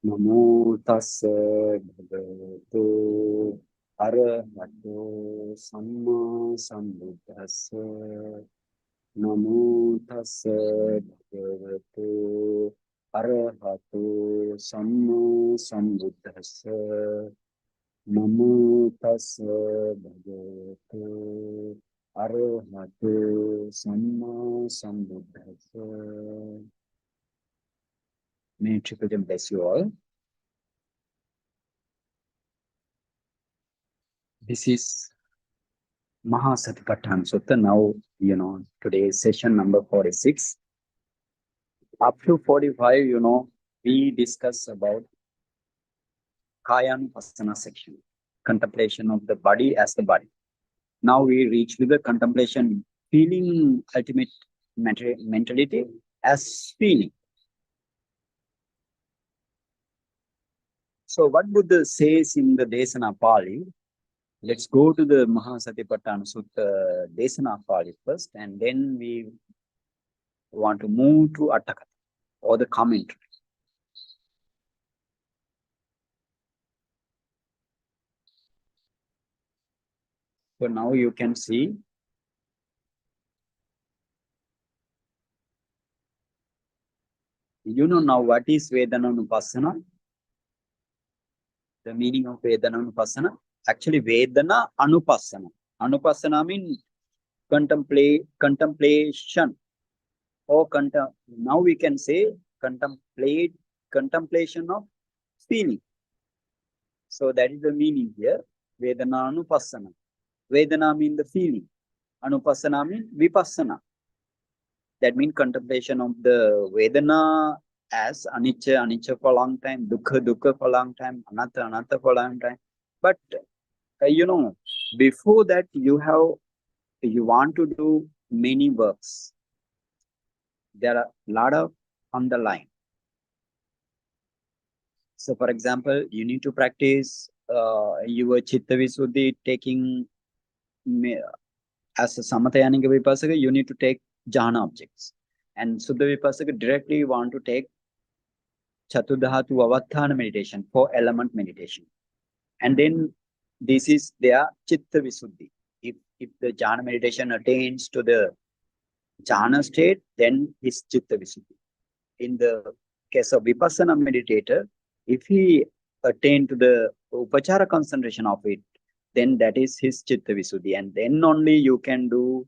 Namo tassa bhagavato arahato samma sambuddhassa. Namo tassa bhagavato arahato samma sambuddhassa. Namo tassa bhagavato arahato samma sambuddhassa. May Tripajam bless you all. This is Mahasatipatthana Sutta. Now, today is session number 46. Up to 45, we discuss about Kayanupassana section, contemplation of the body as the body. Now we reach with the contemplation, feeling ultimate mentality as feeling. So what Buddha says in the Desana Pali, let's go to the Mahasatipatthana Sutta Desana Pali first, and then we want to move to Atthakatha or the commentary. So now you can see now what is Vedanānupassanā? The meaning of Vedanānupassanā. Actually, Vedana Anupassana. Anupassana means contemplation. Or now we can say contemplation of feeling. So that is the meaning here. Vedanānupassana. Vedana means the feeling. Anupassana means vipassana. That means contemplation of the Vedana as anicca for a long time, dukkha for a long time, anatta for a long time. But before that you want to do many works. There are a lot of underlying. So for example, you need to practice your chitta visuddhi, taking as a samatha yanika vipassaka, you need to take jhana objects. And Suddha Vipassaka directly you want to take Chaturdhatu Avatthana meditation, 4-element meditation. And then this is their Chitta Visuddhi. If the jhana meditation attains to the jhana state, then it's Chitta Visuddhi. In the case of Vipassana meditator, if he attain to the Upachara concentration of it, then that is his Chitta Visuddhi. And then only you can do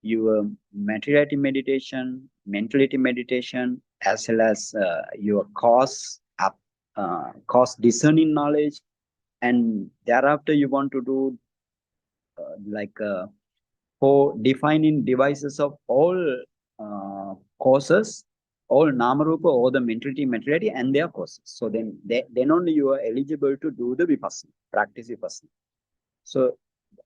your materiality meditation, mentality meditation, as well as your cause discerning knowledge. And thereafter you want to do for defining devices of all causes, all namarupa, all the materiality and their causes. So then only you are eligible to do the vipassana, practice vipassana. So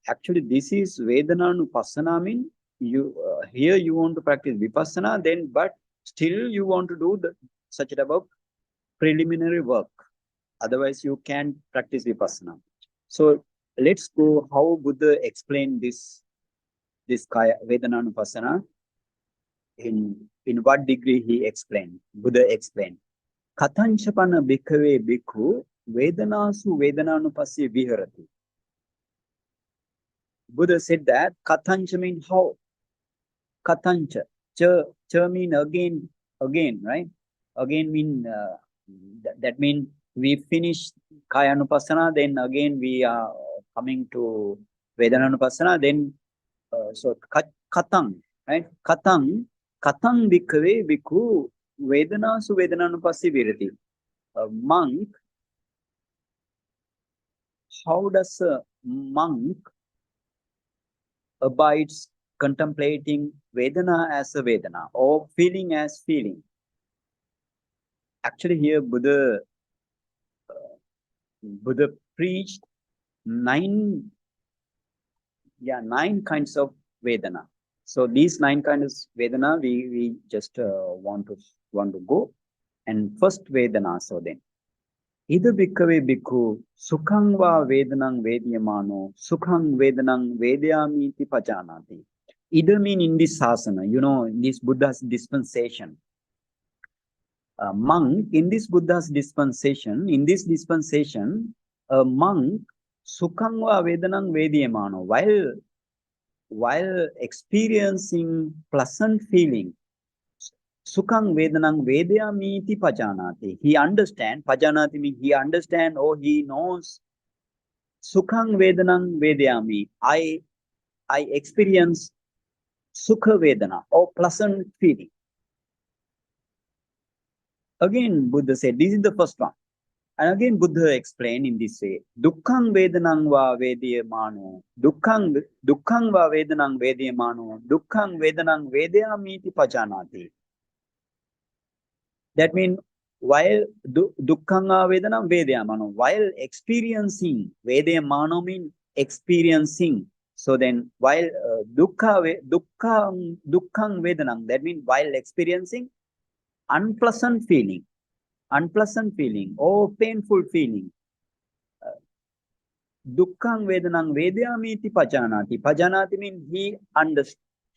actually this is Vedanānupassanā means you here you want to practice vipassana, then but still you want to do such type of preliminary work. Otherwise you can't practice vipassana. So let's go how Buddha explained this Kaya Vedanānupassanā. In what degree he explained? Buddha explained. Katanchapana bhikkhave bhikkhu vedanasu vedanānupassye viharati. Buddha said that katancha means how? Katancha. Cha mean again, right? Again mean that means we finish Kayanupassana, then again we are coming to Vedanānupassana, then so katang, right? Katang bhikkhave bhikkhu vedanasu vedanānupassye virati. A monk, how does a monk abides contemplating Vedana as a Vedana or feeling as feeling? Actually here Buddha preached nine kinds of Vedana. So these 9 kinds of Vedana we just want to go. And first Vedana, so then Ida bhikkhave bhikkhu sukhang va vedanang vedyamano sukhang vedanang vedyamiti pajanati. Ida mean in this sasana, in this Buddha's dispensation. monk in this Buddha's dispensation, a monk sukhangva vedanang vediyamano, while experiencing pleasant feeling, sukhang vedanang vedayami iti pajanati. He understand, pajanati means he understand or he knows. Sukhang vedanang vedayami. I experience sukha vedana or pleasant feeling. Again, Buddha said, this is the first one. And again, Buddha explained in this way, Dukkhang Vedanang va Vediyamano, Dukkhang va Vedanang Vediyamano, Dukkhang Vedanang Vedayamiti Pajanati. That means, while Dukkhang va Vedanang Vediyamano, while experiencing, Vedayamano means experiencing. So then, while Dukkhang Vedanang, that means while experiencing unpleasant feeling or painful feeling. Dukkhang vedanang vedayamiti pajanati. Pajanati means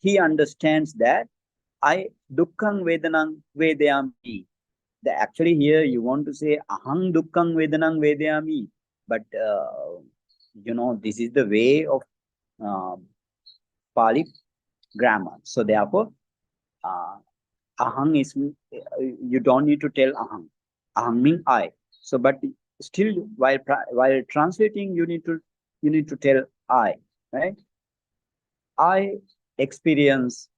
he understands that I dukkhang vedanang vedayami. Actually here you want to say ahang dukkhang vedanang vedayami, but this is the way of Pali grammar. So therefore, ahang is, you don't need to tell ahang. Ahang means I. So, but still, while translating, you need to tell I, right? I experience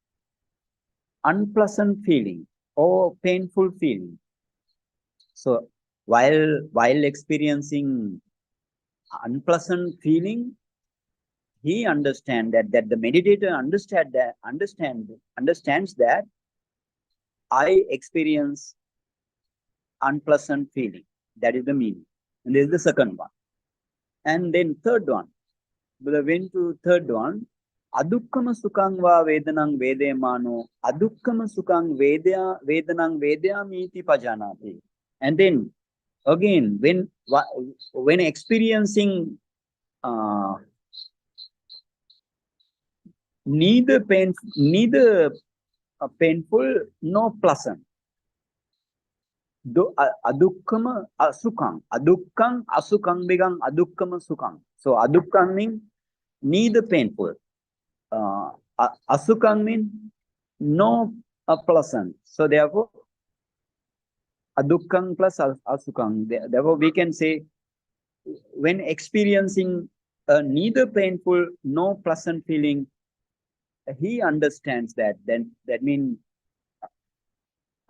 unpleasant feeling or painful feeling. So, while experiencing unpleasant feeling, he understands that the meditator understands that I experience unpleasant feeling. That is the meaning. And this is the second one. And then third one. Buddha went to third one. Adukkama sukhang va vedanang vedayamano. Adukkama sukhang vedanang vedayamiti pajanati. And then again, when experiencing neither painful nor pleasant. Adukkama asukang. Adukkang asukang begang adukkama sukang. So adukkang means neither painful. Asukang means no pleasant. So therefore, adukkang plus asukang. Therefore, we can say when experiencing neither painful nor pleasant feeling, he understands that. Then that means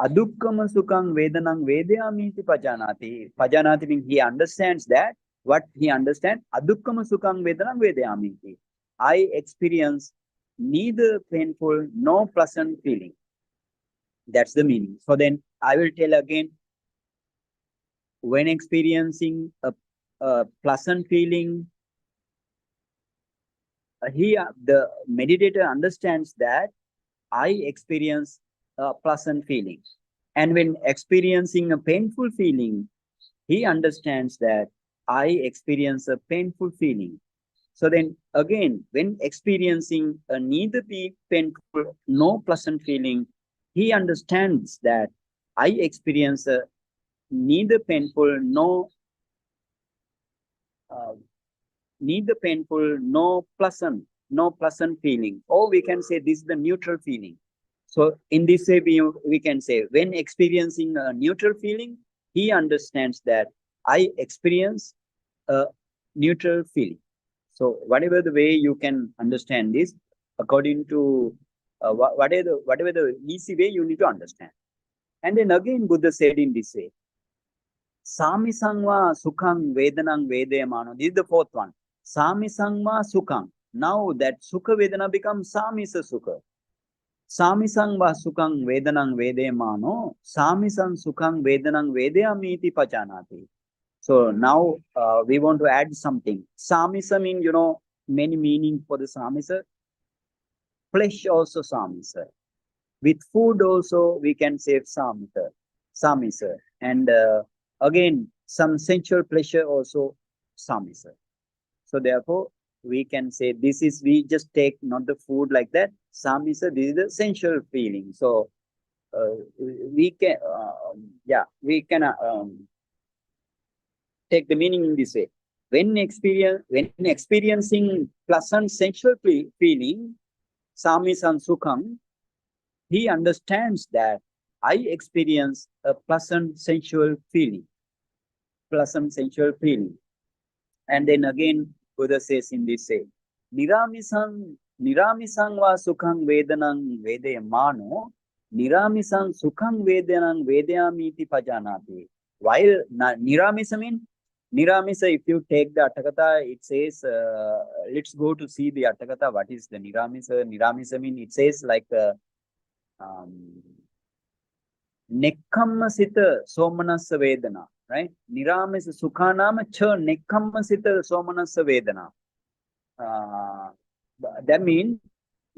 adukkama sukhang vedanang vedayamiti pajanati. Pajanati means he understands that. What he understands? Adukkama sukhang vedanang vedayamiti. I experience neither painful nor pleasant feeling. That's the meaning. So then I will tell again, when experiencing a pleasant feeling, the meditator understands that I experience a pleasant feeling. And when experiencing a painful feeling, he understands that I experience a painful feeling. So then again, when experiencing a neither painful nor pleasant feeling, he understands that I experience a neither painful nor pleasant feeling. Or we can say this is the neutral feeling. So in this way, we can say when experiencing a neutral feeling, he understands that I experience a neutral feeling. So whatever the way you can understand this, according to whatever the easy way you need to understand. And then again, Buddha said in this way, Samisangva sukhang vedanang vedayamano. This is the fourth one. Samisangva sukhang. Now that sukha vedana becomes samisa sukha. Samisangva sukhang vedanang vedayamano. Samisang sukhang vedanang vedayamiti pajanati. So now we want to add something. Samisa means, many meanings for the samisa. Flesh also samisa. With food also we can say samisa. And again, some sensual pleasure also samisa. So therefore, we can say we just take not the food like that. Samisa, this is the sensual feeling. So we can, we can take the meaning in this way. When experiencing pleasant sensual feeling, samisan sukham, he understands that I experience a pleasant sensual feeling. And then again, Buddha says in this way, Niramisang va sukhang vedanang vedayamano, Niramisang sukhang vedanang vedayamiti pajanati. While Niramisa means, Niramisa, if you take the Atthakatha, it says, let's go to see the Atthakatha. What is the Niramisa? Niramisa means, it says like, Nekkammasita somanassa vedana, right? Niramisa sukhanama cha nekkammasita somanassa vedana. That means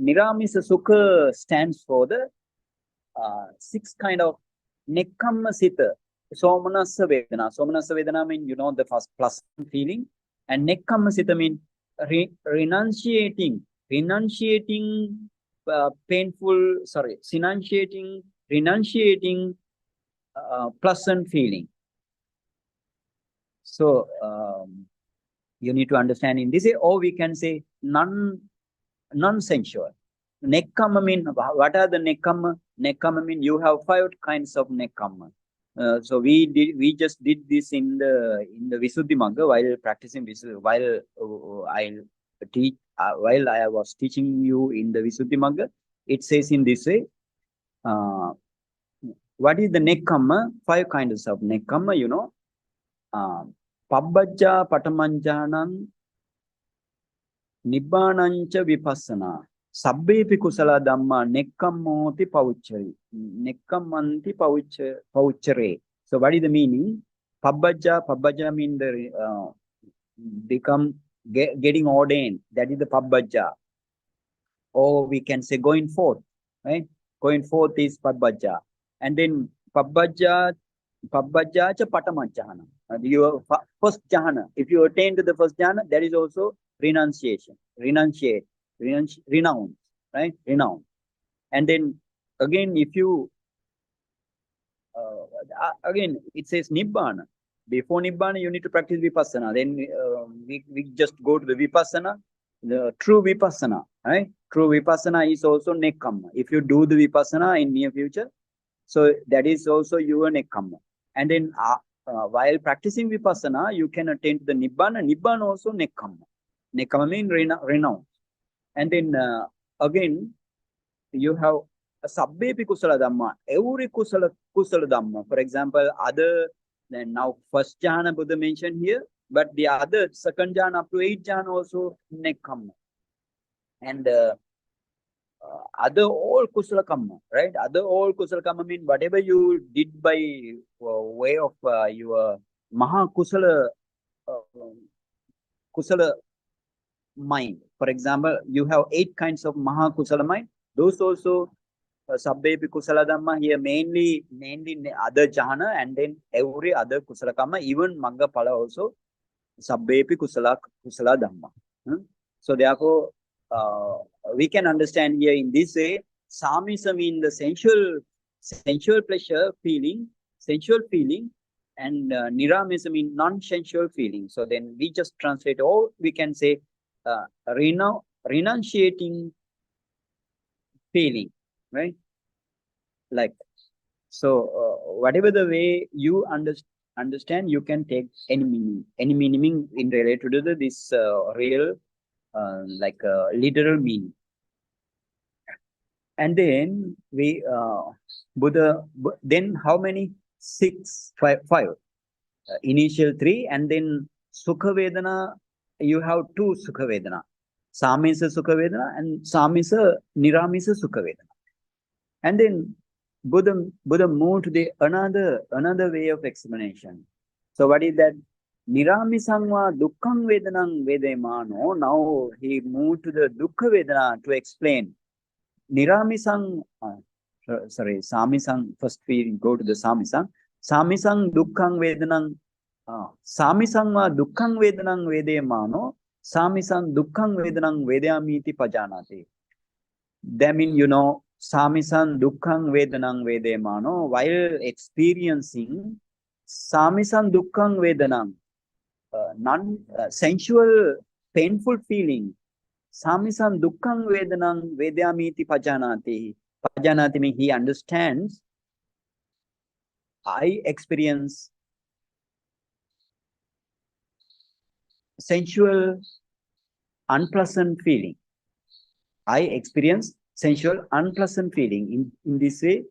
Niramisa sukha stands for the 6 kind of nekkammasita somanassa vedana. Somanassa vedana means, you know, the first pleasant feeling, and nekkammasita means renunciating renunciating pleasant feeling. So you need to understand in this way, or we can say non-sensual. Nekkamma mean, what are the nekkamma? Nekkamma mean you have 5 kinds of nekkamma. So we just did this in the Visuddhi Magga while practicing Visuddhi, while I was teaching you in the Visuddhi Magga. It says in this way, what is the nekkamma? 5 kinds of nekkamma, you know. Pabbajja patamanjanam nibbanancha vipassana sabbepi kusala dhamma nekkammoti pauchare. So what is the meaning? Pabbajja means the getting ordained. That is the pabbajja. Or we can say going forth, right? Going forth is pabbajja. And then pabbajja cha patamajjhana. Your first jhana. If you attain to the first jhana, that is also renunciation. Renounce, right? Renounce. And then again, if you again, it says nibbana. Before nibbana, you need to practice vipassana. Then we just go to the vipassana, the true vipassana, right? True vipassana is also nekkamma. If you do the vipassana in near future, so that is also your nekkamma. And then while practicing vipassana, you can attain to the nibbana. Nibbana also nekkamma. Nekkamma means renounce. And then again, you have a sabbepi kusala dhamma. Every kusala dhamma. For example, other than now first jhana Buddha mentioned here, but the other second jhana up to 8th jhana also nekkamma. And other all kusala kamma, right? Other all kusala kamma mean whatever you did by way of your maha kusala mind. For example, you have 8 kinds of maha kusala mind. Those also sabbepi kusala dhamma here, mainly other jhana, and then every other kusala kamma, even magga phala also sabbepi kusala dhamma. So therefore, we can understand here in this way, samisa means the sensual pleasure feeling, and niramisa means non-sensual feeling. So then we just translate, or we can say renunciating feeling, right? Like, so whatever the way you understand, you can take any meaning in related to this real like literal meaning. And then we Buddha, then how many? 5 initial 3, and then sukha vedana, you have 2 sukha vedana, samisa sukha vedana and samisa niramisa sukha vedana. And then Buddha moved to the another way of explanation. So what is that? Niramisangva dukkhang vedanang vedemano. Now he moved to the dukkha vedana to explain. Niramisang, samisang. First we go to the samisang. Samisang dukkhang vedanang. Samisangva dukkhang vedanang vedemano. Samisang dukkhang vedanang vedamiti pajanati. That means, you know, Samisan Dukkang Vedanang Vedemano, while experiencing Samisan Dukkang Vedanang, non sensual, painful feeling. Samisan Dukkang Vedanang Vedyamiti Pajanati. Pajanati means he understands. I experience sensual, unpleasant feeling. I experience sensual, unpleasant feeling. In this way,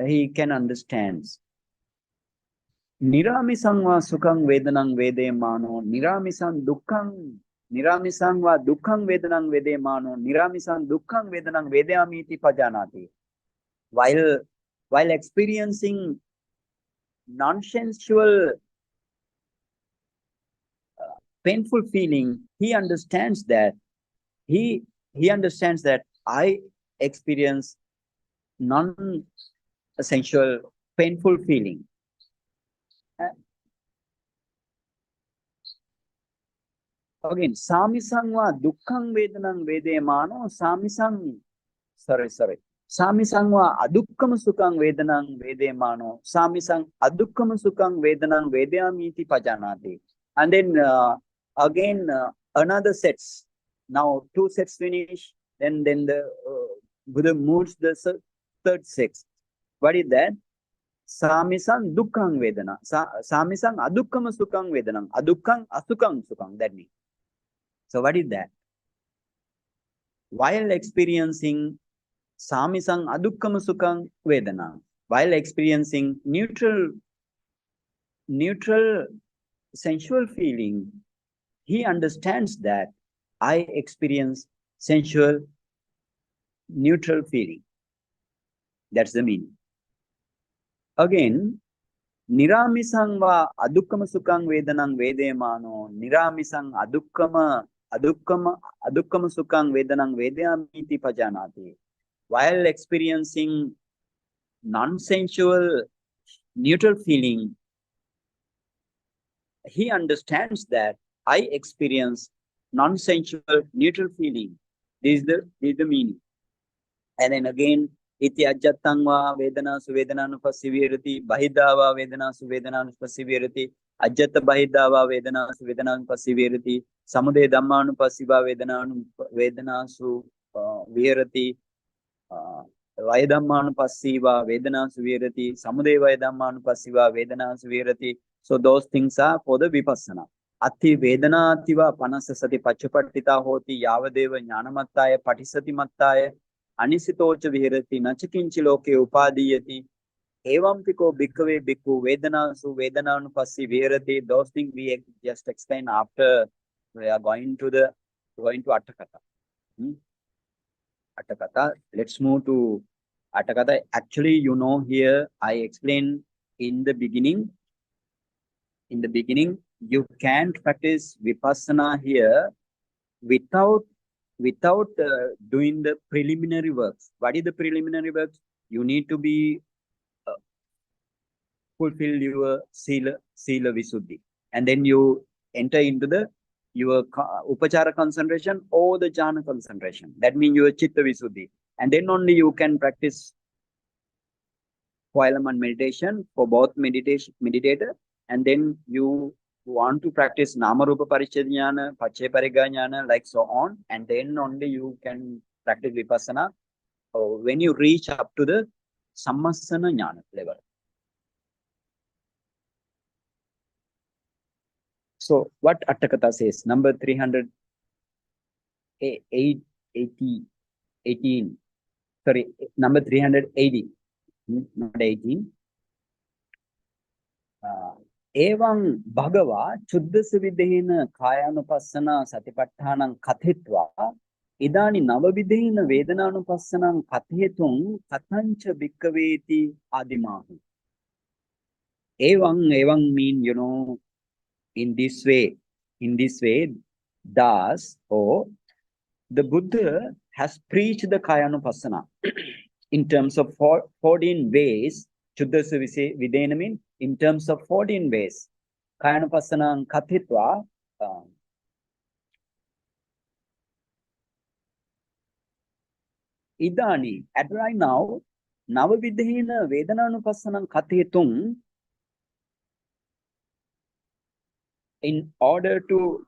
he can understand. Niramisang va sukhang vedanang vedemano, niramisang va dukkang vedanang vedemano, niramisang dukkang vedanang vedyamiti pajanati. While experiencing non-sensual painful feeling, he understands that I experience non-sensual painful feeling. Again, Samisangva Dukkang Vedanang Vedemano, Samisangva Adukkam Sukhang Vedanang Vedemano, Samisang Adukkam Sukhang Vedanang Vedyamiti Pajanati. And then again another sets. Now 2 sets finish, then the Buddha moves the third set. What is that? Samisang Dukkang Vedana. Samisang Adukkam Sukhang Vedanang. Adukkang Asukang Sukhang. That means. So what is that? While experiencing Samisang Adukkam Sukhang Vedana, while experiencing neutral sensual feeling, he understands that I experience sensual neutral feeling. That's the meaning. Again, Niramisang va adukkama sukhang vedanang vedemano, Niramisang adukkama sukhang vedanang vedyamiti pajanati. While experiencing non-sensual neutral feeling, he understands that I experience non-sensual neutral feeling. This is the meaning. And then again, iti ajjattang va vedanasu vedanānupassana bahidava vedanasu vedanānupassana ajjatta bahidava vedanasu vedanānupassana samude dhammanupassiva vedanasu viharati vayadhammanupassiva vedanasu viharati samude vayadhammanupassiva vedanasu viharati. So those things are for the vipassana. Ati vedanativa panasasati pachapattita hoti yavadeva jnanamattaya patisati mattaya anisitocha viharati nachakinchi loke upadiyati evam piko bhikkhave bhikkhu vedanasu vedanānupassi viharati. Those things we just explain after we are going to Atthakatha. Atthakatha. Let's move to Atthakatha. Actually, here I explained in the beginning. In the beginning, you can't practice vipassana here without doing the preliminary works. What is the preliminary works? You need to be fulfill your sila visuddhi, and then you enter into your upachara concentration or the jhana concentration. That means your chitta visuddhi, and then only you can practice Koilaman meditation for both meditator, and then you want to practice Namarupa Pariccheda Jnana, Paccaya Parigga Jnana, like so on, and then only you can practice Vipassana when you reach up to the Sammasana Jnana level. So what Atthakatha says, number 318, sorry, number 380, not 18. Evam bhagava chuddasa vidhena kāyanupassana satipatthānam kathitva idani navavidhena vedanānupassanam kathitum kathancha bhikkhaveti adimahu. Evam mean, in this way, thus, the Buddha has preached the Kāyanupassana in terms of 14 ways. Chuddasa vidhena means in terms of 14 ways. Kāyanupassana kathitva. idani, at right now, Navavidhena Vedanānupassanam Kathetum, in order to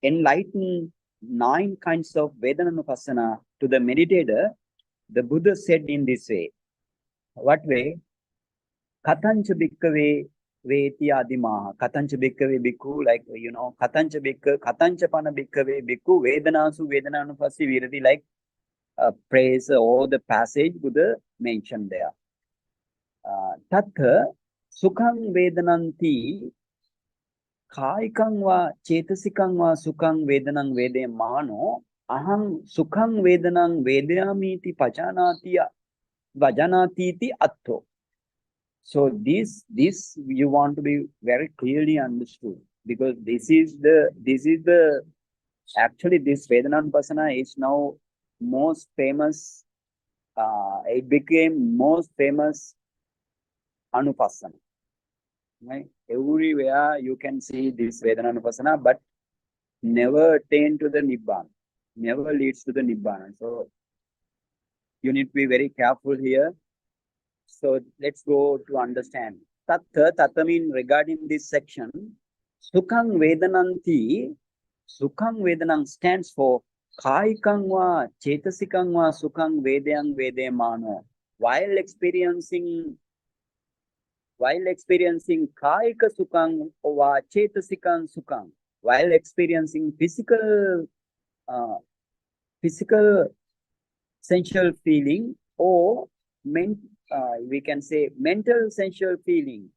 enlighten 9 kinds of Vedanānupassana to the meditator, the Buddha said in this way. What way? Katancha bhikkave veti adimaha. Katancha bhikkave bhikkhu, like, katancha bhikkha, katancha pana bhikkave bhikkhu, vedanasu vedananupassi virati, like praise all the passage Buddha mentioned there. Tatha sukhang vedananti kāikang va chetasikang va sukhang vedanang vede mano aham sukhang vedanang vedayamiti vajanatiti atto. So this you want to be very clearly understood, because this is the actually this Vedanānupassanā is now most famous. It became most famous Anupassana. Right? Everywhere you can see this Vedanānupassanā, but never attain to the Nibbana, never leads to the Nibbana. So you need to be very careful here. So let's go to understand. Tattha mean regarding this section, Sukhang Vedananti, Sukhang Vedanang stands for Kaikang va Chetasikang va Sukhang Vedayang Vedemano. While experiencing Kaika Sukhang va Chetasikang Sukhang, while experiencing physical sensual feeling, or we can say mental sensual feeling.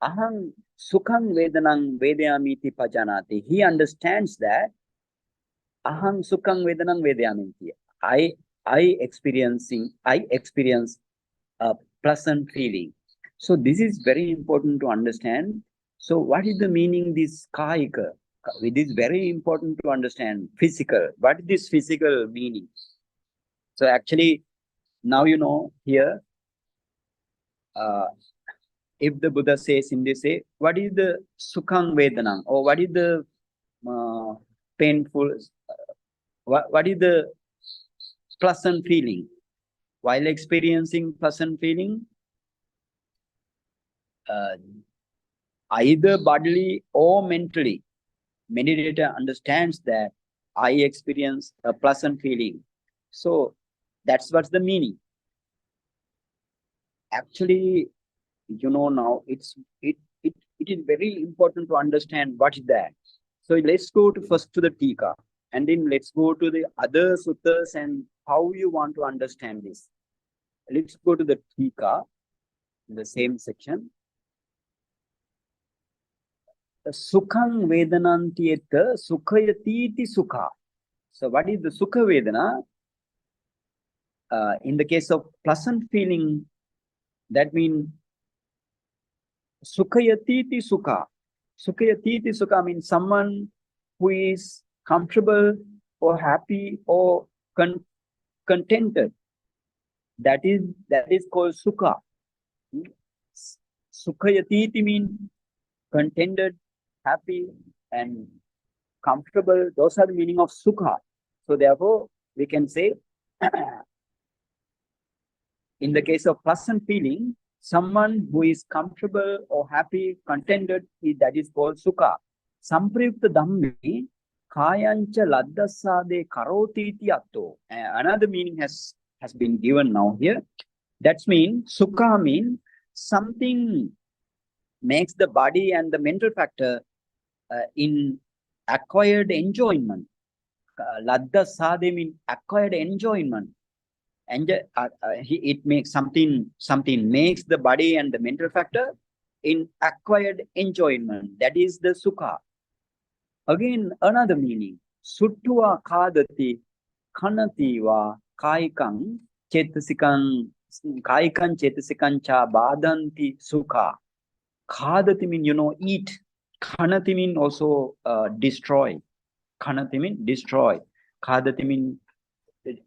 Aham sukhang vedanang vedayamiti pajanati. He understands that aham sukhang vedanang vedayamiti. I experience a pleasant feeling. So this is very important to understand. So what is the meaning this kaika? It is very important to understand physical. What is this physical meaning? So actually, now you know here, if the Buddha says in this way, what is the sukhang vedanang, or what is the painful, what is the pleasant feeling? While experiencing pleasant feeling, either bodily or mentally, meditator understands that I experience a pleasant feeling. So that's what's the meaning. Actually, now it is very important to understand what is that. So let's go first to the Tika, and then let's go to the other suttas and how you want to understand this. Let's go to the Tika, in the same section. Sukhang vedananti etta sukhayatiti sukha. So what is the sukha vedana? In the case of pleasant feeling, that means sukhayatiti sukha. Sukhayatiti sukha means someone who is comfortable or happy or contented. That is called sukha. Sukhayatiti means contented, happy, and comfortable. Those are the meaning of sukha. So therefore, we can say, in the case of pleasant feeling, someone who is comfortable or happy, contented, that is called sukha. Samprayukta dhammi kayancha laddasade karoti iti atto. Another meaning has been given now here. That means sukha means something makes the body and the mental factor in acquired enjoyment. Laddasade means acquired enjoyment. And it makes something makes the body and the mental factor in acquired enjoyment. That is the sukha. Again, another meaning. Suttua kadati kanati va kaikang chetasikang cha badanti sukha. Kadati mean, eat. Kanati mean also destroy. Kanati mean destroy. Kadati mean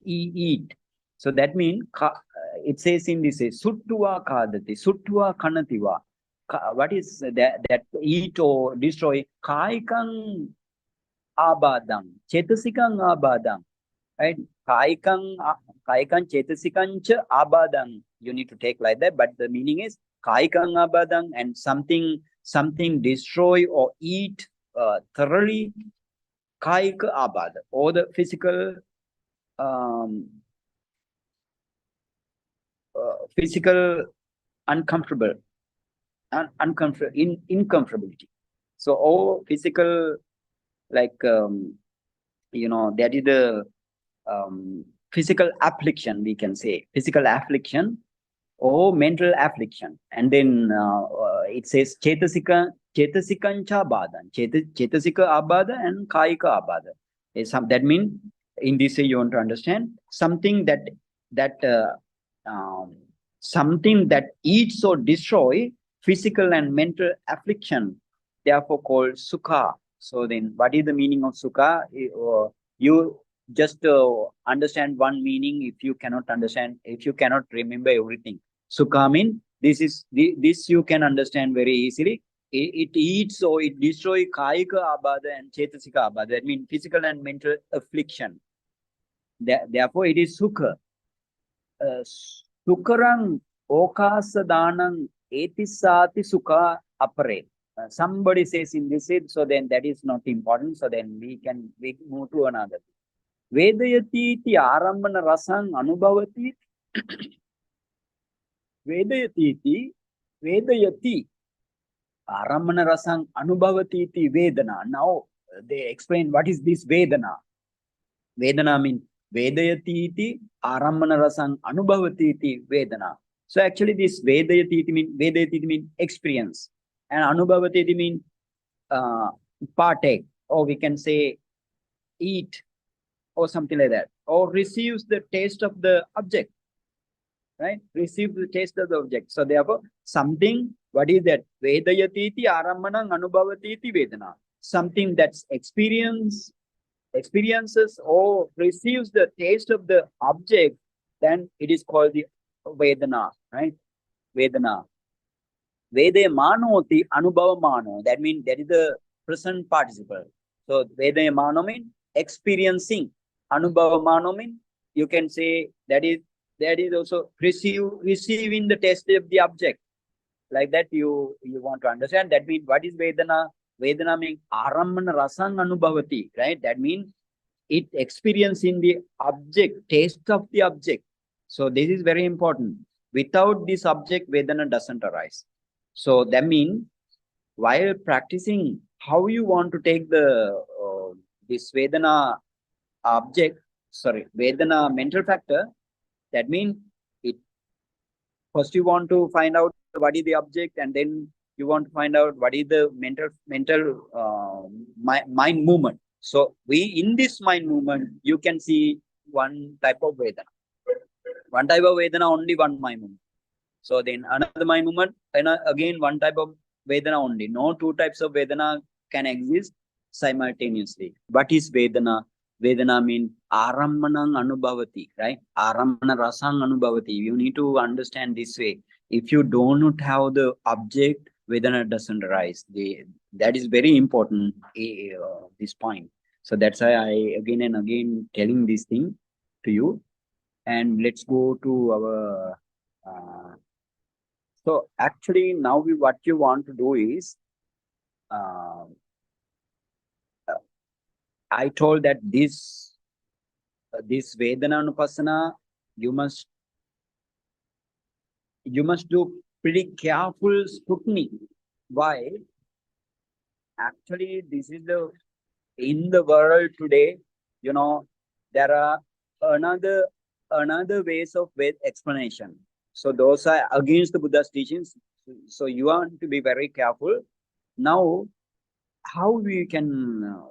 eat. So that means it says in this, suttua kadati, suttua kanativa. What is that eat or destroy? Kaikang abadang, chetasikang abadang. right? Kaikang chetasikancha abadang. You need to take like that, but the meaning is kaikang abadang, and something destroy or eat thoroughly. Kaika abada, or the um, physical uncomfortable, incomfortability. So, all physical, like that is the physical affliction, we can say physical affliction or mental affliction. And then it says chetasikancha badan, chetasika abada and kaika abada. That means in this way you want to understand something that um, something that eats or destroy physical and mental affliction, therefore called sukha. So then what is the meaning of sukha? You just understand one meaning if you cannot understand, if you cannot remember everything. Sukha means this you can understand very easily. It eats or it destroys kaika abada and chetasika abada. That means physical and mental affliction. Therefore, it is sukha. Sukarang okasa danang etisati sukha apare. Somebody says in this it, so then that is not important. So then we move to another. Vedayati iti arambana rasang anubhavati. Vedayati arambana rasang anubhavati iti vedana. Now they explain what is this vedana. Vedana means vedayati iti arambana rasang anubhavati iti vedana. So actually this vedayati iti mean experience, and anubhavati iti mean partake, or we can say eat, or something like that, or receives the taste of the object, right? Receive the taste of the object. So therefore, something, what is that? Vedayati iti arammanang anubhavati iti vedana. Something that's experiences or receives the taste of the object, then it is called the Vedana, right? Vedana. Vede manoti anubhava mano. That means that is the present participle. So Vede mano means experiencing. Anubhava mano means you can say that is also receiving the taste of the object. Like that you want to understand. That means what is Vedana? Vedana means aramana rasang anubhavati, right? That means it experiencing the object, taste of the object. So this is very important. Without this object, Vedana doesn't arise. So that means while practicing, how you want to take the this Vedana object, Vedana mental factor, that means it first you want to find out what is the object, and then you want to find out what is the mental mind movement. So in this mind movement, you can see one type of Vedana. One type of Vedana, only one mind movement. So then another mind movement, and again one type of Vedana only. No two types of Vedana can exist simultaneously. What is Vedana? Vedana means arammanang anubhavati, right? Arammana rasang anubhavati. You need to understand this way. If you do not have the object, Vedana doesn't arise. That is very important, this point. So that's why I again and again telling this thing to you. And let's go to our so actually now what you want to do is, I told that this Vedanānupassanā, you must do pretty careful scrutiny. Why? Actually, this is in the world today, there are another ways of explanation. So those are against the Buddha's teachings. So you want to be very careful. Now, how we can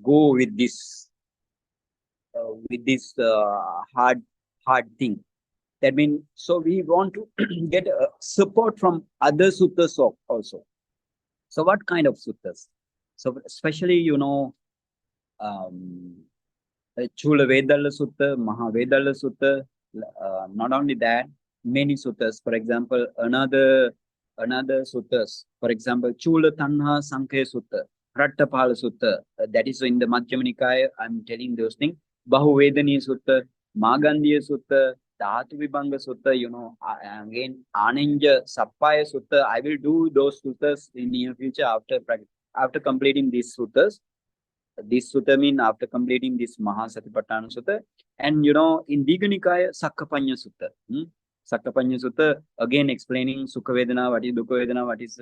go with this hard thing. That means, so we want to get support from other suttas also. So what kind of suttas? So especially, Chula Vedalla Sutta, Mahavedalla Sutta. Not only that, many suttas. For example, another suttas. For example, Chula Tanha Sankhya Sutta, Rattapala Sutta. That is in the Madhyama Nikaya. I'm telling those things. Bahuvedani Sutta, Magandiya Sutta, Dhatu Vibhanga Sutta, again, Ananja Sappaya Sutta. I will do those suttas in near future after completing these suttas. This sutta mean after completing this Mahasatipatthana Sutta. And in Diganikaya, Sakkapanya Sutta. Sakkapanya Sutta, again explaining Sukha Vedana, what is Dukkha Vedana, what is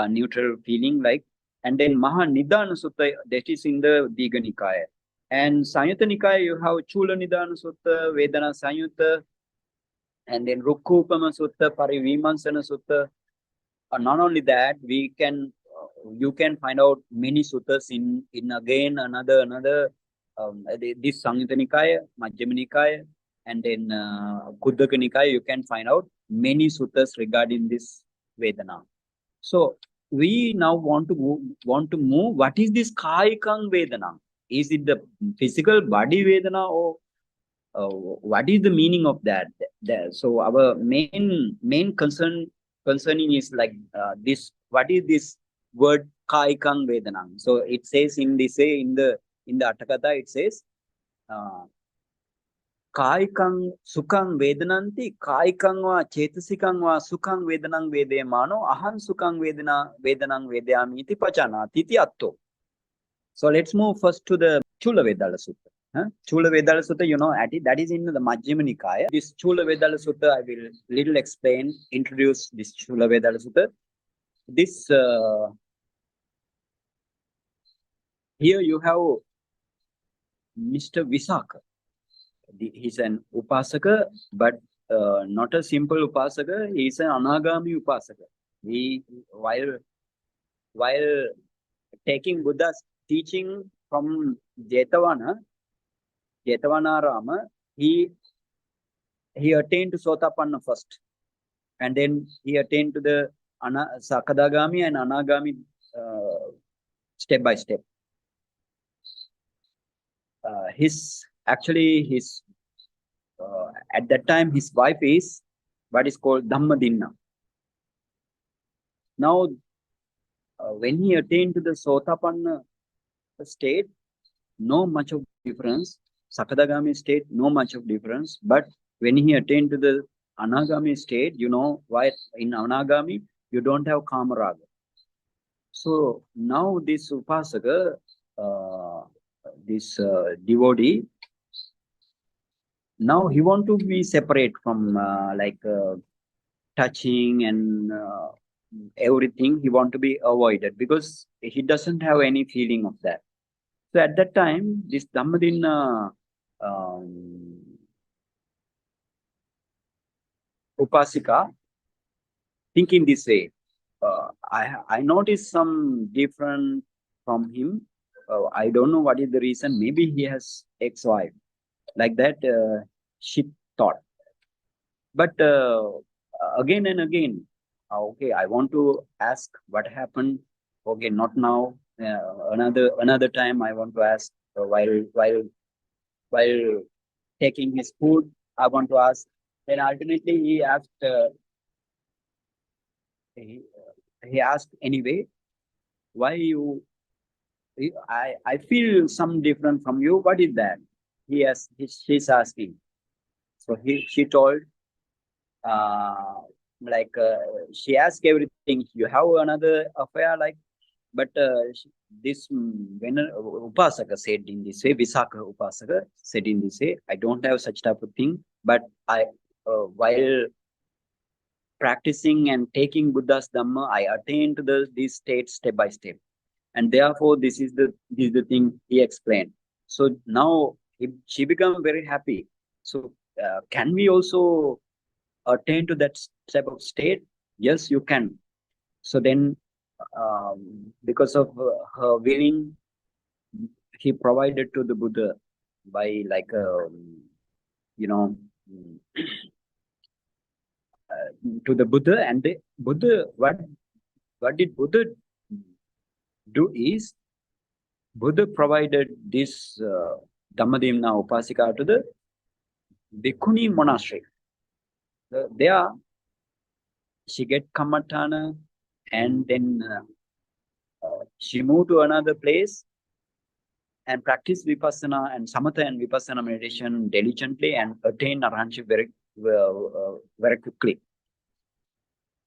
neutral feeling like. And then Mahanidana Sutta, that is in the Diganikaya. And Sanyutta Nikaya, you have Chula Nidana Sutta, Vedana Sanyutta, and then Rukkupama Sutta, Parivimansana Sutta. Not only that, you can find out many suttas in again another this Samyutta Nikaya, Majjhima Nikaya, and then Khuddaka Nikaya. You can find out many suttas regarding this Vedana. So we now want to move. What is this Kayikang Vedana? Is it the physical body Vedana, or what is the meaning of that? So our main concerning is like this. What is this word Kaikang Vedanang? So it says in the Atthakatha, it says Kaikang Sukang Vedananti, Kaikang va Chetasikang va Sukang Vedanang Vedemano, Ahan Sukang Vedanang Vedyami iti Pachana Titi Atto. So let's move first to the Chula Vedala Sutta. Chula Vedala Sutta, that is in the Majjhima Nikaya. This Chula Vedala Sutta, I will little introduce this Chula Vedala Sutta. This, here you have Mr. Visakha. He's an Upasaka, but not a simple Upasaka. He's an Anagami Upasaka. While taking Buddha's teaching from Jetavanarama, he attained to Sotapanna first, and then he attained to the Sakadagami and Anagami step by step. At that time his wife is what is called Dhammadinna. Now, when he attained to the Sotapanna state, no much of difference. Sakadagami state, no much of difference. But when he attained to the Anagami state, why in Anagami you don't have Kamaraga. So now this Upasaka, this devotee, now he want to be separate from touching and everything. He want to be avoided because he doesn't have any feeling of that. So at that time, this Dhammadinna Upasika thinking this way. I noticed some different from him. I don't know what is the reason. Maybe he has ex-wife. Like that, she thought. But again and again, okay, I want to ask what happened. Okay, not now. Another time I want to ask while taking his food. I want to ask. Then ultimately he asked. He asked anyway, why you? I feel some different from you. What is that? She's asking. So she told, she asked everything. You have another affair, but when Upasaka said in this way, Visakha Upasaka said in this way, I don't have such type of thing, but while practicing and taking Buddha's Dhamma, I attained to these states step by step. And therefore, this is the thing he explained. So now she became very happy. So can we also attain to that type of state? Yes, you can. So then, because of her willing, he provided to the Buddha by to the Buddha, and the Buddha, what did Buddha do is, Buddha provided this Dhammadinna Upasika to the Bhikkhuni monastery. There, she get Kammatthana, and then she moved to another place. and practice vipassana and samatha and vipassana meditation diligently and attain arhanship very quickly.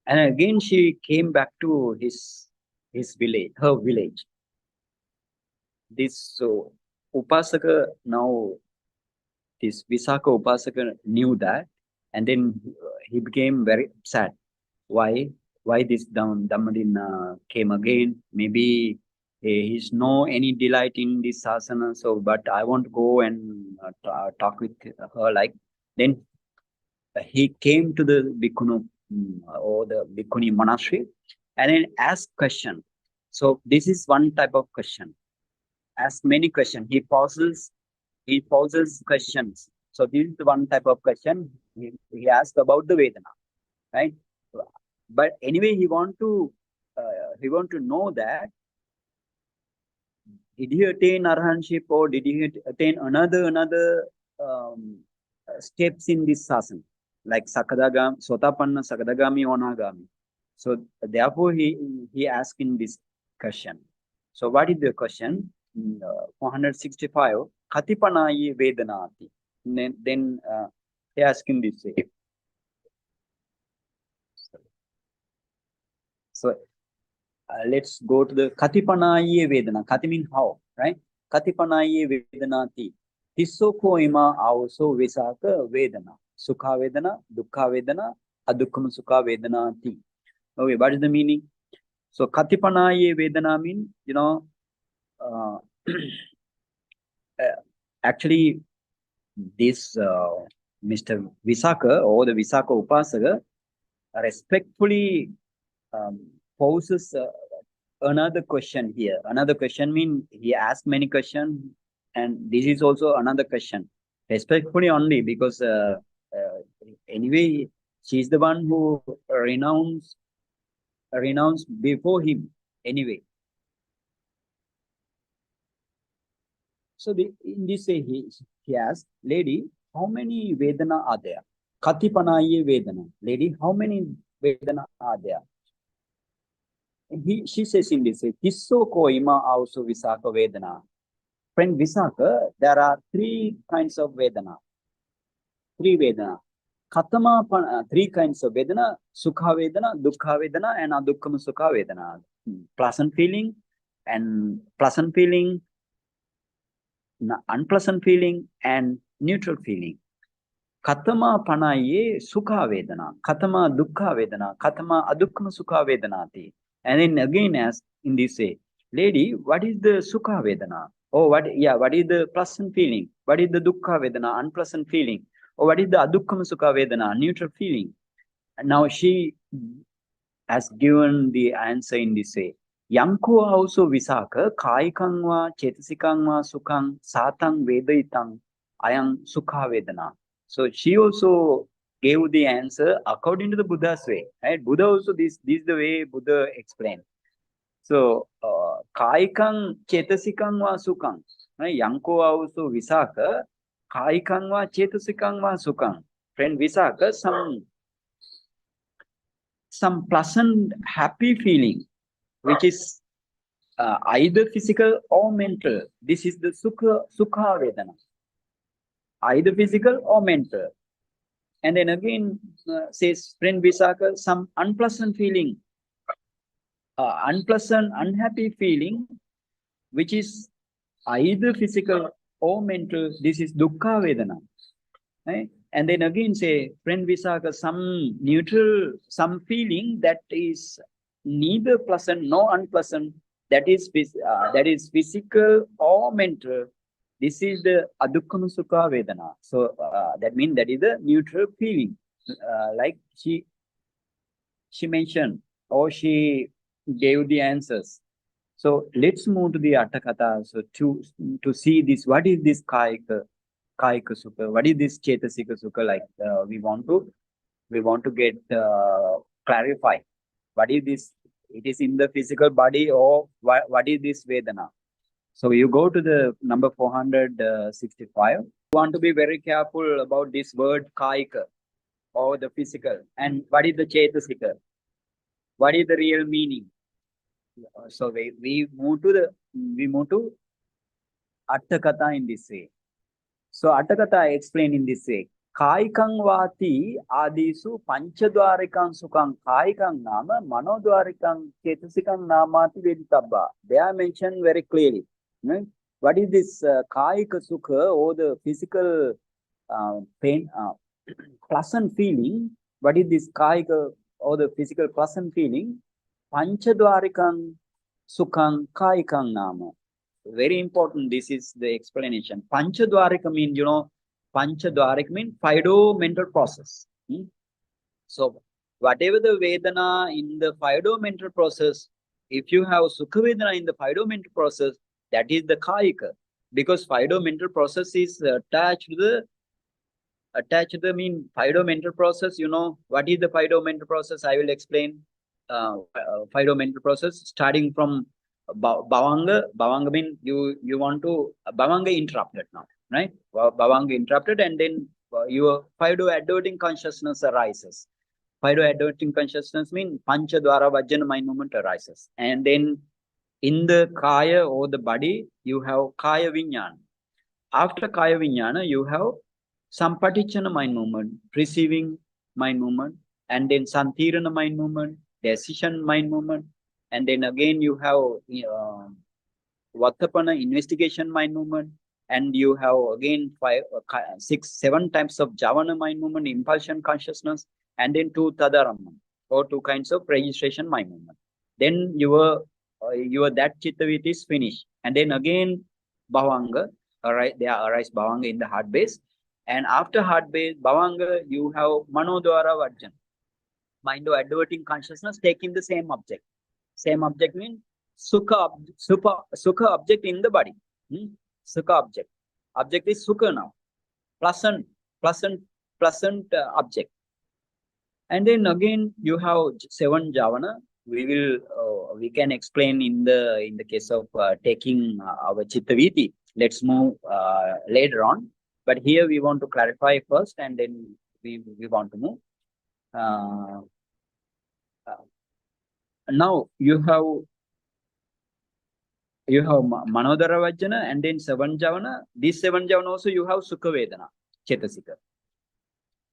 And again, she came back to his village, her village. This Upasaka now, this Visakha Upasaka knew that, and then he became very sad. Why this Dhammadin came again? Maybe he's no any delight in this asana. So, but I want to go and talk with her. Like then he came to the Bhikkhunu or the Bhikkhuni monastery and then asked question. So this is one type of question. Ask many questions. He poses questions. So this is one type of question. He asked about the Vedana, right? But anyway, he want to know that did he attain arhanship or did he attain another steps in this sasana, like Sakadagami, Sotapanna, Sakadagami, Onagami. So therefore he asked in this question. So what is the question? 465. Katipanayi Vedanati. Then he asked in this way. So let's go to the Katipanaye Vedana. Kati means how, right? Katipanaye Vedanati. Tissoko ima also Visakha Vedana. Sukha Vedana, Dukkha Vedana, Adukkama Sukha Vedanati. Okay, what is the meaning? So Katipanaye Vedana means, actually this Mr. Visakha or the Visakha Upasaka respectfully poses another question here. Another question means he asked many questions, and this is also another question. Respectfully only, because anyway, she's the one who renounced before him. Anyway, so in this way, he asked, lady, how many Vedana are there? Katipanaye Vedana. Lady, how many Vedana are there? She says in this way, Tissoko ima also Visakha Vedana. Friend Visakha, there are three kinds of Vedana. Three Vedana. Katama, three kinds of Vedana: Sukha Vedana, Dukkha Vedana, and Adukkama Sukha Vedana. Pleasant feeling, unpleasant feeling, and neutral feeling. Katama Panaye Sukha Vedana, Katama Dukkha Vedana, Katama Adukkama Sukha Vedanati. And then again, as in this way, lady, what is the Sukha Vedana? Oh, what is the pleasant feeling? What is the Dukkha Vedana, unpleasant feeling? Or what is the Adukkama Sukha Vedana, neutral feeling? And now she has given the answer in this way. Yanko also Visakha, Kaikangwa, Chetasikangwa, Sukang, Satang Vedaitang, Ayang Sukha Vedana. So she also gave the answer according to the Buddha's way. Right? Buddha also, this is the way Buddha explained. So, Kaikang Chetasikang va Sukang. Right? Yanko also Visakha, Kaikang va Chetasikang va Sukang. Friend Visakha, some pleasant, happy feeling, which is either physical or mental. This is the Sukha Vedana. Either physical or mental. And then again says friend Visakha, some unpleasant feeling, unpleasant, unhappy feeling, which is either physical or mental. This is Dukkha Vedana. Right? And then again say, friend Visakha, some neutral, some feeling that is neither pleasant nor unpleasant, that is physical or mental. This is the Adukkama Sukha Vedana. So that means that is the neutral feeling. Like she mentioned, or she gave the answers. So let's move to the Attakatha. So to see this, what is this Kayika Sukha? What is this Chetasika Sukha? Like we want to get clarify. What is this? It is in the physical body, or what is this Vedana? So you go to the number 465. You want to be very careful about this word Kayika, or the physical. And what is the Chetasika? What is the real meaning? So we move to Attakatha in this way. So Attakatha explained in this way. Kaikang vati adisu panchadwarikang sukang kaikang nama manodwarikang chetasikang namati veditabba. They are mentioned very clearly. Right? What is this kaika sukha or the physical pain, pleasant feeling? What is this kaika or the physical pleasant feeling? Panchadwarikang sukang kaikang nama. Very important. This is the explanation. Panchadwarika means, Panchadwarika means mental process. So, whatever the Vedana in the mental process, if you have Sukha Vedana in the mental process, that is the Kayika. Because mental process is attached to the mental process. What is the mental process? I will explain. Mental process starting from Bhavanga means you want to Bhavanga interrupted now, right? Bhavanga interrupted, and then your adverting consciousness arises. Adverting consciousness means Panchadwara Vajjana mind movement arises. And then in the Kaya or the body, you have Kaya Vijnana. After Kaya Vijnana, you have Sampatichana mind movement, receiving mind movement, and then Santirana mind movement, decision mind movement, and then again you have Vattapana investigation mind movement, and you have again 7 types of Javana mind movement, impulsion consciousness, and then 2 Tadaramma, or 2 kinds of registration mind movement. Then your that Chittavit is finished, and then again Bhavanga, there arise Bhavanga in the heart base, and after heart base Bhavanga you have Manodwara Vajjana, mind of adverting consciousness taking the same object. Same object means Sukha object in the body. Sukha object. Object is Sukha now. Pleasant object. And then again you have 7 Javana. We can explain in the case of taking our Chittaviti. Let's move later on. But here we want to clarify first, and then we want to move. Now you have Manodara Vajjana and then 7 Javana. These 7 Javana also you have Sukha Vedana, Chetasika,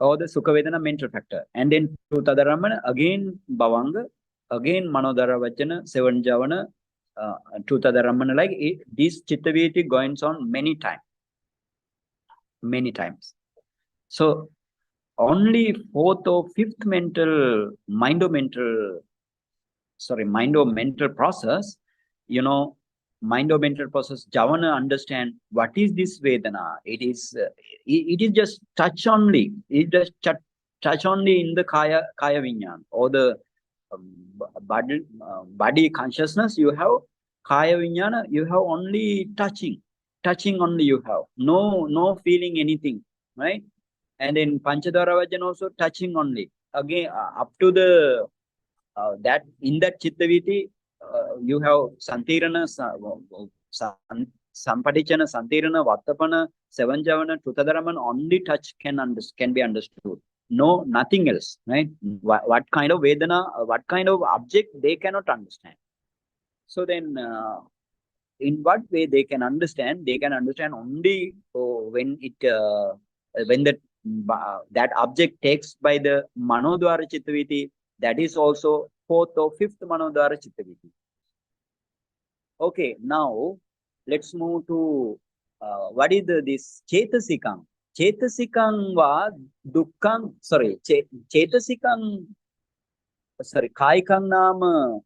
or the Sukha Vedana mental factor. And then 2 Tadaramana, again Bhavanga, again Manodara Vajjana, 7 Javana, 2 Tadaramana, like it. This Chittaviti goes on many times. So only 4th or 5th mind or mental process, mind or mental process, Javana understand what is this Vedana. It is just touch only. It just touch only in the Kaya Vijnana, or the body consciousness. You have Kaya Vijnana, you have only touching only you have. No feeling anything, right? And in Panchadwara Vajjana also touching only. Again, up to the that in that Chittaviti, you have Santirana, Sampatichana, Santirana, Vattapana, 7 Javana, 2 Tadaramana, only touch can be understood. No, nothing else, right? What kind of Vedana, what kind of object they cannot understand. So then, in what way they can understand? They can understand only when that object takes by the Manodwara Chittaviti. That is also 4th or 5th Manodwara Chittaviti. Okay, now let's move to what is this Chetasikang. Chetasikang va Dukkang, Chetasikang, Kaikang nama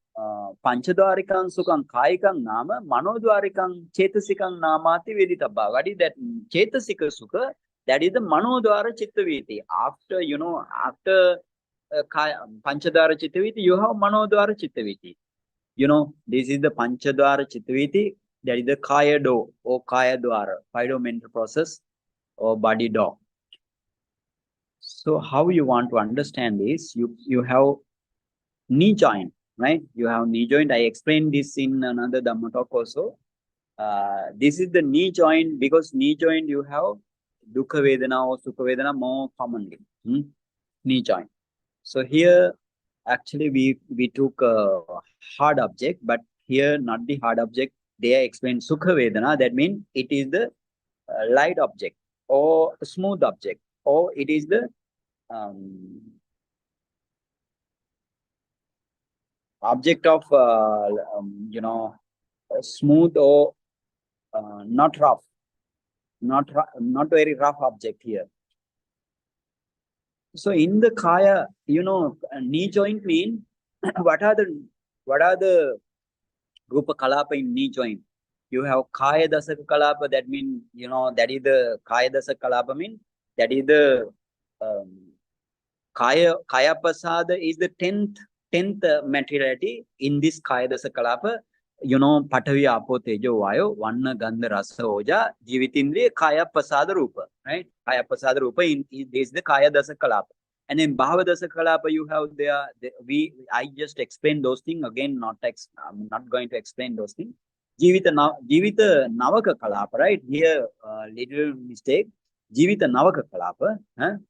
Panchadwarikang Sukang Kaikang nama Manodwarikang Chetasikang namati Veditabba. What is that Chetasika Sukha? That is the Manodwara Chittaviti. After Panchadwara Chittaviti, you have Manodwara Chittaviti. This is the Panchadwara Chittaviti. That is the Kaya Do or Kaya Dwara, mental process or body door. So how you want to understand this? You have knee joint, right? You have knee joint. I explained this in another Dhamma talk also. This is the knee joint, because knee joint you have Dukkha Vedana or Sukha Vedana more commonly. Knee joint. So here actually we took a hard object, but here not the hard object. they explain Sukha Vedana, that means it is the light object or smooth object, or it is the object of, smooth or not rough, not very rough object here. So in the Kaya, knee joint mean what are the Rupa Kalapa in knee joint? You have Kaya Dasaka Kalapa, that mean, that is the Kaya Dasaka Kalapa mean, that is the Kaya Pasada is the 10th materiality in this Kaya Dasaka Kalapa. Patavi Apo Tejo Vayo, Vanna Gandha Rasa Oja, Jivitindriya Kaya Pasada Rupa, right? Kaya Pasada Rupa is the Kaya Dasaka Kalapa. And in Bhava Dasaka Kalapa, you have I just explained those things again, I'm not going to explain those things. Jivita Navaka Kalapa, right? Here, little mistake. Jivita Navaka Kalapa,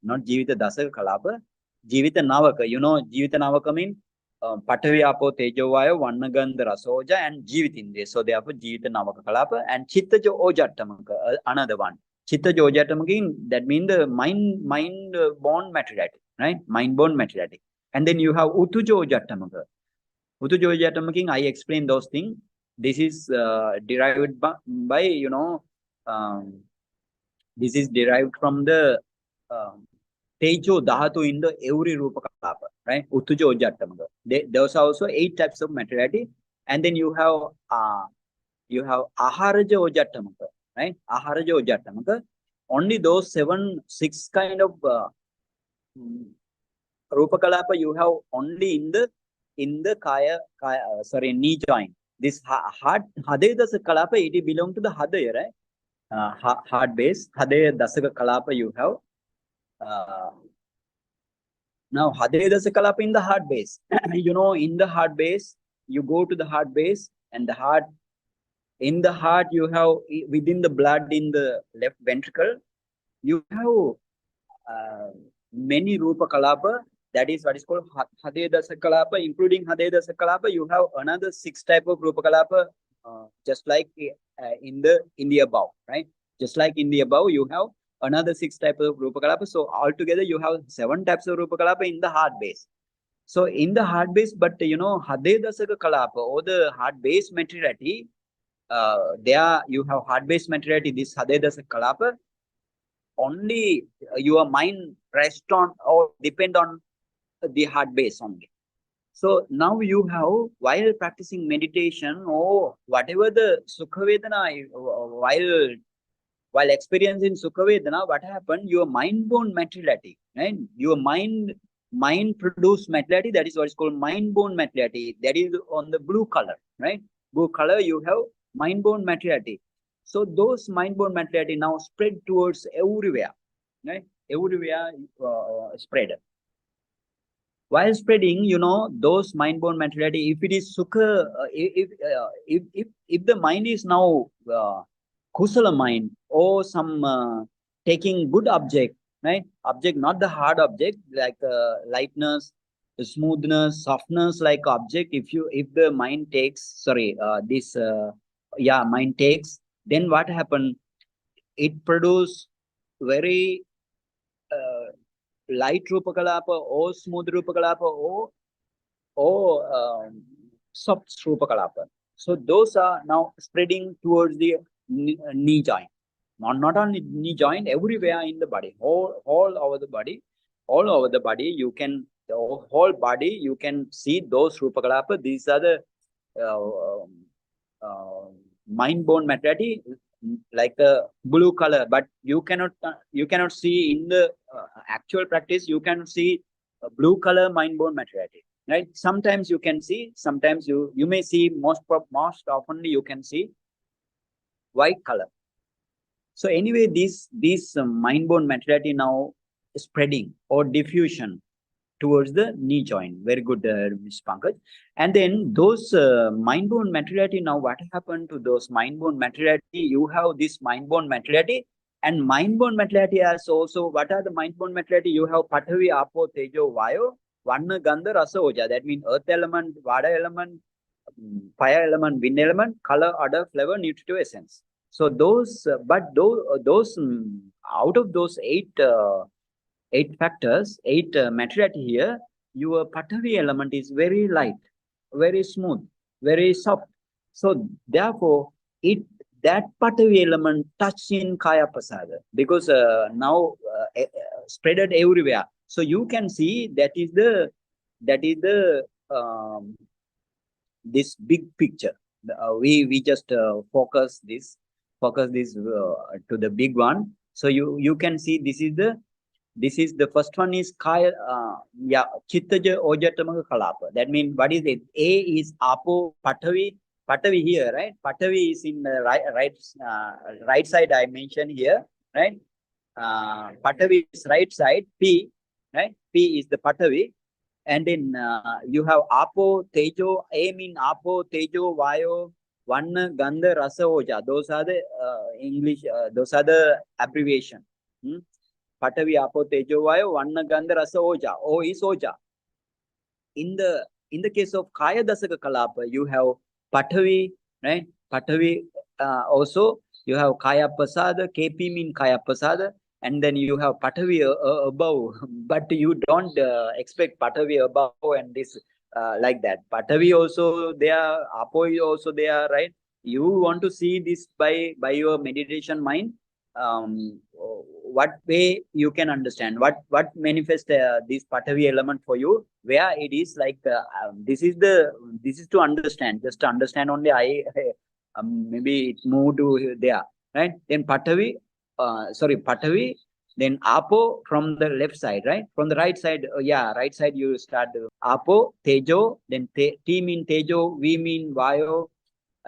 not Jivita Dasaka Kalapa. Jivita Navaka, Jivita Navaka means Patavi Apo Tejo Vayo, Vannagandha Rasoja, and Jivitindriya. So therefore, Jivita Navaka Kalapa and Chittajo Ojattamaka, another one. Chittajo Ojattamaka, that means the mind born materiality, right? Mind born materiality. And then you have Utujo Ojattamaka. Utujo Ojattamaka, I explained those things. This is derived by this is derived from the Tejo Dhatu in the every Rupa Kalapa, right? Uttujo Ojattamaka. Those are also 8 types of materiality. And then you have Aharaja Ojattamaka, right? Aharaja Ojattamaka. Only those 6 kind of Rupa Kalapa you have only in the knee joint. This Hadaya Dasa Kalapa, it belongs to the Hadaya, right? Heart base. Hadaya Dasaka Kalapa you have. Now Hadaya Dasa Kalapa in the heart base. In the heart base, you go to the heart base, and in the heart you have, within the blood in the left ventricle, you have many Rupa Kalapa. That is what is called Hadaya Dasa Kalapa. Including Hadaya Dasa Kalapa, you have another 6 type of Rupa Kalapa, just like in the above, right? Just like in the above, you have another 6 types of Rupa Kalapa. So altogether, you have 7 types of Rupa Kalapa in the heart base. So in the heart base, but Hadaya Dasaka Kalapa or the heart base materiality, there you have heart base materiality, this Hadaya Dasaka Kalapa, only your mind rest on or depend on the heart base only. So now you have, while practicing meditation or whatever the Sukha Vedana, while experiencing Sukha Vedana, what happened? Your mind-born materiality, right? Your mind produced materiality, that is what is called mind-born materiality. That is on the blue color, right? Blue color, you have mind-born materiality. So those mind-born materiality now spread towards everywhere, right? Everywhere spread. While spreading, those mind-born materiality, if it is Sukha, if the mind is now Kusala mind or some taking good object, right? Object, not the hard object, like lightness, smoothness, softness, like object. If the mind takes, mind takes, then what happen? It produce very light Rupa Kalapa or smooth Rupa Kalapa or soft Rupa Kalapa. So those are now spreading towards the knee joint. Not only knee joint, everywhere in the body, all over the body, you can, the whole body, you can see those Rupa Kalapa. These are the mind-born materiality, like a blue color, but you cannot see in the actual practice. You can see a blue color mind-born materiality, right? Sometimes you can see, sometimes you may see, most oftenly you can see white color. So anyway, this mind-born materiality now spreading or diffusion towards the knee joint. Very good, Mr. Pankaj. And then those mind-born materiality, now what happened to those mind-born materiality? You have this mind-born materiality, and mind-born materiality as also, what are the mind-born materiality? You have Patavi, Apo, Tejo, Vayo, Vanna, Gandha, Rasa, Oja. That means earth element, Vada element, fire element, wind element, color, odor, flavor, nutritive essence. So those, out of those eight factors, eight materiality here, your Patavi element is very light, very smooth, very soft. So therefore, that Patavi element touch in Kaya Pasada, because now spreaded everywhere. So you can see that is the this big picture. We just focus this to the big one. So you can see this is the first one is Kaya, Chittaja Ojatamaka Kalapa. That means what is it? A is Apo Patavi here, right? Patavi is in the right side. I mentioned here, right? Patavi is right side. P, right? P is the Patavi, and then you have Apo Tejo. A mean Apo Tejo Vayo Vanna Gandha Rasa Oja. Those are the English. Those are the abbreviation. Patavi, Apo, Tejo, Vayu, Vanna, Gandha, Rasa, Oja. O is Oja. In the case of Kaya Dasaka Kalapa, you have Patavi, right? Patavi also, you have Kaya Pasada, KP mean Kaya Pasada, and then you have Patavi above, but you don't expect Patavi above and this like that. Patavi also there, Apo also there, right? You want to see this by your meditation mind. What way you can understand what manifests this Patavi element for you, where it is like this is to understand, just to understand only. Maybe it moved to there, right? Then Patavi, Patavi, then Apo from the left side, right? From the right side, right side you start Apo, Tejo, then T mean Tejo, V mean Vayo,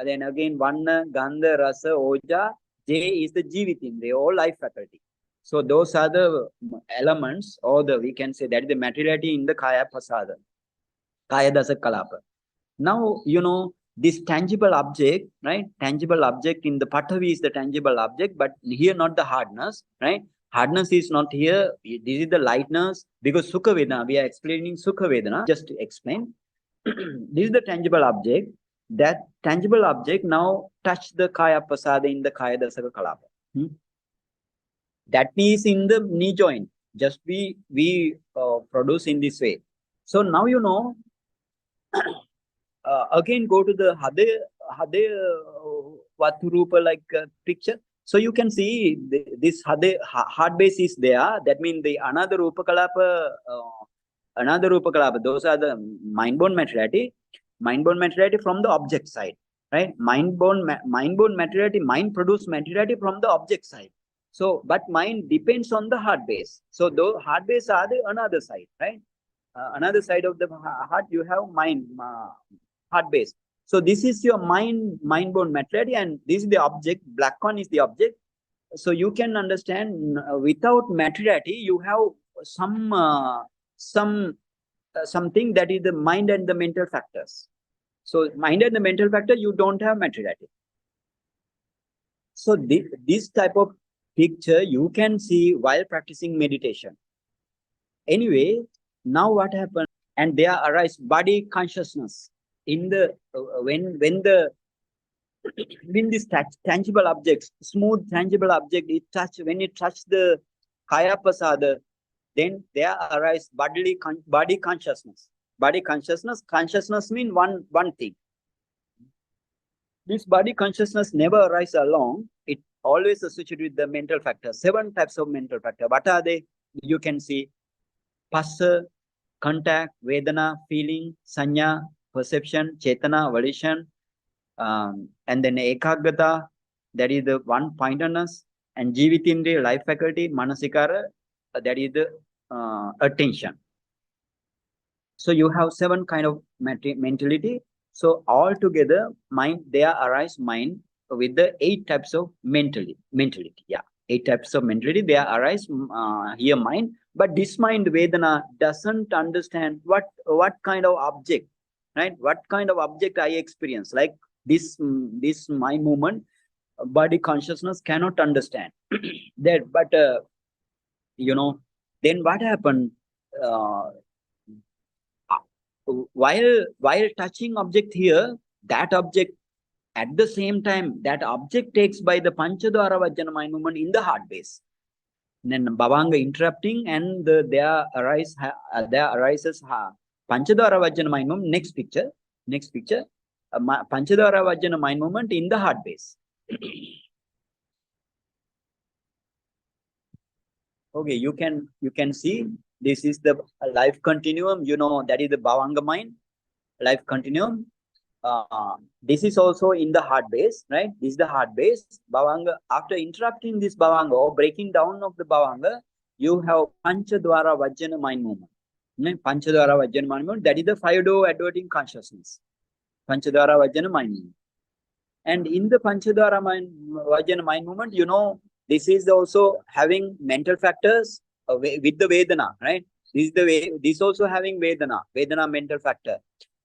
then again Vanna, Gandha, Rasa, Oja, J is the Jivitin, they all life faculty. So those are the elements, or we can say that is the materiality in the Kaya Pasada, Kaya Dasa Kalapa. Now, this tangible object, right? Tangible object in the Patavi is the tangible object, but here not the hardness, right? Hardness is not here. This is the lightness, because Sukha Vedana, we are explaining Sukha Vedana. Just to explain, this is the tangible object. That tangible object now touch the Kaya Pasada in the Kaya Dasaka Kalapa. That is in the knee joint. Just we produce in this way. So now again go to the Hade Vaturupa like picture. So you can see this Hade hard base is there. That means the another Rupakalapa, those are the mind-born materiality. Mind-born materiality from the object side, right? Mind-born materiality, mind produced materiality from the object side. So, but mind depends on the hard base. So, those hard base are the another side, right? Another side of the heart, you have mind, hard base. So, this is your mind-born materiality, and this is the object. Black one is the object. So, you can understand without materiality, you have something that is the mind and the mental factors. So, mind and the mental factor, you don't have materiality. So, this type of picture you can see while practicing meditation. Anyway, now what happened? And there arise body consciousness in the when this tangible objects, smooth tangible object, when it touch the Kaya Pasada, then there arise body consciousness. Body consciousness means one thing. This body consciousness never arises alone. It always associated with the mental factors. 7 types of mental factors. What are they? You can see Passa, contact, Vedana, feeling, Sanya, perception, Chetana, volition, and then Ekagata, that is the one pointedness, and Jivitindriya, life faculty, Manasikara, that is the attention. So you have 7 kind of mentality. So altogether, there arise mind with the 8 types of mentality. Yeah, 8 types of mentality. There arise here mind, but this mind Vedana doesn't understand what kind of object, right? What kind of object I experience, like this my movement, body consciousness cannot understand that. But then what happened? While touching object here, that object, at the same time, that object takes by the Panchadwara Vajjana mind movement in the heart base. Then Bhavanga interrupting, and there arises Panchadwara Vajjana mind movement. Next picture. Panchadwara Vajjana mind movement in the heart base. Okay, you can see this is the life continuum. You know, that is the Bhavanga mind, life continuum. This is also in the heart base, right? This is the heart base. Bhavanga, after interrupting this Bhavanga or breaking down of the Bhavanga, you have Panchadwara Vajjana mind movement. Panchadwara Vajjana mind movement, that is the 5-door adverting consciousness. Panchadwara Vajjana mind movement. And in the Panchadwara Vajjana mind movement, you know, this is also having mental factors with the Vedana, right? This is the way, this also having Vedana mental factor.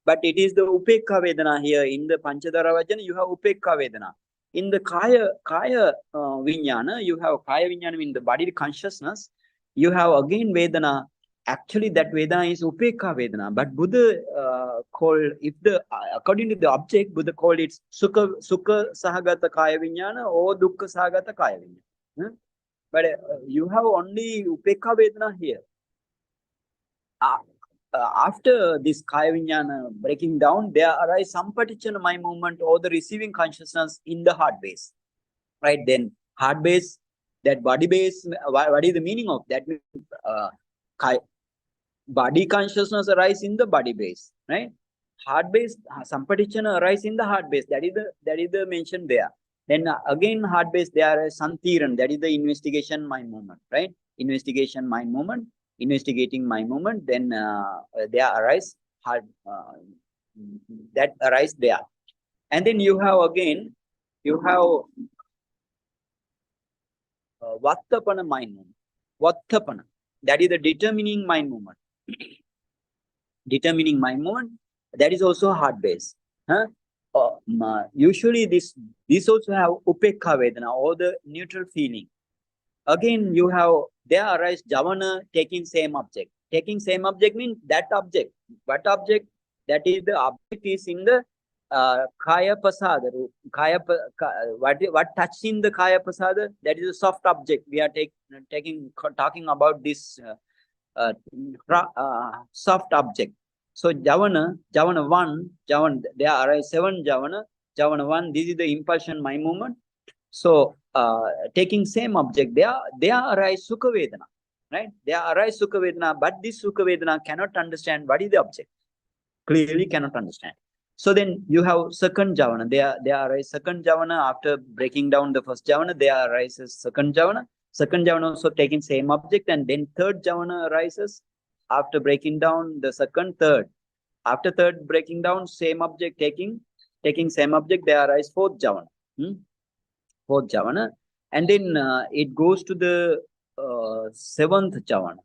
But it is the Upekha Vedana here. In the Panchadwara Vajjana, you have Upekha Vedana. In the Kaya Vijnana, you have Kaya Vijnana in the body consciousness. You have again Vedana. Actually, that Vedana is Upekha Vedana. But Buddha called, according to the object, Buddha called it Sukha Sahagata Kaya Vijnana or Dukkha Sahagata Kaya Vijnana. But you have only Upekha Vedana here. After this Kaya Vijnana breaking down, there arise Sampatichana mind movement or the receiving consciousness in the heart base. Right? Then heart base, that body base, what is the meaning of that? Body consciousness arise in the body base, right? Heart base, Sampatichana arise in the heart base. That is the mention there. Then again heart base, there is Santiran, that is the investigation mind movement, right? Investigation mind movement. Investigating mind movement, then there arise heart that arise there, and then you have again Vattapana mind movement. Vattapana, that is the determining mind movement. Determining mind movement, that is also heart base. Usually this also have Upekha Vedana or the neutral feeling. Again, you have, there arise Javana taking same object. Taking same object means that object. What object? That is the object is in the Kaya Pasada. What touches in the Kaya Pasada? That is a soft object. We are talking about this soft object. So Javana 1, there arise 7 Javana 1. This is the impulsion mind movement. So, taking same object, there arise Sukha Vedana, right? There arise Sukha Vedana, but this Sukha Vedana cannot understand what is the object. Clearly cannot understand. So then you have second Javana. There arise second Javana after breaking down the first Javana. There arises second Javana. Second Javana also taking same object, and then third Javana arises after breaking down the second, third. After third breaking down, same object taking same object, there arise fourth Javana. Fourth Javana, and then it goes to the seventh Javana.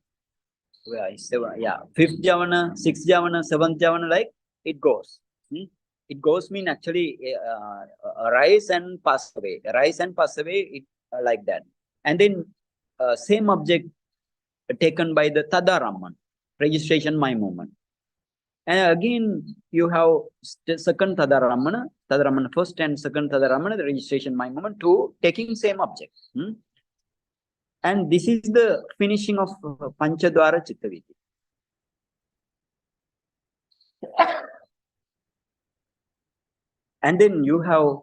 Fifth Javana, sixth Javana, seventh Javana, like it goes. It goes mean actually arise and pass away. Arise and pass away, it like that. And then same object taken by the Tadaraman, registration mind movement. And again, you have second Tadaramana first and second Tadaramana, the registration mind movement, two taking same object. And this is the finishing of Panchadwara Chittaviti. And then you have,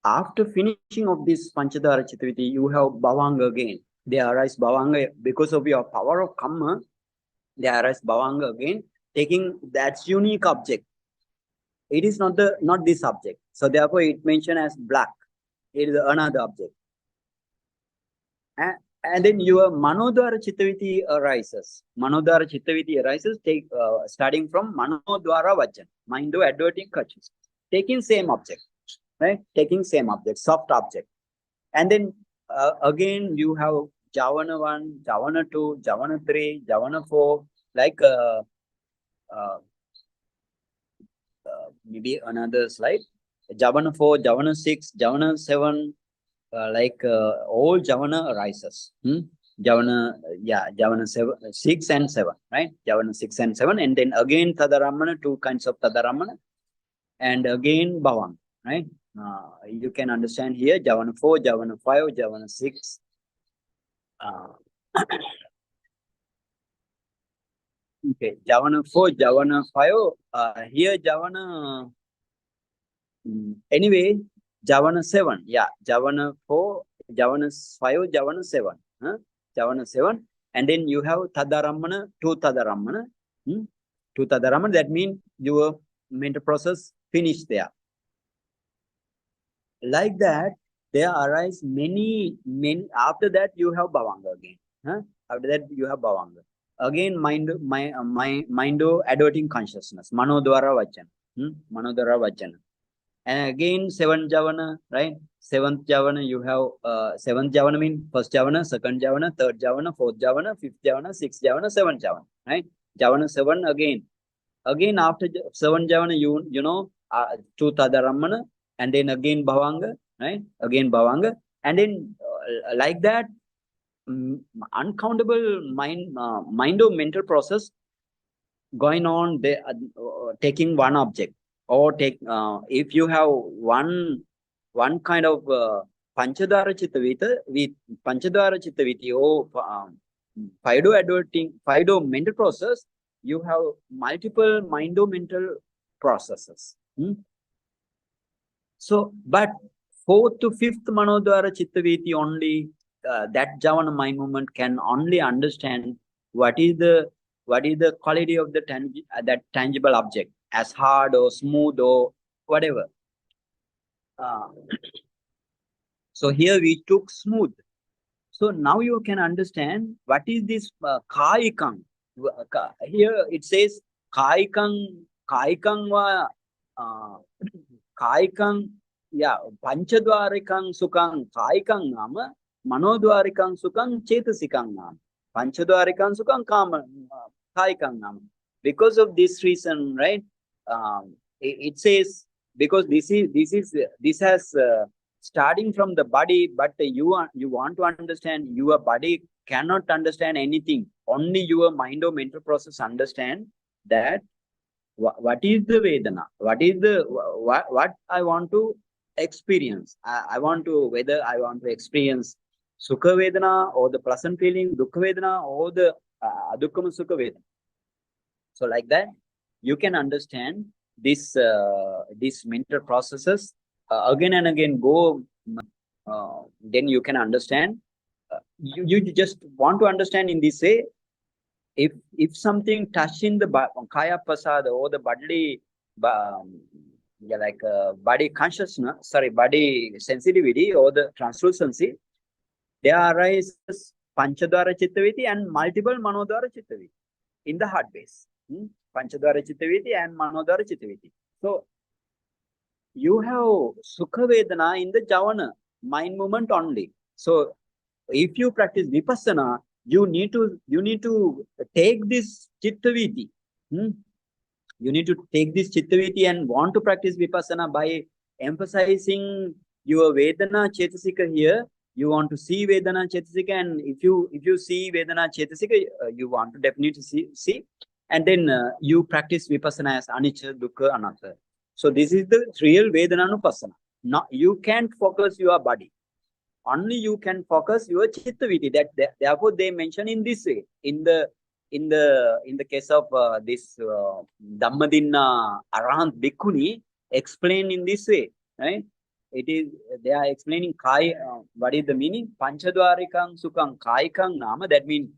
after finishing of this Panchadwara Chittaviti, you have Bhavanga again. There arise Bhavanga because of your power of Kamma. There arise Bhavanga again, taking that unique object. It is not this object. So therefore it mentioned as black. It is another object. And then your Manodwara Chittaviti arises. Manodwara Chittaviti arises starting from Manodwara Vajjana, mind of adverting consciousness. Taking same object, right? Taking same object, soft object. And then again you have Javana 1, Javana 2, Javana 3, Javana 4, like maybe another slide. Javana 4, Javana 6, Javana 7, all Javana arises. Javana 6 and 7, right? Javana 6 and 7, and then again Tadaramana, 2 kinds of Tadaramana. and again bhavanga, right? You can understand here Javana 4, Javana 5, Javana 6. Okay, Javana 4, Javana 5. Here Javana. Anyway, Javana 7. Yeah, Javana 4, Javana 5, Javana 7. Javana 7. And then you have Tadaramana, 2 Tadaramana. Hmm? 2 Tadaramana, that means your mental process finished there. Like that, there arise many, after that you have Bhavanga again. After that you have Bhavanga. Again, mindo adverting consciousness, Manodwara Vachana. Manodwara Vachana. And again, 7th Javana, right? 7th Javana, you have 7th Javana means first Javana, second Javana, third Javana, fourth Javana, fifth Javana, 6th Javana, 7th Javana, right? Javana 7 again. Again, after 7th Javana, you know, 2 Tadaramana, and then again Bhavanga, right? Again Bhavanga. And then like that, uncountable mind or mental process going on, they taking one object, or take if you have one kind of panchadara chittavita with panchadara chittaviti or fido adverting fido mental process, you have multiple mindo mental processes. So, but 4th to 5th manodwara chittaviti only, that Javana mind movement can only understand what is the quality of the that tangible object, as hard or smooth or whatever. So here we took smooth. So now you can understand what is this kaikang. Here it says kaikang va kaikang, yeah, panchadwarikang sukang kaikang nama, manodwarikang sukang chetasikang nama. Panchadwarikang sukang kama kaikang nama. Because of this reason, right? It says, because this has starting from the body, but you want to understand, your body cannot understand anything. Only your mind or mental process understand that what is the Vedana, what is the what I want to experience. I want to, whether I want to experience Sukha Vedana or the pleasant feeling, Dukkha Vedana or the Adukkhama Sukha Vedana. So like that, you can understand this these mental processes again and again go. Then you can understand. You just want to understand in this way. If something touching the kaya pasada or the bodily, yeah, like body consciousness, sorry, body sensitivity or the translucency, there arises panchadwara chittaviti and multiple manodwara chittaviti in the heart base. Panchadwara chittaviti and manodwara chittaviti. So you have Sukha Vedana in the Javana mind movement only. So if you practice Vipassana, you need to take this Chittaviti. You need to take this Chittaviti and want to practice Vipassana by emphasizing your Vedana Chetasika here. You want to see Vedana Chetasika, and if you see Vedana Chetasika, you want to definitely see. And then you practice Vipassana as Anicca, Dukkha, Anatta. So this is the real Vedanānupassanā. Now you can't focus your body. Only you can focus your chittaviti. Therefore they mention in this way. In the case of this Dhammadinna Arahant Bhikkhuni, explain in this way, right? It is, they are explaining what is the meaning? Panchadwarikang sukang kaikang nama. That means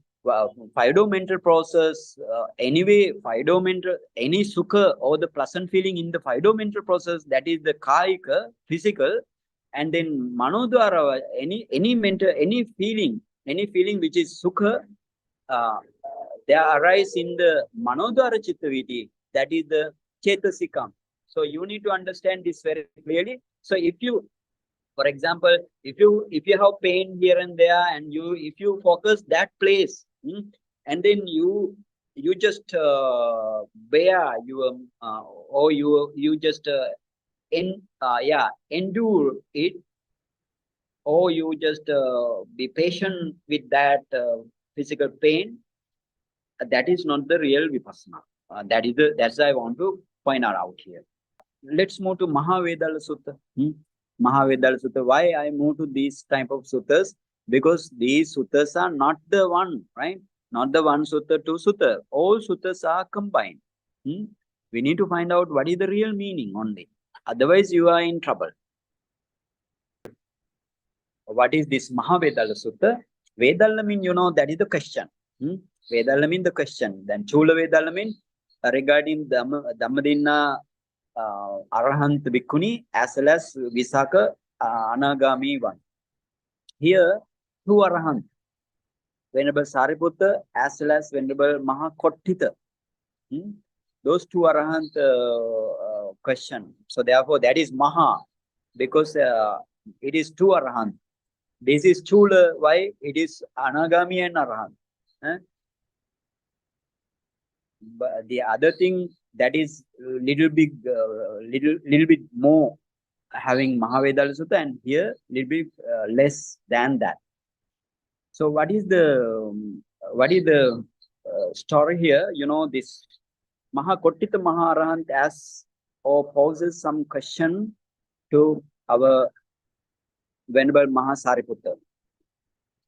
fido mental process. Anyway, fido mental, any sukha or the pleasant feeling in the fido mental process, that is the kaika, physical. And then manodwara, any mental, any feeling which is sukha, they arise in the manodwara chittaviti, that is the chetasikam. So you need to understand this very clearly. So if you, for example, if you have pain here and there, and if you focus that place, and then you just bear your or you just endure it, or you just be patient with that physical pain, that is not the real Vipassana. That's I want to point out here. let's move to Mahavedala Sutta. Mahavedala Sutta. Why I move to these type of suttas? Because these suttas are not the one, right? Not the one sutta, two sutta. All suttas are combined. We need to find out what is the real meaning only. Otherwise, you are in trouble. What is this Mahavedala Sutta? Vedala mean, that is the question. Vedala mean the question. Then Chula Vedala mean regarding Dhammadinna Arahant Bhikkhuni as well as Visaka Anagami one. Here, two Arahant, Venerable Sariputta as well as Venerable Mahakottita. Those two Arahant question. So therefore, that is Maha, because it is two Arahant. This is Chula. Why? It is Anagami and Arahant. But the other thing that is little bit more having Mahavedala Sutta, and here little bit less than that. So what is the story here? This Mahakottita Maharahant asks or poses some question to our Venerable Mahasariputta.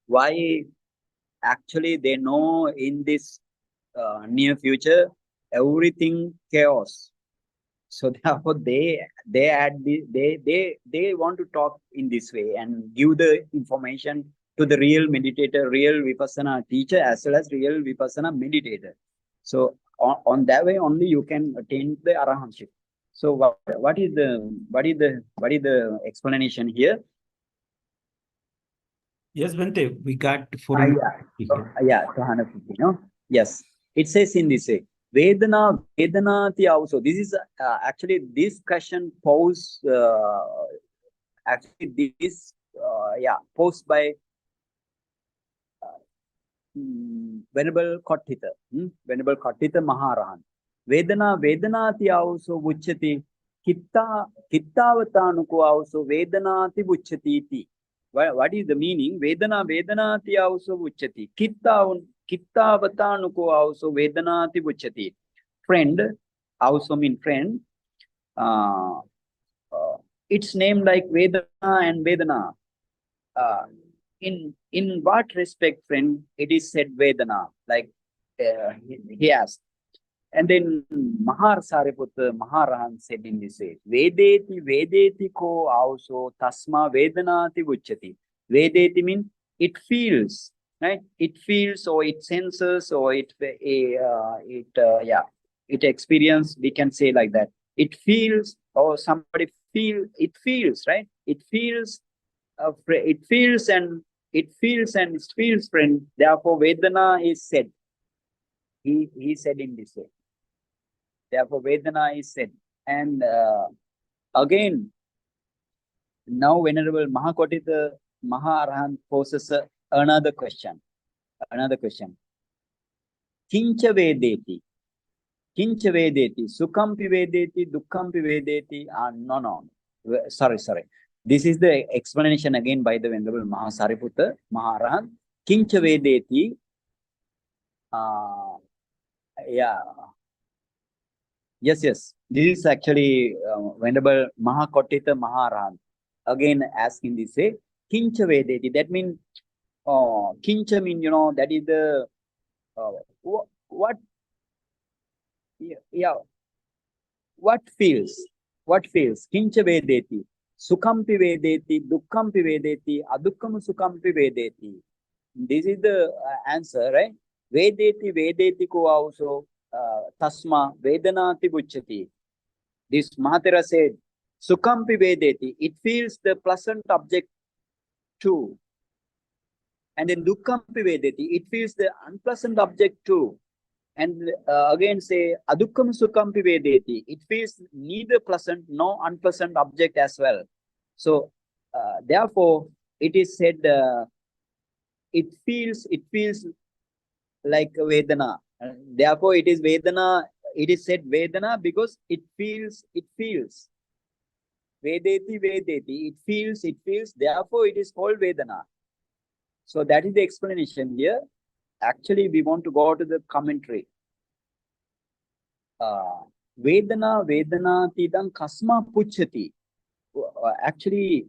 Why actually they know in this near future everything chaos. So therefore they want to talk in this way and give the information to the real meditator, real Vipassana teacher as well as real Vipassana meditator. So on that way only you can attain the arahantship. So what is the explanation here? Yes, Bhante, we got 450. Yeah, 250. No? Yes, it says in this way. Vedanati also. This is actually this question posed. Actually, this posed by Venerable Kottita. Venerable Kottita Maharahan. Vedanati also Vuchati. Kittavatanuko also Vedanati Vuchati iti. What is the meaning? Vedanati also Vuchati. Kittavatanuko also Vedanati Vuchati. Friend also mean friend. It's named like Vedana and Vedana. In what respect, friend, it is said Vedana, like he asked. And then Mahasariputta Maharahan said in this way, Vedeti ko also tasma Vedanati Vuchati. Vedeti means it feels, right? It feels or it senses or it experience, we can say like that. It feels or somebody it feels, right? It feels and it feels, friend. Therefore, Vedana is said. He said in this way. Therefore, Vedana is said. And again, now Venerable Mahakottita Maharahant poses another question. Kincha Vedeti. Kincha Vedeti. Sukhampi Vedeti. Dukkhampi Vedeti. No. Sorry. This is the explanation again by the Venerable Mahasariputta Maharahant. Kincha Vedeti. Yes. This is actually Venerable Mahakottita Maharahant. Again asking this way. Kincha Vedeti. That means, Kincha means, that is the, what? What feels? Kincha Vedeti. Sukhampi Vedeti, Dukkhampi Vedeti, Adukkam Sukhampi Vedeti. This is the answer, right? Vedeti ko also tasma Vedanati Vuchati. This Mahatera said, Sukhampi Vedeti, it feels the pleasant object too. And then Dukkhampi Vedeti, it feels the unpleasant object too. And again say, Adukkam Sukhampi Vedeti, it feels neither pleasant nor unpleasant object as well. So therefore, it is said, it feels like Vedana. Therefore, it is Vedana. It is said Vedana because it feels. Vedeti, it feels. Therefore, it is called Vedana. So that is the explanation here. Actually, we want to go to the commentary. Vedana Vedanati dan kasma puchati. Actually,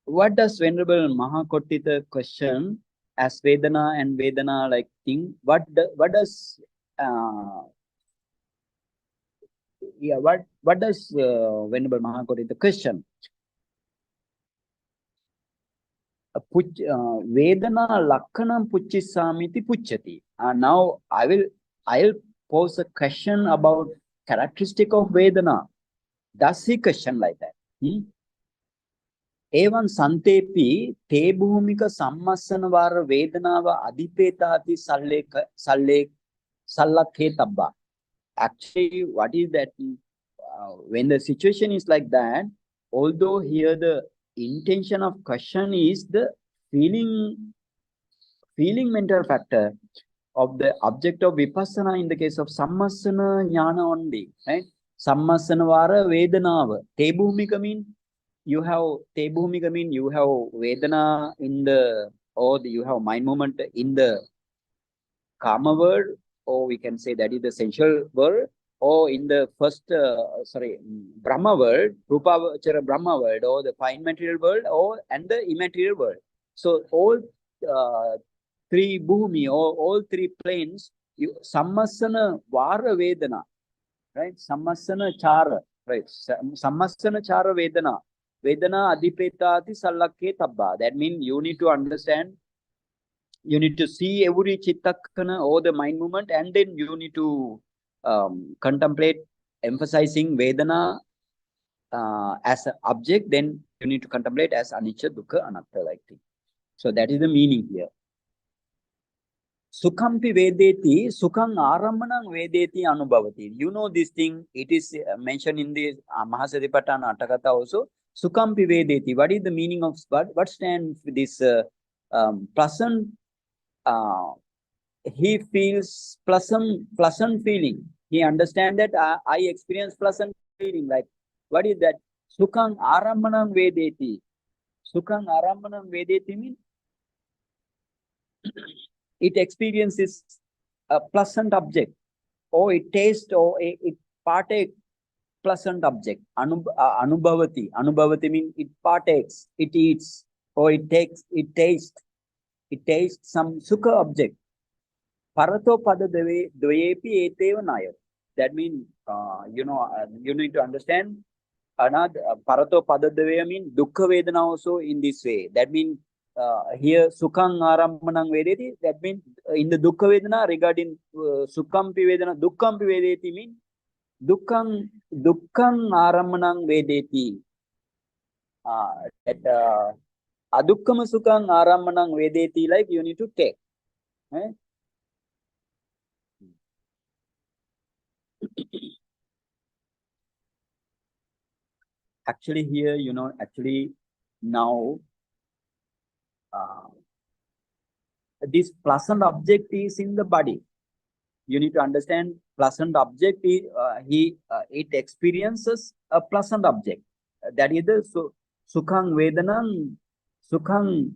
what does Venerable Mahakotita question as Vedana and Vedana like thing? What does what does Venerable Mahakotita question? Vedana Lakkanam Pucchisamiti Pucchati. Now I'll pose a question about characteristic of Vedana. Does he question like that? Evan Santepi te bhumika sammassanavara Vedanava adipetati sallakhe tabba. Actually, what is that? When the situation is like that, although here the intention of question is the feeling mental factor of the object of vipassana in the case of sammasana jnana only, right? Sammasana vara vedanava. Te bhumika mean you have te bhumika mean you have vedana in the you have mind movement in the karma world, or we can say that is the sensual world, or in the first Brahma world, Rupavachara Brahma world, or the fine material world, or and the immaterial world. So all three bhumi, or all three planes, you sammasana vara vedana, right? Sammasana chara, right? Sammasana chara vedana. Vedana adipetati sallakke tabba. That means you need to understand, you need to see every chittakana or the mind movement, and then you need to contemplate, emphasizing Vedana as an object, then you need to contemplate as anicca, dukkha, anatta, like thing. So that is the meaning here. Sukhampi vedeti, sukhang aramanang vedeti anubhavati. You know this thing, it is mentioned in the Mahasatipatthana Atthakatha also. Sukhampi vedeti. What is the meaning of, what stands for this pleasant, he feels pleasant feeling. He understands that I experience pleasant feeling. Like, what is that? Sukhang aramanang vedeti. Sukhang aramanang vedeti means it experiences a pleasant object, or it tastes, or it partake pleasant object. Anubhavati. Anubhavati means it partakes, it eats, or it tastes some sukha object. Parato pada dvayepi eteva nayo. That means, you need to understand another parato pada dvaya means dukkha vedana also in this way. That means here sukhang arammanang vedeti. That means in the dukkha vedana, regarding sukhampi vedana, dukkhampi vedeti means dukkang arammanang vedeti. That adukkama sukhang arammanang vedeti, like you need to take. Right? Actually here, actually now this pleasant object is in the body. You need to understand pleasant object is, it experiences a pleasant object. That is the sukhang vedanam, sukhang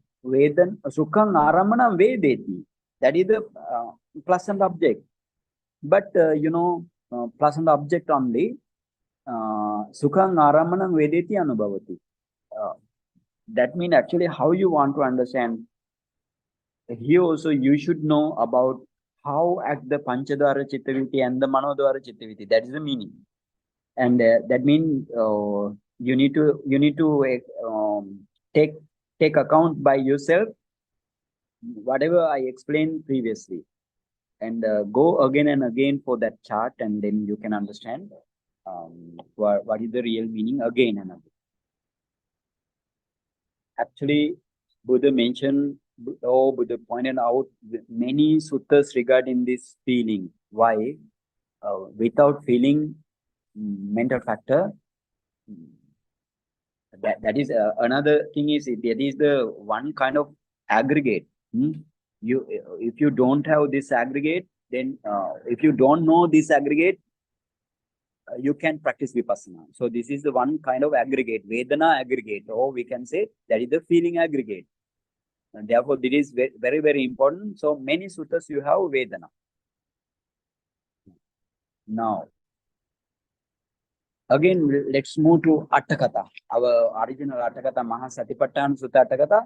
aramanam vedeti. That is the pleasant object. But pleasant object only, sukhang aramanam vedeti anubhavati. That means actually how you want to understand. Here also you should know about how act the Panchadvara Chittavritti and the Manodvara Chittavritti. That is the meaning. And that means you need to take account by yourself whatever I explained previously, and go again and again for that chart, and then you can understand what is the real meaning again and again. Actually, Buddha pointed out many suttas regarding this feeling. Why? Without feeling, mental factor, that is another thing is, that is the one kind of aggregate. If you don't have this aggregate, then if you don't know this aggregate, you can practice vipassana. So this is the one kind of aggregate, Vedana aggregate, or we can say that is the feeling aggregate. And therefore, this is very, very important. So many suttas you have Vedana. Now, Again, let's move to Attakatha, our original Attakatha, Mahasatipatthana Sutta Attakatha.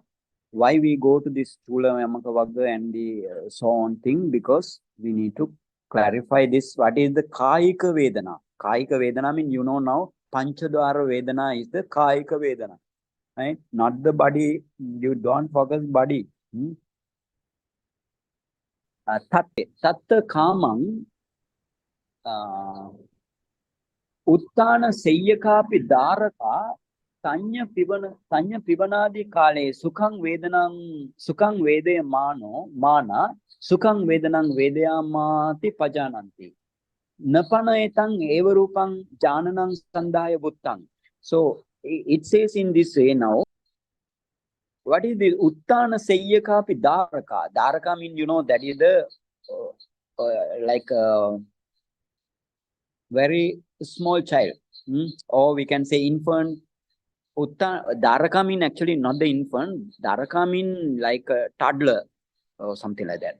Why we go to this Stula Yamaka Vagga and the so on thing? Because we need to clarify this. What is the Kayika Vedana? Kayika Vedana means, you know now, Panchadwara Vedana is the Kayika Vedana, right? Not the body. You don't focus body. Tatta Kamang Uttana Seyyakapi Dharaka Tanya Pivanadi Kale Sukhang Vedaya Mana Sukhang Vedanang Vedayamati Pajananti Napanaetang Evarupang Jananang Sandhaya Buttang. So it says in this way now. What is the Uttana Seyyakapi Dharaka? Dharaka means, you know, that is the like very small child, or we can say infant. Dharaka mean actually not the infant. Dharaka mean like a toddler or something like that.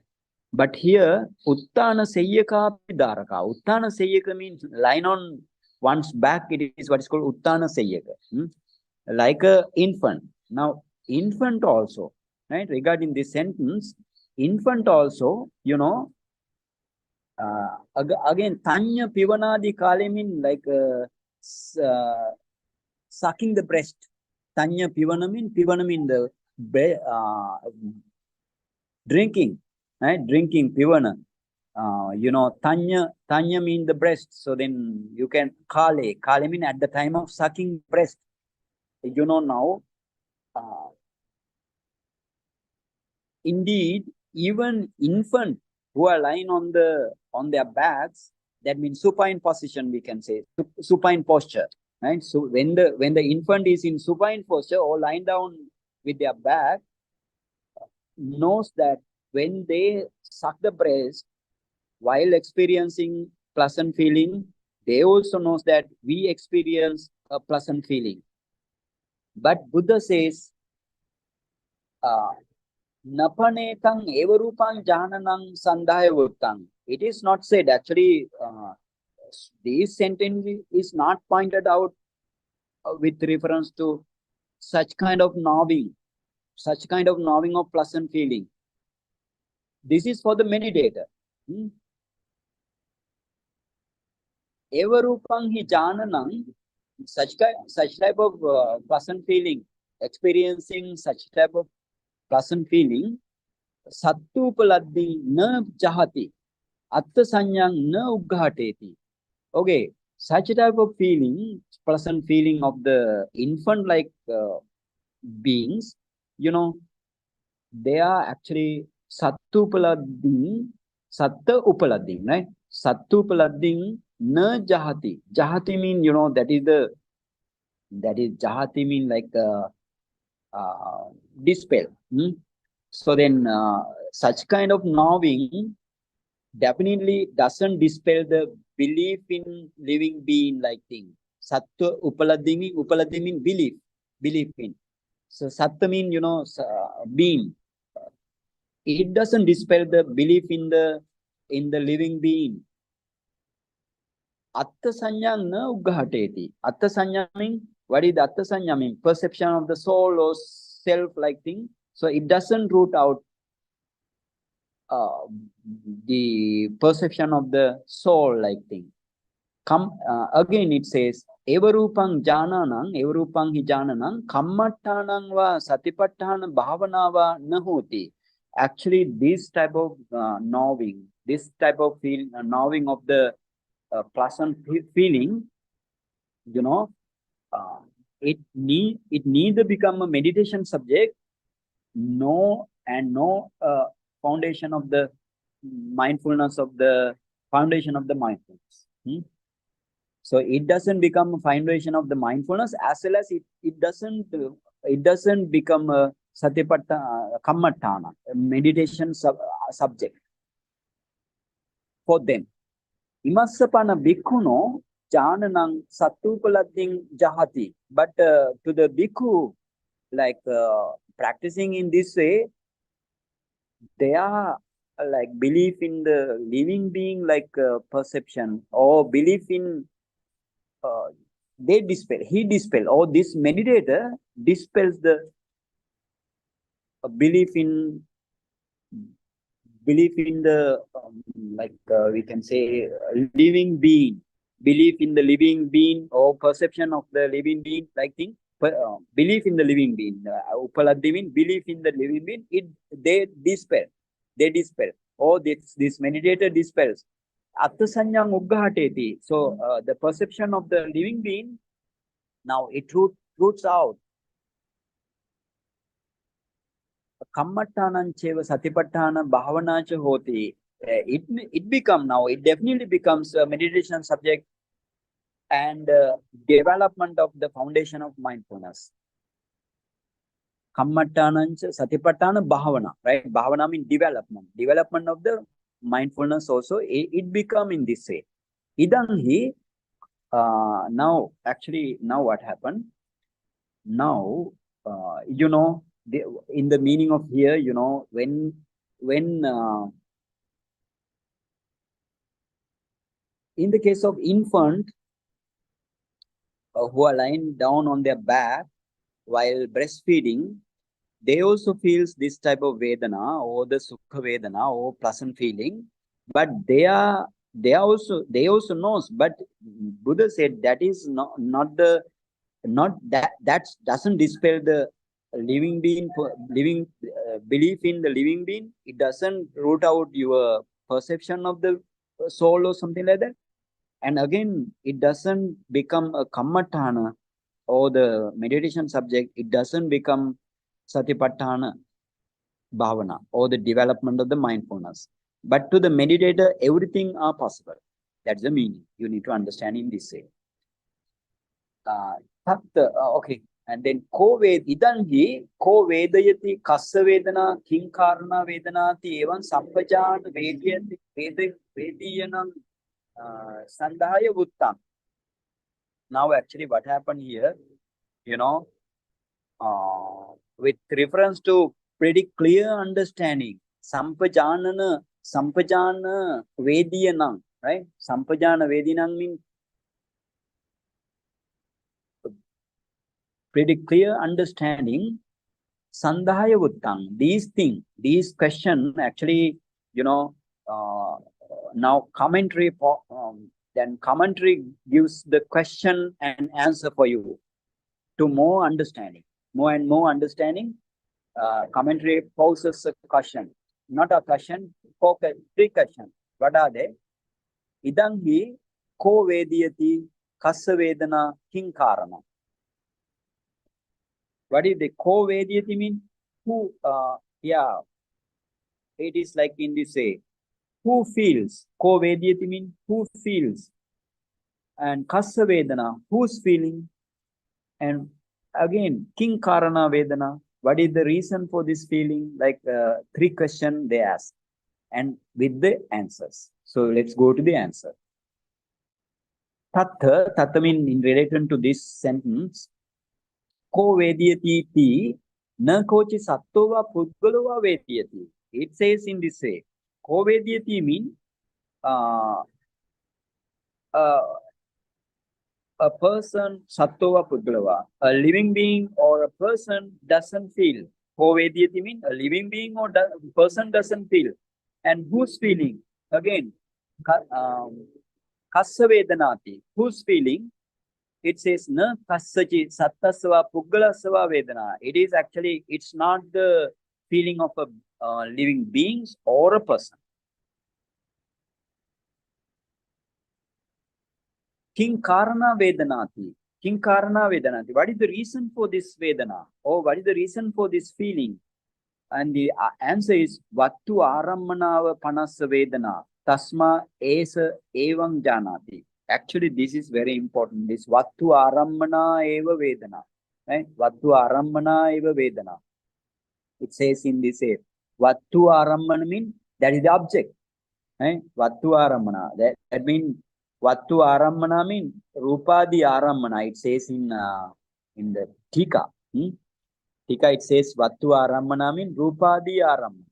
But here, Uttana Seyyaka Dharaka. Uttana Seyyaka means lying on one's back. It is what is called Uttana Seyyaka. Like a infant. Now, infant also, right? Regarding this sentence, infant also, you know, again, Tanya Pivanadi Kale mean like sucking the breast. Tanya Pivana mean the drinking, right? Drinking Pivana. You know, Tanya mean the breast. So then you can Kale mean at the time of sucking breast. You know now, indeed, even infant who are lying on their backs, that means supine position, we can say supine posture, right? So when the infant is in supine posture or lying down with their back, knows that when they suck the breast while experiencing pleasant feeling, they also knows that we experience a pleasant feeling. But Buddha says, Napanetang evarupang jananang sandhaya vuttang. It is not said. Actually, this sentence is not pointed out with reference to such kind of knowing of pleasant feeling. This is for the meditator. Evarupang hi jananang, such type of pleasant feeling, experiencing such type of pleasant feeling, Sattupaladdi na jahati, atta sanyang na ugghateti. Okay, such type of feeling, pleasant feeling of the infant-like beings, you know, they are actually Sattupaladdi, Satta Upaladding, right? Sattupaladdi na jahati. Jahati mean, you know, that is jahati mean like dispel. So then such kind of knowing definitely doesn't dispel the belief in living being like thing. Sattva upaladhi mean belief in. So sattva mean, you know, being. It doesn't dispel the belief in the living being. Atta sanyang na ugghateti. Atta sanya mean, what is atta sanya mean? Perception of the soul or self like thing. So it doesn't root out the perception of the soul like thing. Again it says, evarupang hi jananang, kammattanang va satipatthana bhavanava nahoti. Actually, this type of knowing, this type of knowing of the pleasant feeling, you know, it neither become a meditation subject, no foundation of the mindfulness foundation of the mindfulness. So it doesn't become a foundation of the mindfulness, as well as it doesn't become a satipattana kammatthana, a meditation subject for them. Imassapana bhikkhuno jananang sattupaladding jahati. But to the bhikkhu, like practicing in this way, they are like belief in the living being, like perception, or belief in they dispel, he dispel, or this meditator dispels the belief in the we can say living being, belief in the living being or perception of the living being, like thing. Belief in the living being, upaladhi mean belief in the living being. They dispel, or this meditator dispels. Attasanyang ugghateti. So the perception of the living being, now it roots out. Kammattanancheva satipattana bhavanacha hoti. It become now, it definitely becomes a meditation subject and development of the foundation of mindfulness. Kammattanancha satipattana bhavana, right? Bhavana means development of the mindfulness also. It become in this way. Idanhi, now what happened? Now, in the meaning of here, when in the case of infant who are lying down on their back while breastfeeding, they also feels this type of Vedana or the Sukha Vedana or pleasant feeling, but they also knows, but Buddha said that is not that doesn't dispel the living being, belief in the living being. It doesn't root out your perception of the soul or something like that. And again, it doesn't become a kammatthana or the meditation subject. It doesn't become satipatthana bhavana or the development of the mindfulness. But to the meditator, everything are possible. That's the meaning. You need to understand in this way. Okay. And then idanhi ko vedayati kassa vedana kim karana vedanati evan sampajana vediyanam sandhaya vuttam. Now actually what happened here, with reference to pretty clear understanding, sampajana vediyanam, right? Sampajana vediyanam means pretty clear understanding. Sandhaya Vuttang, these questions actually, now commentary, then commentary gives the question and answer for you to more understanding, more and more understanding. Commentary poses a question, not a question, three questions. What are they? Idangi ko vediyati kassa vedana king karana. What is the ko-vediyati mean? Who, it is like in this way. Who feels? Ko-vediyati mean who feels. And kassa vedana, who's feeling? And again, king karana vedana, what is the reason for this feeling? Like three questions they ask. And with the answers. So let's go to the answer. Tattha mean in relation to this sentence, ko vediyati ti na kochi sattva pudgalava vediyati. It says in this way, ko vediyati mean a person, sattva pudgalava, a living being or a person doesn't feel. Ko vediyati mean a living being or person doesn't feel. And who's feeling? Again, kassa vedanati, who's feeling? It says na kassachi sattasva puggalasva vedana. It is actually, it's not the feeling of a living beings or a person. King karana vedanati. King karana vedanati. What is the reason for this vedana? Or what is the reason for this feeling? And the answer is vattu arammanava panassa vedana. Tasma esa evam janati. Actually, this is very important. This vattu arammana eva vedana. Right? Vattu arammana eva vedana. It says in this way, vattu arammana means that is the object. Right? Vattu arammana. That means vattu arammana means rupadi arammana. It says in the Tika. Tika, it says vattu arammana means rupadi arammana.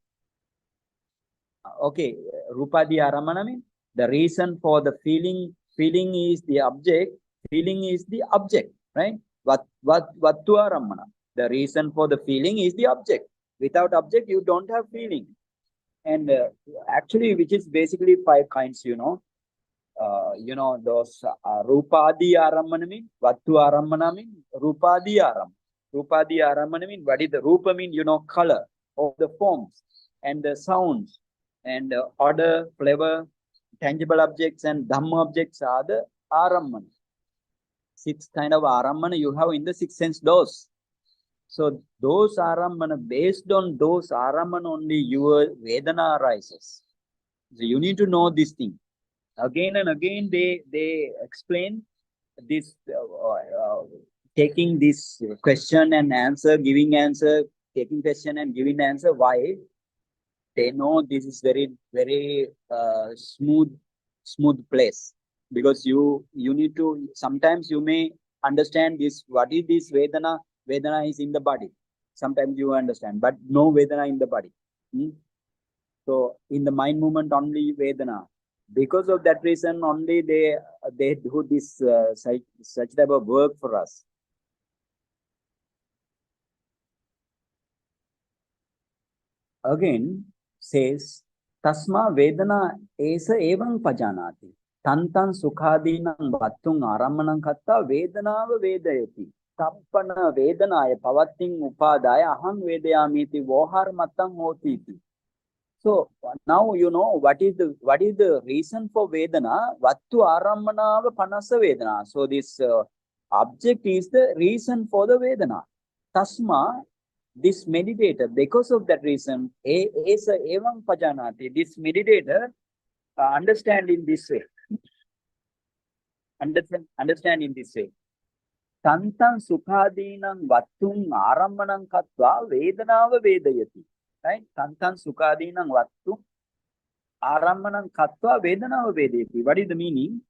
Okay, rupadi arammana means the reason for the feeling is the object, Feeling is the object, right? Vattu arammana. The reason for the feeling is the object. Without object, you don't have feeling. And actually, which is basically 5 kinds, those Rupadi Arammana mean, Vattu Arammana mean, Rupadi Aram. Rupadi Arammana mean, what is the Rupa mean, color of the forms and the sounds and order, flavor, tangible objects and Dhamma objects are the Arammana. 6 kind of Arammana you have in the 6 sense doors. So those Arammana, based on those Arammana only your Vedana arises. So you need to know this thing. Again and again they explain this, taking this question and answer, giving answer, taking question and giving answer. Why? They know this is very, very smooth place, because you need to, sometimes you may understand this, what is this Vedana? Vedana is in the body. Sometimes you understand, but no Vedana in the body. So in the mind movement only Vedana. Because of that reason only they do this such type of work for us. Again says, Tasma Vedana esa evam pajanati. Tantan sukhadinam vattung arammanam katta vedanava vedayati. Tappana vedanaya pavatting upadaya aham vedayamiti vohar mattam hotiti. So now you know what is the reason for Vedana. Vattu Arammanava Panasa Vedana. So this object is the reason for the Vedana. Tasma, this meditator, because of that reason, esa evam pajanati. This meditator understand in this way. Understand in this way. Tantan sukhadinam vattung arammanam katva vedanava vedayati. Right? Tantan sukadinam vattu arammanam katva vedanava vedayati. What is the meaning?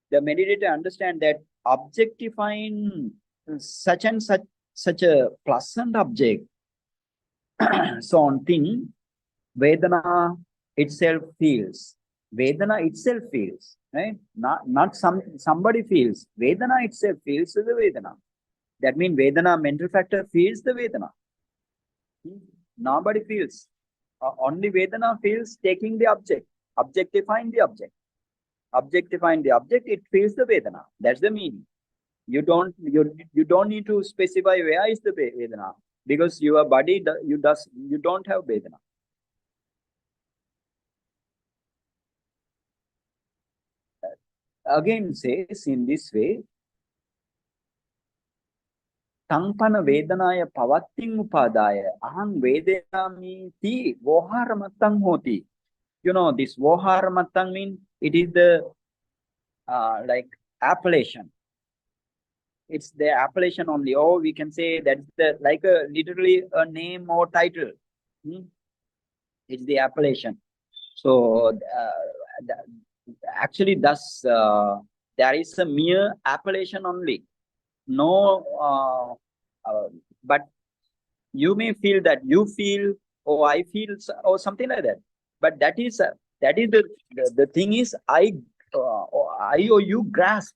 The meditator understand that objectifying such and such a pleasant object, so on thing, Vedana itself feels. Vedana itself feels, right? Not somebody feels. Vedana itself feels the Vedana. That means Vedana mental factor feels the Vedana. Nobody feels. Only Vedana feels taking the object, objectifying the object. Objectifying the object, it feels the Vedana. That's the meaning. You don't need to specify where is the Vedana, because your body you don't have Vedana. Again says in this way, Tangpana Vedanaya Pavatting Upadaya Aham Vedayami Ti Voharamatang Hoti. You know, this Voharamatang means it is the like appellation. It's the appellation only, or we can say that's the like literally a name or title. It's the appellation. So actually thus there is a mere appellation only. No, but you may feel that you feel, or I feel, or something like that. But that is the thing is I or you grasp,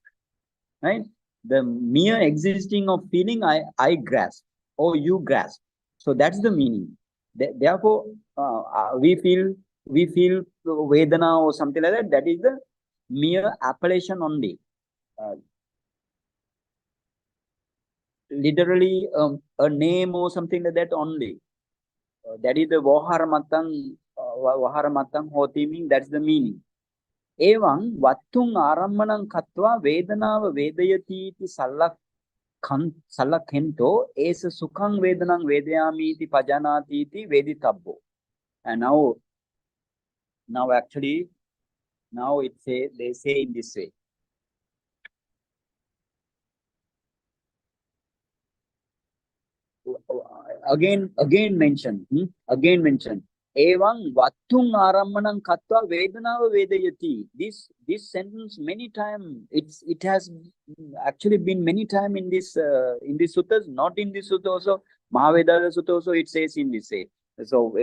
right? The mere existing of feeling I grasp or you grasp. So that's the meaning. Therefore, we feel Vedana or something like that. That is the mere appellation only. Literally a name or something like that only. That is the Voharamatang hoti mean, that's the meaning. Evam vattung arammanam katva vedanava vedayati iti sallakhento esa sukhang vedanang vedayami iti pajanati iti veditabbo. And now actually they say in this way. Again mention. Evam vattung arammanam katva vedanava vedayati. This sentence many times it has actually been many times in this suttas, not in this sutta also. Mahavedanta Sutta also it says in this way. So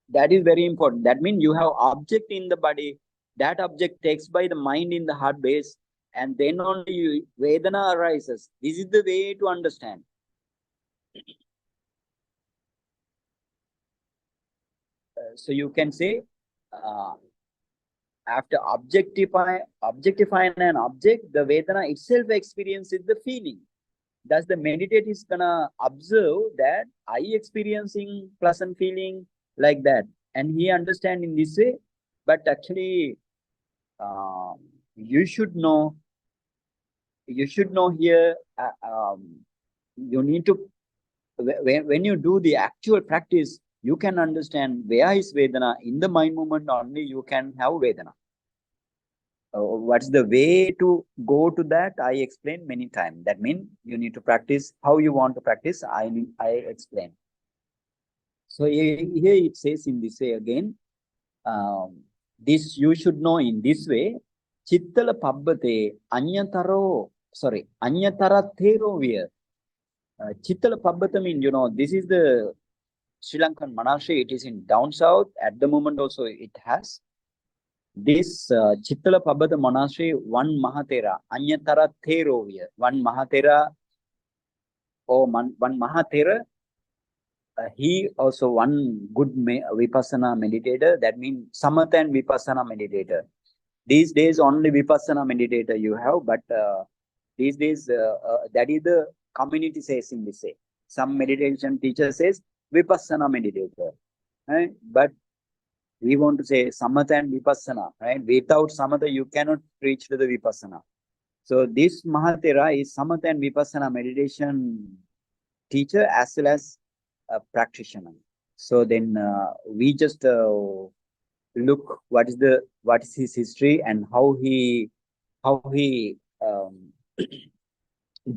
that is very important. That means you have object in the body. That object takes by the mind in the heart base, and then only Vedana arises. This is the way to understand. So you can say, after objectifying an object, the Vedana itself experiences the feeling. Thus, the meditator is gonna observe that I experiencing pleasant feeling like that, and he understand in this way. But actually, you should know here. You need to, when you do the actual practice, you can understand where is Vedana. In the mind movement only you can have Vedana. What's the way to go to that? I explained many times. That means you need to practice how you want to practice. I explain. So here it says in this way again. This you should know in this way. Chittala pabbate anyataro. Sorry, anyatara therovia. Chittala pabbata means, this is the Sri Lankan monastery. It is in down south. At the moment also it has. This Chittala Pabbata monastery, one Mahatera, Anyatara Therovia, one Mahatera, one Mahatera, he also one good Vipassana meditator. That means Samatha and Vipassana meditator. These days only Vipassana meditator you have, but these days that is the community says in this way. Some meditation teacher says Vipassana meditator, right? But we want to say Samatha and Vipassana, right? Without Samatha, you cannot reach to the Vipassana. So this Mahatera is Samatha and Vipassana meditation teacher as well as a practitioner. So then we just look what is his history and how he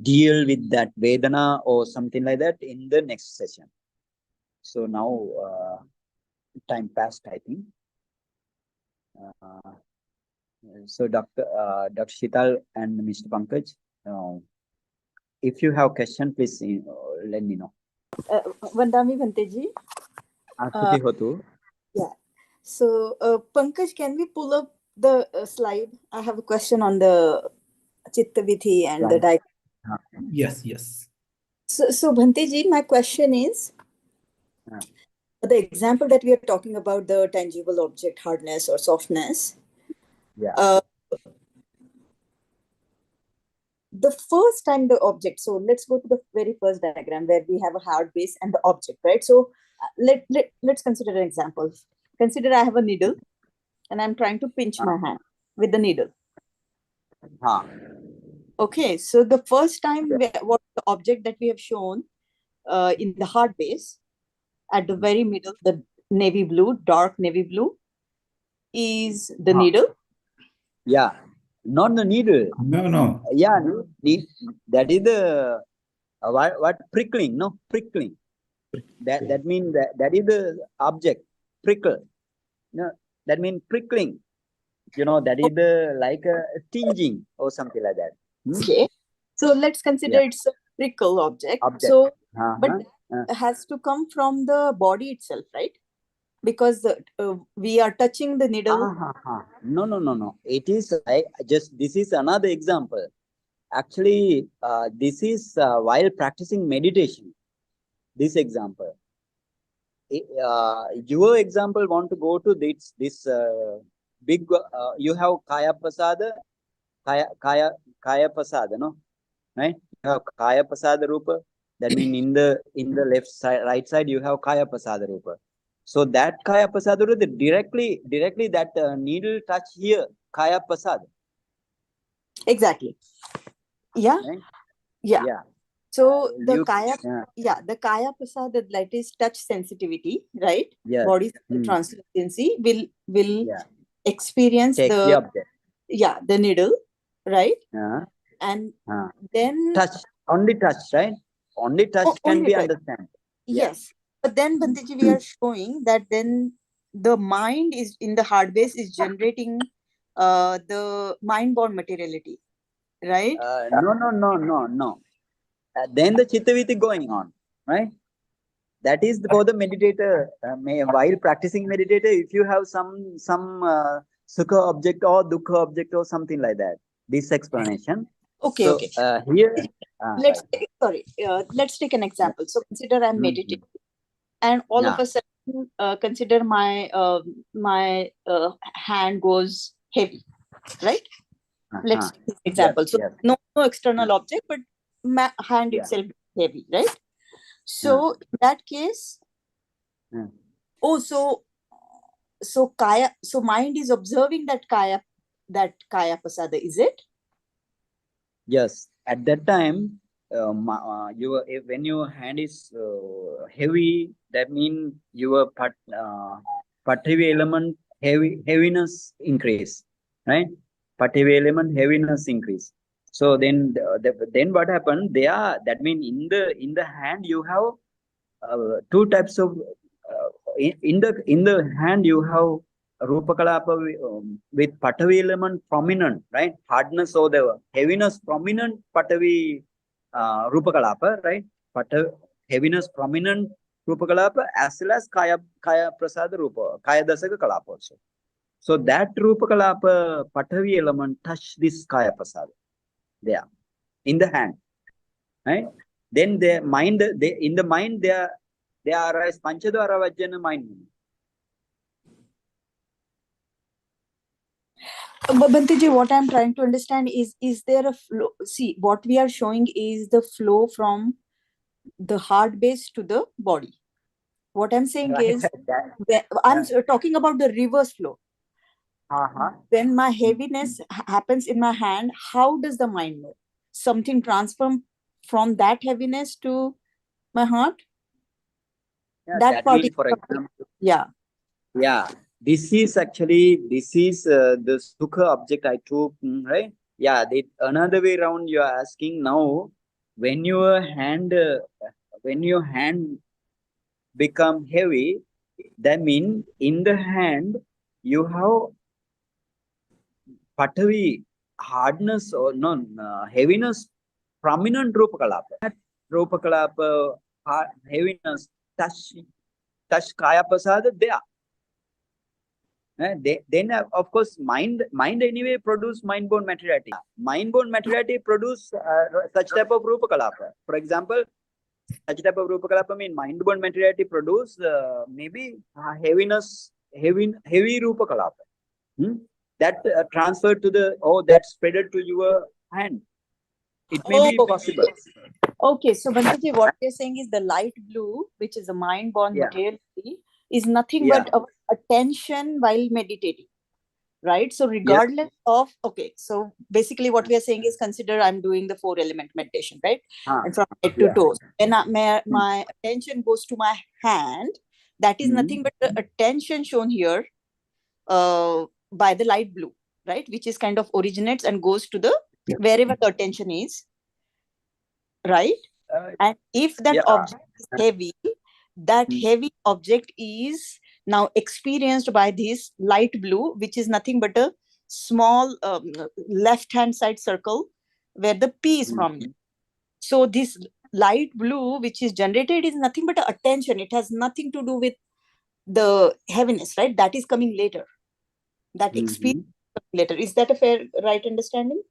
deal with that Vedana or something like that in the next session. So now time passed, I think. So Dr. Shital and Mr. Pankaj, if you have question, please let me know. Vandami Bhanteji. Yeah. So Pankaj, can we pull up the slide? I have a question on the Chitta Vidhi and the diagram. Yes. So Bhanteji, my question is, the example that we are talking about, the tangible object hardness or softness. Yeah. The first time the object, so let's go to the very first diagram where we have a hard base and the object, right? So let's consider an example. Consider I have a needle and I'm trying to pinch my hand with the needle. Okay, so the first time what the object that we have shown in the hard base at the very middle, the navy blue, dark navy blue, is the needle. Yeah, not the needle. No. Yeah, that is the what prickling? No, prickling. That means that is the object, prickle. No, that means prickling. That is the like a stinging or something like that. Okay, so let's consider it's a prickle object. So, but it has to come from the body itself, right? Because we are touching the needle. No. It is like this is another example. Actually, this is while practicing meditation. This example. Your example want to go to this big. You have Kaya Pasada, Kaya Pasada, no, right? You have Kaya Pasada Rupa. That means in the left side, right side, you have Kaya Pasada Rupa. So that Kaya Pasada Rupa, directly that needle touch here, Kaya Pasada. Exactly. Yeah. Right? Yeah. So the Kaya Pasada, that is touch sensitivity, right? Yeah. Body translucency will experience the object. The needle, right? And then only touch, right? Only touch can be understand. Yes, but then Bhanteji, we are showing that then the mind is in the hard base is generating the mind-born materiality, right? No. Then the Chittaviti going on, right? That is for the meditator. While practicing meditator, if you have some sukha object or dukkha object or something like that, this explanation. Okay, So, okay. here, Let's right. let's take an example. So consider I'm Mhm. meditating, and all of Yeah. a sudden, consider my hand goes heavy, right? Let's Uh-huh. take this example. Yes, So yes. no external object, but my hand Yeah. itself is heavy, right? So in that case, Mm. oh, so mind is observing that kaya pasada, is it? Yes, at that time, when your hand is heavy, that means your Pathavi element heaviness increase, right? Pathavi element heaviness increase. So then what happened? That means in the hand you have two types of in the hand you have Rupakalapa with Patavi element prominent, right? Hardness or the heaviness prominent Patavi Rupakalapa, right? Heaviness prominent Rupakalapa as well as Kaya Prasada Rupa, Kaya Dasaka Kalapa also. So that Rupakalapa Patavi element touch this Kaya Prasada there in the hand, right? Then in the mind they arise Panchadwara Vajjana mind. But Bantiji, what I'm trying to understand is there a flow? See, what we are showing is the flow from the heart base to the body. What I'm saying Right. is, I'm Yeah. talking about the reverse flow. Uh-huh. When my heaviness happens in my hand, how does the mind know? Something transform from that heaviness to my heart? Yeah, That that part is, means, for example, yeah. yeah, this is the Sukha object I took, right? Yeah, another way around you are asking now, when your hand, when your hand become heavy, that means in the hand you have Patavi hardness or no heaviness prominent Rupakalapa. That Rupakalapa heaviness touch Kaya Prasada there. Then of course mind anyway produce mind born materiality. Mind born materiality produce such type of Rupakalapa. For example, such type of Rupakalapa mean mind born materiality produce maybe heaviness heavy Rupakalapa. That transferred to that spreaded to your hand. It may be Oh, possible. okay. So, Bantiji, what you're saying is the light blue, which is a mind-born Yeah, materiality, is nothing yeah, but our attention while meditating, right? So, yes. regardless of, okay, so basically what we are saying is consider I'm doing the 4-element meditation, right? And from head to Yeah. toes. And my attention goes to my hand. That is nothing but the attention shown here by the light blue, right? Which is kind of originates and goes to the wherever the attention is, right? And if that Yeah. object is heavy, that Mm. heavy object is now experienced by this light blue, which is nothing but a small left hand side circle where the P is prominent. So this light blue which is generated is nothing but a attention. It has nothing to do with the heaviness, right? That is coming later. That experience later. Is that a fair, right understanding?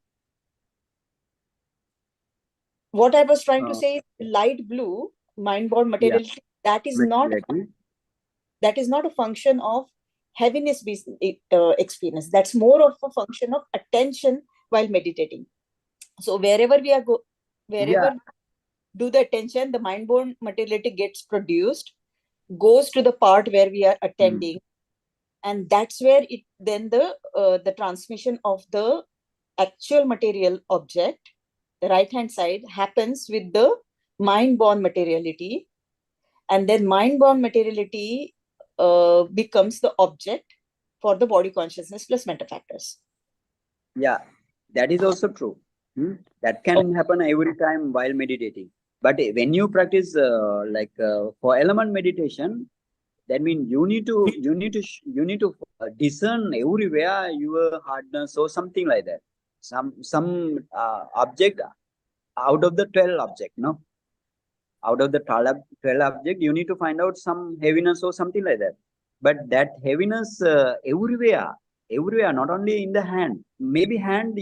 What I was trying to say is light blue, mind-born Yeah. materiality, that is not a function of heaviness experience. That's more of a function of attention while meditating. So wherever Yeah. do the attention, the mind-born materiality gets produced, goes to the part where we are attending, and that's where it then the transmission of the actual material object, the right hand side, happens with the mind-born materiality, and then mind-born materiality becomes the object for the body consciousness plus meta factors. Yeah, that is also true. That can happen every time while meditating. But when you practice for element meditation, that means you need to discern everywhere your hardness or something like that. Some object out of the 12 object, no? Out of the 12 object, you need to find out some heaviness or something like that. But that heaviness everywhere, not only in the hand. Maybe hand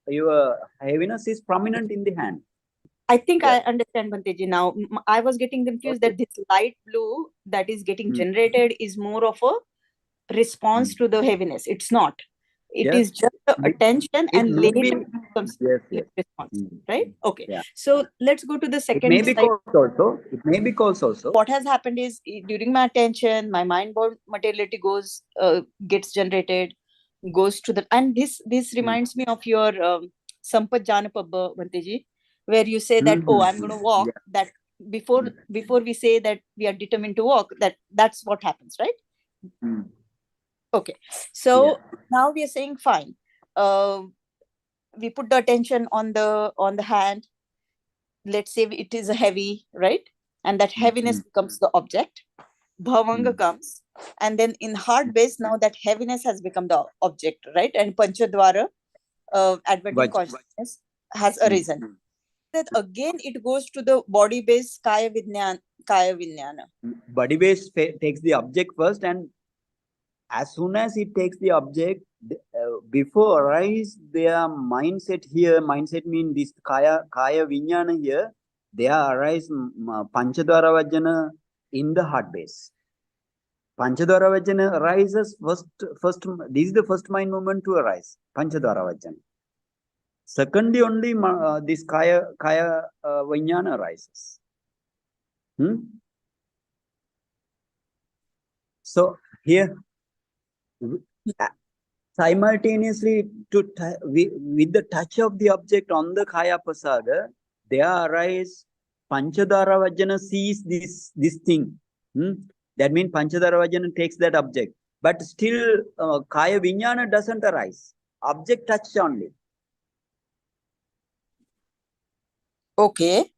your heaviness is prominent in the hand. I think Yeah. I understand, Bhanteji now. I was getting confused that this light blue that is getting Hmm. generated is more of a response to the heaviness. It's not. It Yes. is just the It- attention It and may be, later comes yes, yes. response, Hmm. right? Okay. Yeah. So let's go to the It may second be slide. caused also. It may be caused also. What has happened is during my attention, my mind-born materiality gets generated, goes to the, and this reminds me of your Sampat Janapabba, Bhanteji, where you say that, oh, I'm going to walk. Yeah. That before we say that we are determined to walk, that's what happens, right? Hmm. Okay. So Yeah. now we are saying fine. We put the attention on the hand. Let's say it is a heavy, right? And that heaviness becomes the object. Bhavanga comes, and then in hard base, now that heaviness has become the object, right? And Panchadwara, adverting Vaj- consciousness, has arisen. That again it goes to the body base Kaya Vijnana. Body base takes the object first, and as soon as it takes the object, before arise their mindset here. Mindset means this kaya vijnana here. There arise panchadwara vajjana in the heart base. Panchadwara vajjana arises first. This is the first mind movement to arise. Panchadwara vajjana. Secondly, only this kaya vijnana arises. So here, simultaneously with the touch of the object on the kaya pasada, there arise panchadara vajjana sees this thing. That means panchadara vajjana takes that object, but still kaya vijnana doesn't arise. Object touch only. Okay.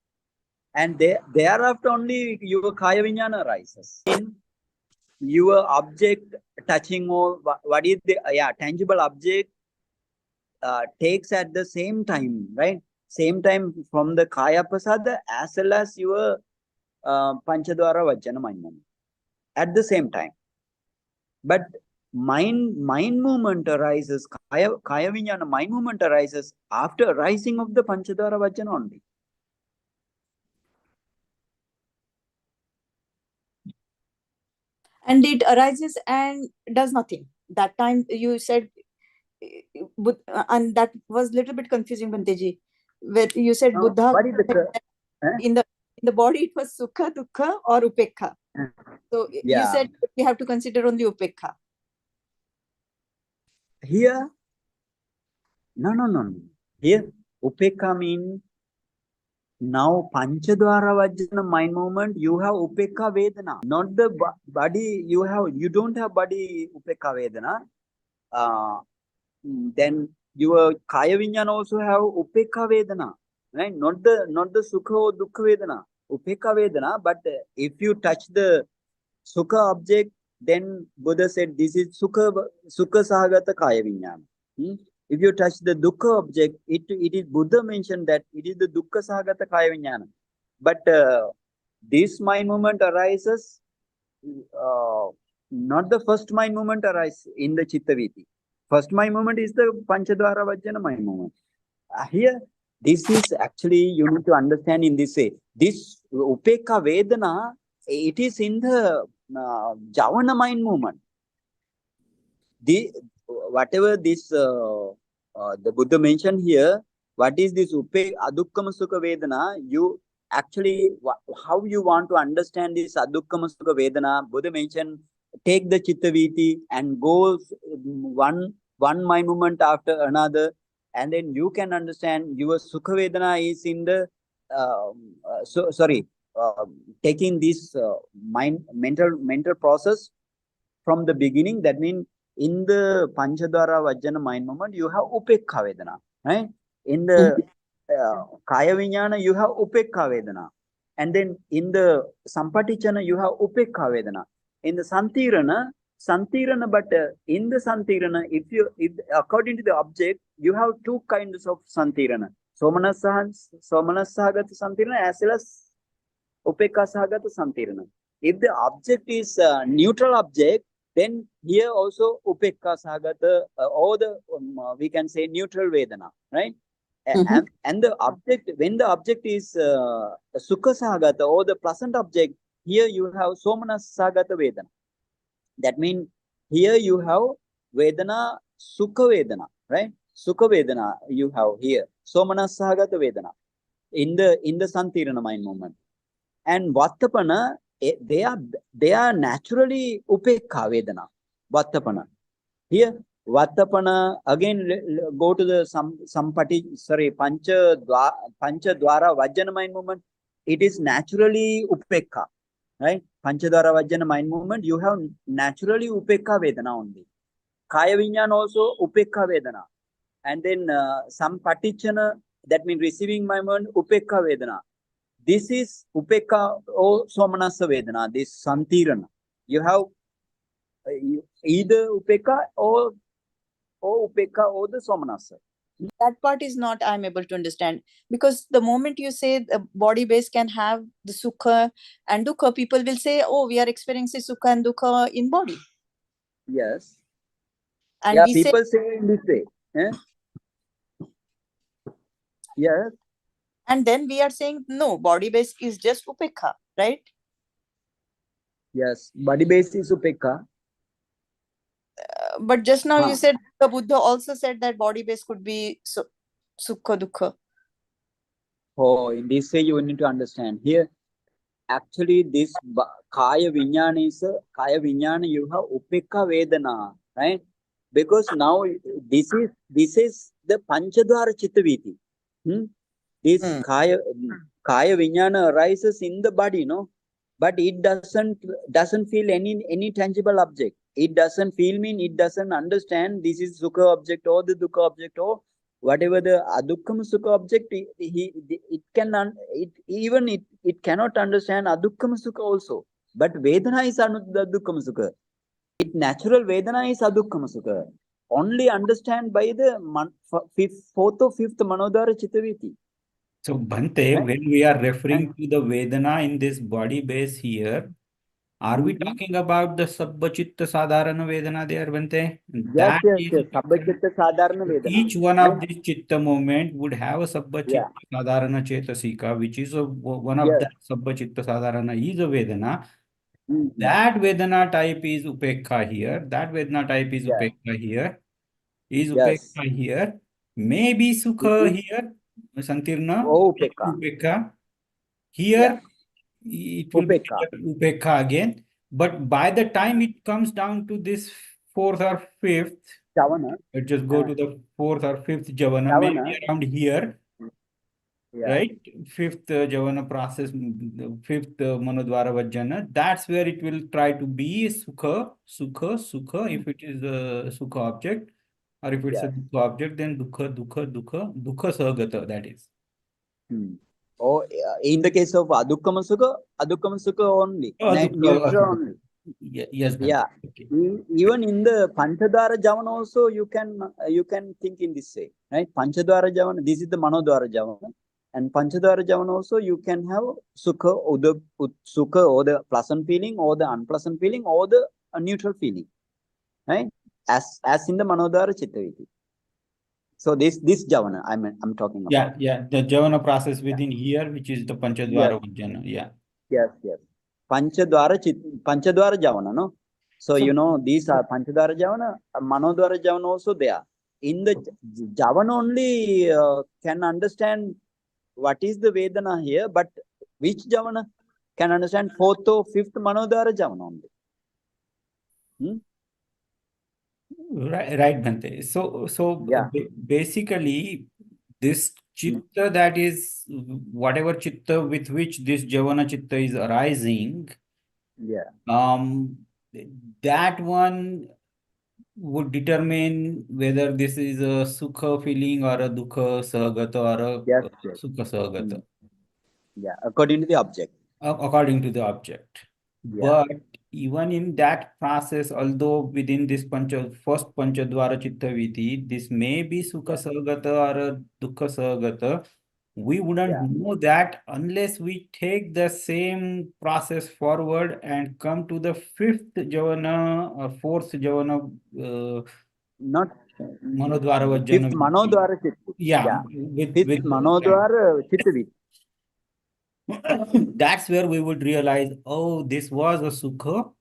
And thereafter only your kaya vijnana arises. In your object touching, or what is the tangible object takes at the same time, right? Same time from the kaya pasada as well as your panchadwara vajjana mind movement at the same time. But mind movement arises, kaya vijnana mind movement arises after rising of the panchadwara vajjana only. And it arises and does nothing. That time you said, and that was little bit confusing, Bhanteji, where you said Buddha What is the in the body it was sukha, dukkha, or upekha. So you yeah. said we have to consider only upekha. Here, no. Here, upekha means now panchadwara vajjana mind movement, you have upekha vedana, not the body. You don't have body upekha vedana. Then your kaya vijnana also have upekha vedana, right? Not the sukha or dukkha vedana, upekha vedana. But if you touch the sukha object, then Buddha said this is sukha sahagata kaya vijnana. If you touch the dukkha object, it is Buddha mentioned that it is the dukkha sahagata kaya vijnana. But this mind movement arises, not the first mind movement arises in the chitta viti. First mind movement is the panchadwara vajjana mind movement. Here, this is actually, you need to understand in this way. This upekha vedana, it is in the javana mind movement. Whatever this the Buddha mentioned here, what is this adukkama sukha vedana? You actually, how you want to understand this adukkama sukha vedana? Buddha mentioned, take the chitta viti and go one mind movement after another, and then you can understand your sukha vedana is in the taking this mental process from the beginning. That means in the Panchadwara Vajjana mind movement, you have Upekha Vedana, right? In the Kaya Vijnana, you have Upekha Vedana. And then in the Sampatichana, you have Upekha Vedana. In the Santirana, but in the Santirana, if according to the object, you have two kinds of Santirana. Somanasahagata Santirana as well as Upekha Sahagata Santirana. If the object is a neutral object, Then here also upekka sagata, or the we can say neutral vedana, right? And the object, when the object is sukha sagata or the pleasant object, here you have somana sagata vedana. That means here you have vedana, sukha vedana, right? Sukha vedana you have here. Somana sagata vedana in the santirana mind movement. And vattapana, they are naturally upekha vedana. Vattapana. Here, vattapana, again go to the pancha dwara vajjana mind movement. It is naturally upekha, right? Pancha dwara vajjana mind movement, you have naturally upekha vedana only. Kaya vinyana also upekha vedana. And then patichana, that means receiving mind movement, upekha vedana. This is upekha or somanasa vedana, this santirana. You have either upekha or upekha or the somanasa. That part is not I'm able to understand, because the moment you say the body base can have the sukha and dukkha, people will say, oh, we are experiencing sukha and dukkha in body. Yes. And yeah, we say, people say in this way. Yes. and then we are saying, no, body base is just upekha, right? Yes, body base is upekha. But just now you said the Buddha also said that body base could be sukha dukkha. Oh, in this way you need to understand. Here, actually, this kaya vinyana is kaya vinyana. You have upekha vedana, right? Because now this is the panchadwara chittaviti. This kaya vinyana arises in the body, no, but it doesn't feel any tangible object. It doesn't feel mean it doesn't understand this is sukha object or the dukkha object or whatever the adukkam sukha object. It cannot understand adukkam sukha also. But vedana is adukkam sukha. It natural vedana is adukkam sukha. Only understand by the fourth or fifth manodara chittaviti. So, Bhante, when we are referring to the Vedana in this body base here, are we talking about the Sabba Chitta Sadharana Vedana there, Bhante? Yes. Is Sabba Chitta Sadharana Vedana. each one of these Chitta movement would have a Sabba Chitta Yeah. Sadharana Chetasika, which is one of that Sabba Chitta Sadharana is a Vedana. That Vedana type is Upekha here. That Vedana type is Upekha here. Is Upekha here. Maybe Sukha here. Santirna. Oh, upekha. Upekha. Here, it will be upekha again. But by the time it comes down to this fourth or fifth, javana, let's just go to the fourth or fifth javana, maybe around here, right? Fifth javana process, fifth manodvara vajjana. That's where it will try to be sukha, if it is a sukha object. Or if it's a dukkha object, then dukkha sahagata, that is. Or in the case of adukkama sukha only, neutral only. Yes. Yeah. Okay. Even in the panchadwara javana also you can think in this way, right? Panchadwara javana, this is the manodwara javana, and panchadwara javana also you can have sukha or the pleasant feeling or the unpleasant feeling or the neutral feeling, right? As in the manodwara chittaviti. So this javana I'm talking about. Yeah. The javana process within here, which is the panchadwara vajjana. Yeah. Yes. Panchadwara javana, no? So you know these are panchadwara javana, manodwara javana also there. In the javana only can understand what is the vedana here, but which javana can understand fourth or fifth manodwara javana only. Right, Bhante. So basically, this chitta, that is whatever chitta with which this javana chitta is arising, that one would determine whether this is a sukha feeling or a dukkha sahagata or a sukha sahagata. According to the object. According to the object. But even in that process, although within this first panchadwara chitta viti, this may be sukha sahagata or a dukkha sahagata, we wouldn't Yeah. know that unless we take the same process forward and come to the fifth javana or fourth javana, Not manodvara vajjana. fifth Manodvara Chitta. Yeah, Fifth Manodvara Chitta. That's where we would realize, oh, this was a sukha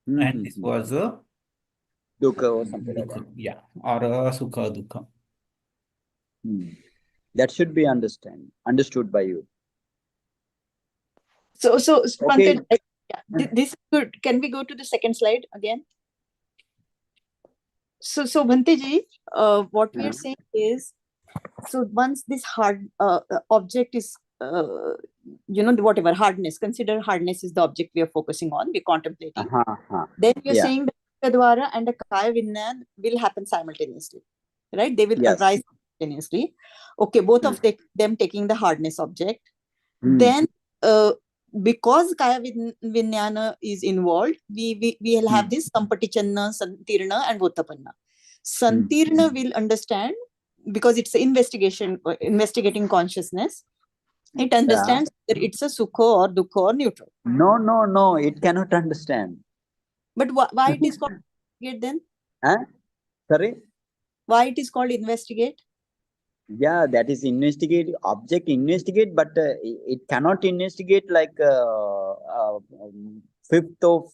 and this was a Dukkha or something like that. dukha. Yeah, or a sukha dukha. That should be understood by you. So Okay. Pankaj, this is good. Can we go to the second slide again? So Bhante ji, what we are saying is, so once this hard object is, whatever hardness, consider hardness is the object we are focusing on, we're contemplating. Then you're saying that Dwara and the Kaya Vinyan will happen simultaneously, right? They will arise simultaneously. Okay, both of them taking the hardness object. Then, because Kaya Vinyana is involved, we will have this Sampatichanna, Santirna, and Vottapanna. Santirna will understand, because it's investigating consciousness. It understands that it's a sukha or dukkha or neutral. No, it cannot understand. But why it is called investigate then? Sorry? Why it is called investigate? Yeah, that is investigate, object investigate, but it cannot investigate like fifth or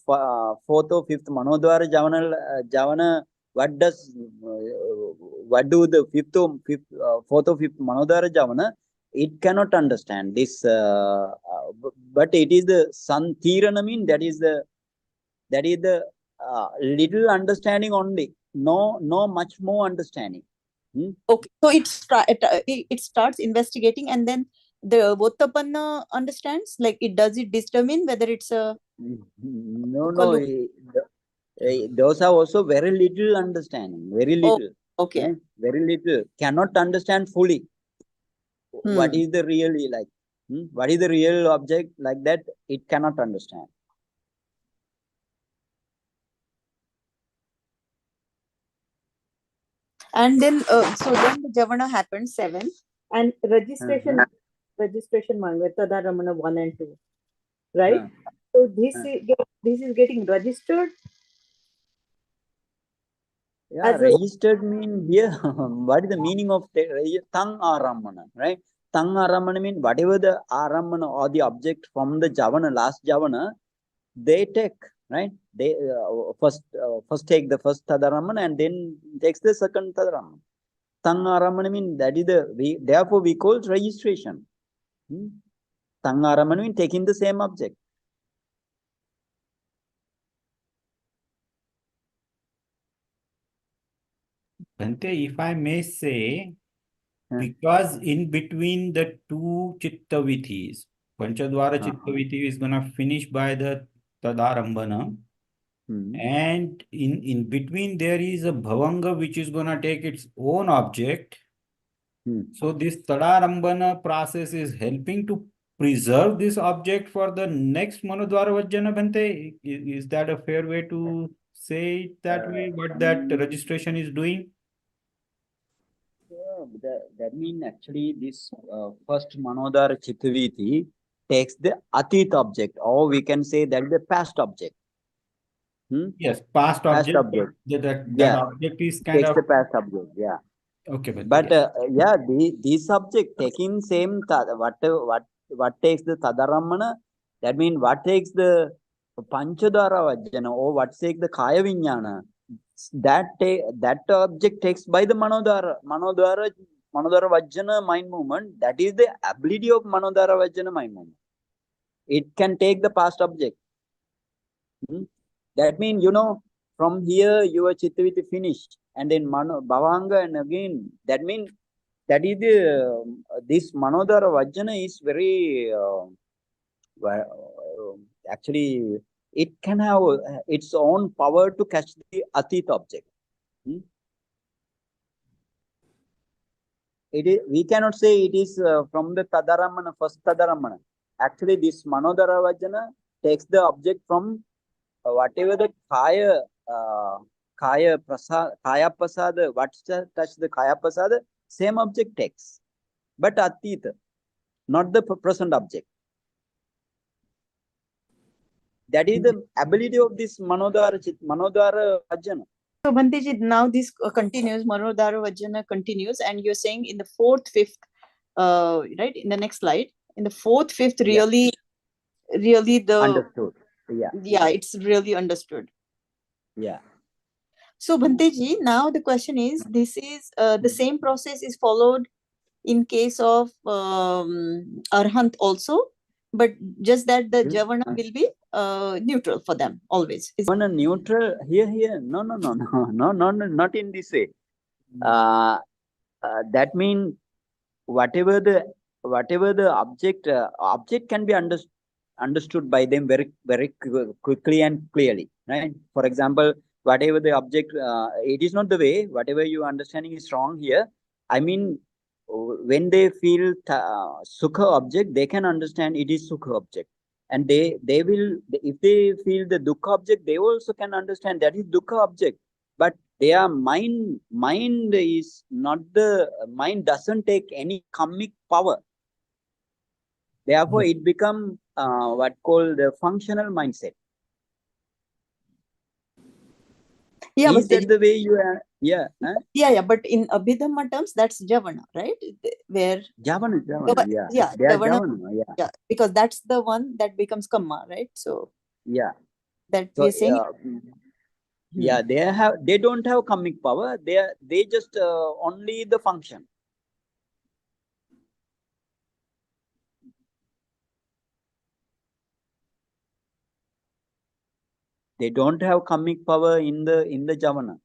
fourth or fifth Manodvara Javana. What do the fourth or fifth Manodvara Javana? It cannot understand this, but it is the Santirana, mean that is the little understanding only. No much more understanding. Okay, so it starts investigating, and then the Vottapanna understands, like it determine whether it's a no. Those are also very little understanding, very little. Okay. Very little, cannot understand fully what is the really like, what is the real object, like that it cannot understand. And then so then the Javana happens 7, and registration Tadaramana 1 and 2, right? So this is getting registered. Yeah, registered mean here. What is the meaning of Tang Aramana, right? Tang Aramana mean whatever the Aramana or the object from the Javana, last Javana, they take, right? They first take the first Tadaramana and then takes the second Tadaramana. Tang Aramana mean that is therefore we call it registration. Tang Aramana mean taking the same object. Bhante, if I may say, because in between the two Chittavitis, Panchadvara Chittavithi is going to finish by the Tadarambana. And in between there is a Bhavanga which is going to take its own object. So this Tadarambana process is helping to preserve this object for the next Manodvara Vajjana, Bhante. Is that a fair way to say it that way, what that registration is doing? Yeah, that means actually this first Manodhara Chittaviti takes the Atit object, or we can say that the past object. Yes, past object. That object is kind takes of the past object, yeah. Okay, but this subject taking same what takes the Tadaramana, that means what takes the Panchadhara Vajjana, or what takes the Kaya Vinyana, that object takes by the Manodhara Vajjana mind movement. That is the ability of Manodhara Vajjana mind movement. It can take the past object. That means, from here your Chittaviti finished, and then Bhavanga, and again, that means that is the this Manodhara Vajjana is very actually it can have its own power to catch the Atit object. We cannot say it is from the Tadaramana, first Tadaramana. Actually, this Manodhara Vajjana takes the object from whatever the Kaya Prasad, what touch the Kaya Prasad, same object takes. but Atita, not the present object. That is the ability of this Manodara Vajjana. So Bhanteji, now this continues, Manodara Vajjana continues, and you're saying in the fourth, fifth, right, in the next slide, in the fourth, fifth, really the Understood. Yeah. It's really understood. Yeah. So Bhanteji, now the question is, this is the same process is followed in case of Arhant also, but just that the Javana will be neutral for them always. On a neutral here. No, not in this way. That means whatever the object can be understood by them very quickly and clearly, right? For example, whatever the object, it is not the way. Whatever your understanding is wrong here. I mean, when they feel sukha object, they can understand it is sukha object, and they will, if they feel the dukkha object, they also can understand that is dukkha object. But their mind is not the mind doesn't take any karmic power. Therefore, it become what called the functional mindset. Yeah, is that the way you are? Yeah. But in Abhidhamma terms, that's Javana, right? Where Javana, yeah, they are Javana, yeah, because that's the one that becomes Kamma, right? So yeah. that So we're saying. yeah, they don't have karmic power. They just only the function. They don't have karmic power in the Javana,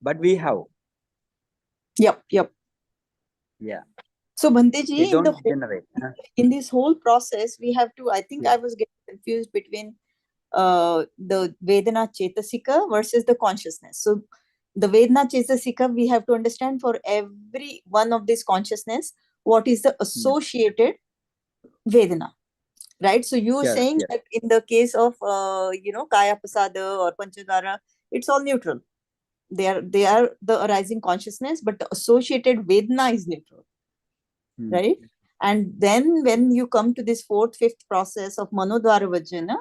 but we have. Yep. Yeah. So Bhanteji, They don't generate. In this whole process, we have to. I think I was getting confused between the Vedana Chetasika versus the consciousness. So the Vedana Chetasika, we have to understand for every one of this consciousness, what is the associated Vedana, right? So you're saying that in the case of Kaya Pasada or Panchadara, it's all neutral. They are the arising consciousness, but the associated Vedana is neutral, right? And then when you come to this fourth, fifth process of Manodvara Vajjana,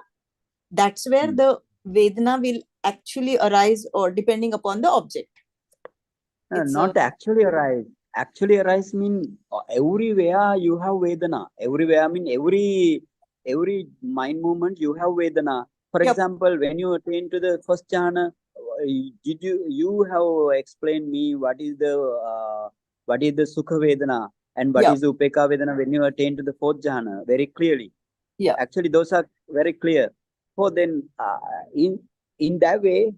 that's where the Vedana will actually arise, or depending upon the object. Not actually arise. Actually arise mean everywhere you have Vedana. Everywhere, I mean every mind movement you have Vedana. For example, when you attain to the first jhana, did you have explained me what is the Sukha Vedana and what is the Upeka Vedana when you attain to the fourth jhana very clearly. Yeah. Actually, those are very clear. So then, in that way,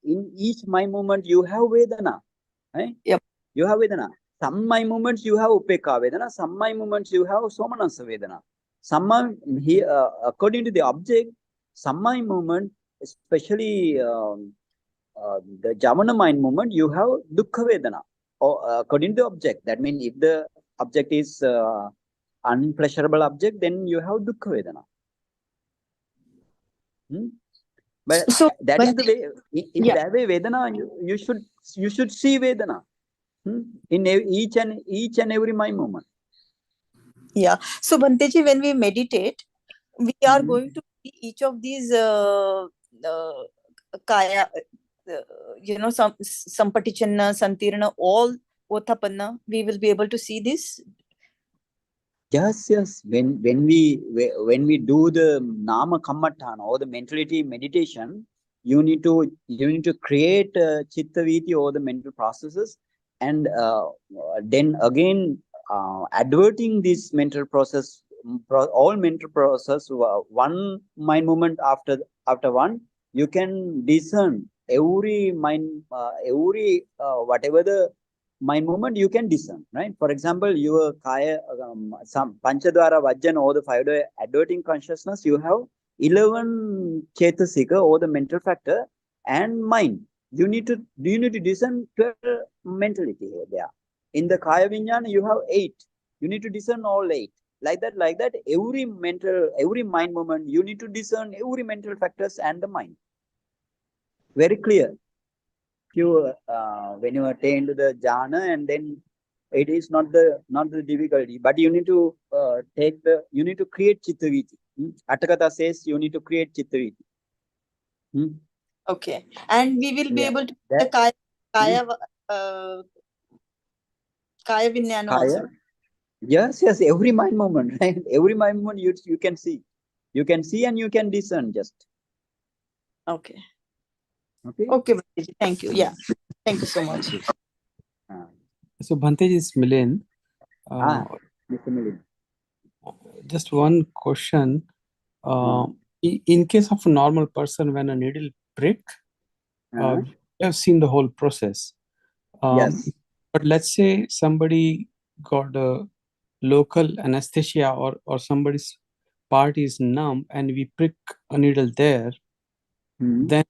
in each mind movement you have Vedana. Right? Yep. You have Vedana. Some mind movements you have Upeka Vedana. Some mind movements you have Somanasa Vedana. Some according to the object, some mind movement, especially the Javana mind movement, you have Dukkha Vedana. Or according to the object. That means if the object is unpleasurable object, then you have Dukkha Vedana. But so that is the way. In that way, Vedana, you should see Vedana. In each and every mind moment. Yeah. So Bhanteji, when we meditate, we are going to see each of these kaya, sampatichanna, santirana, all othapanna. We will be able to see this. Yes. When we do the nama kammatthana or the mentality meditation, you need to create chitta viti or the mental processes, and then again adverting this mental process, all mental process, one mind movement after one, you can discern every mind, whatever the mind movement you can discern, right? For example, your kaya, some panchadvara vajjana or the 5-day adverting consciousness, you have 11 chetasika or the mental factor and mind. You need to discern 12 mentality here there. In the kaya vijnana, you have 8. You need to discern all 8. Like that, every mind movement, you need to discern every mental factors and the mind. Very clear. When you attain to the jhana, and then It is not the difficulty, but you need to you need to create chittaviti. Atakatha says you need to create chittaviti. Okay. And we will be Yeah. able to That- the kaya vinyana Kaya? also. Yes, every mind movement, right? Every mind movement you can see. You can see and you can discern just. Okay. Okay. Okay, Bhanteji, thank you. Yeah. Thank you so much. So Bhanteji is Milind. Mr. Milind. Just one question. In case of a normal person, when a needle prick, we have seen the whole process. Yes. But let's say somebody got a local anesthesia or somebody's part is numb and we prick a needle there, then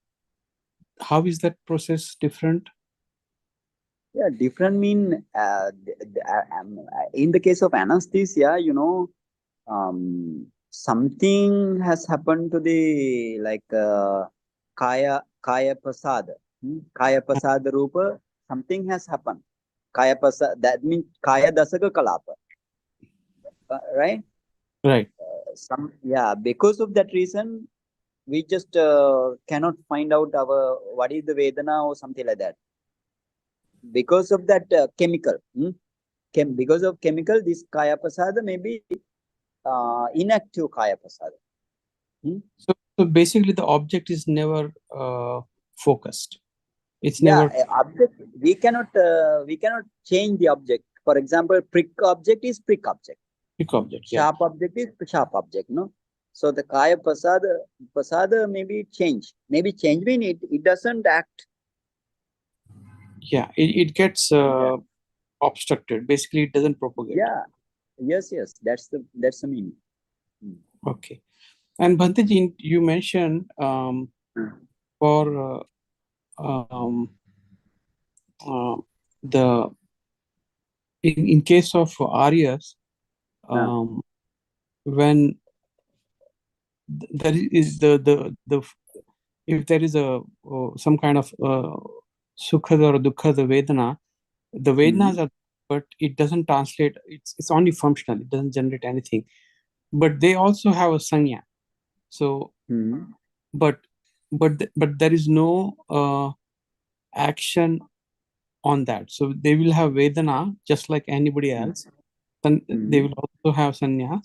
how is that process different? Yeah, different mean in the case of anesthesia, something has happened to the kaya pasada. Kaya pasada rupa, something has happened. Kaya pasada, that means kaya dasaka kalapa. Right? Right. Because of that reason, we just cannot find out what is the Vedana or something like that. Because of that chemical. Because of chemical, this kaya pasada may be inactive kaya pasada. So basically the object is never focused. It's never object. We cannot change the object. For example, prick object is prick object. prick object. Sharp object is sharp object. No. So the kaya pasada maybe change. Maybe change mean it doesn't act. Yeah, it gets obstructed. Basically, it doesn't propagate. Yeah. Yes. That's the meaning. Okay. And Bhanteji, you mentioned for the in case of Aryas, when there is the if there is a some kind of sukhada or dukkha, the Vedanas are, but it doesn't translate. It's only functional. It doesn't generate anything. But they also have a sanya. So, but there is no action on that. So they will have Vedana just like anybody else. Then they will also have sanya,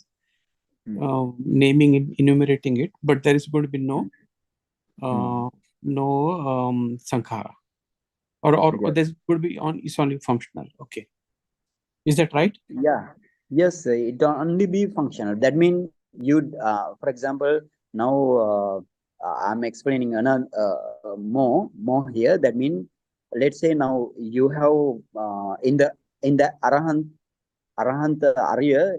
naming it, enumerating it, but there is going to be no sankhara, or there's going to be it's only functional. Okay, is that right? Yeah. Yes, it only be functional. That means for example, now I'm explaining another more here. That means, let's say now you have in the arahant arya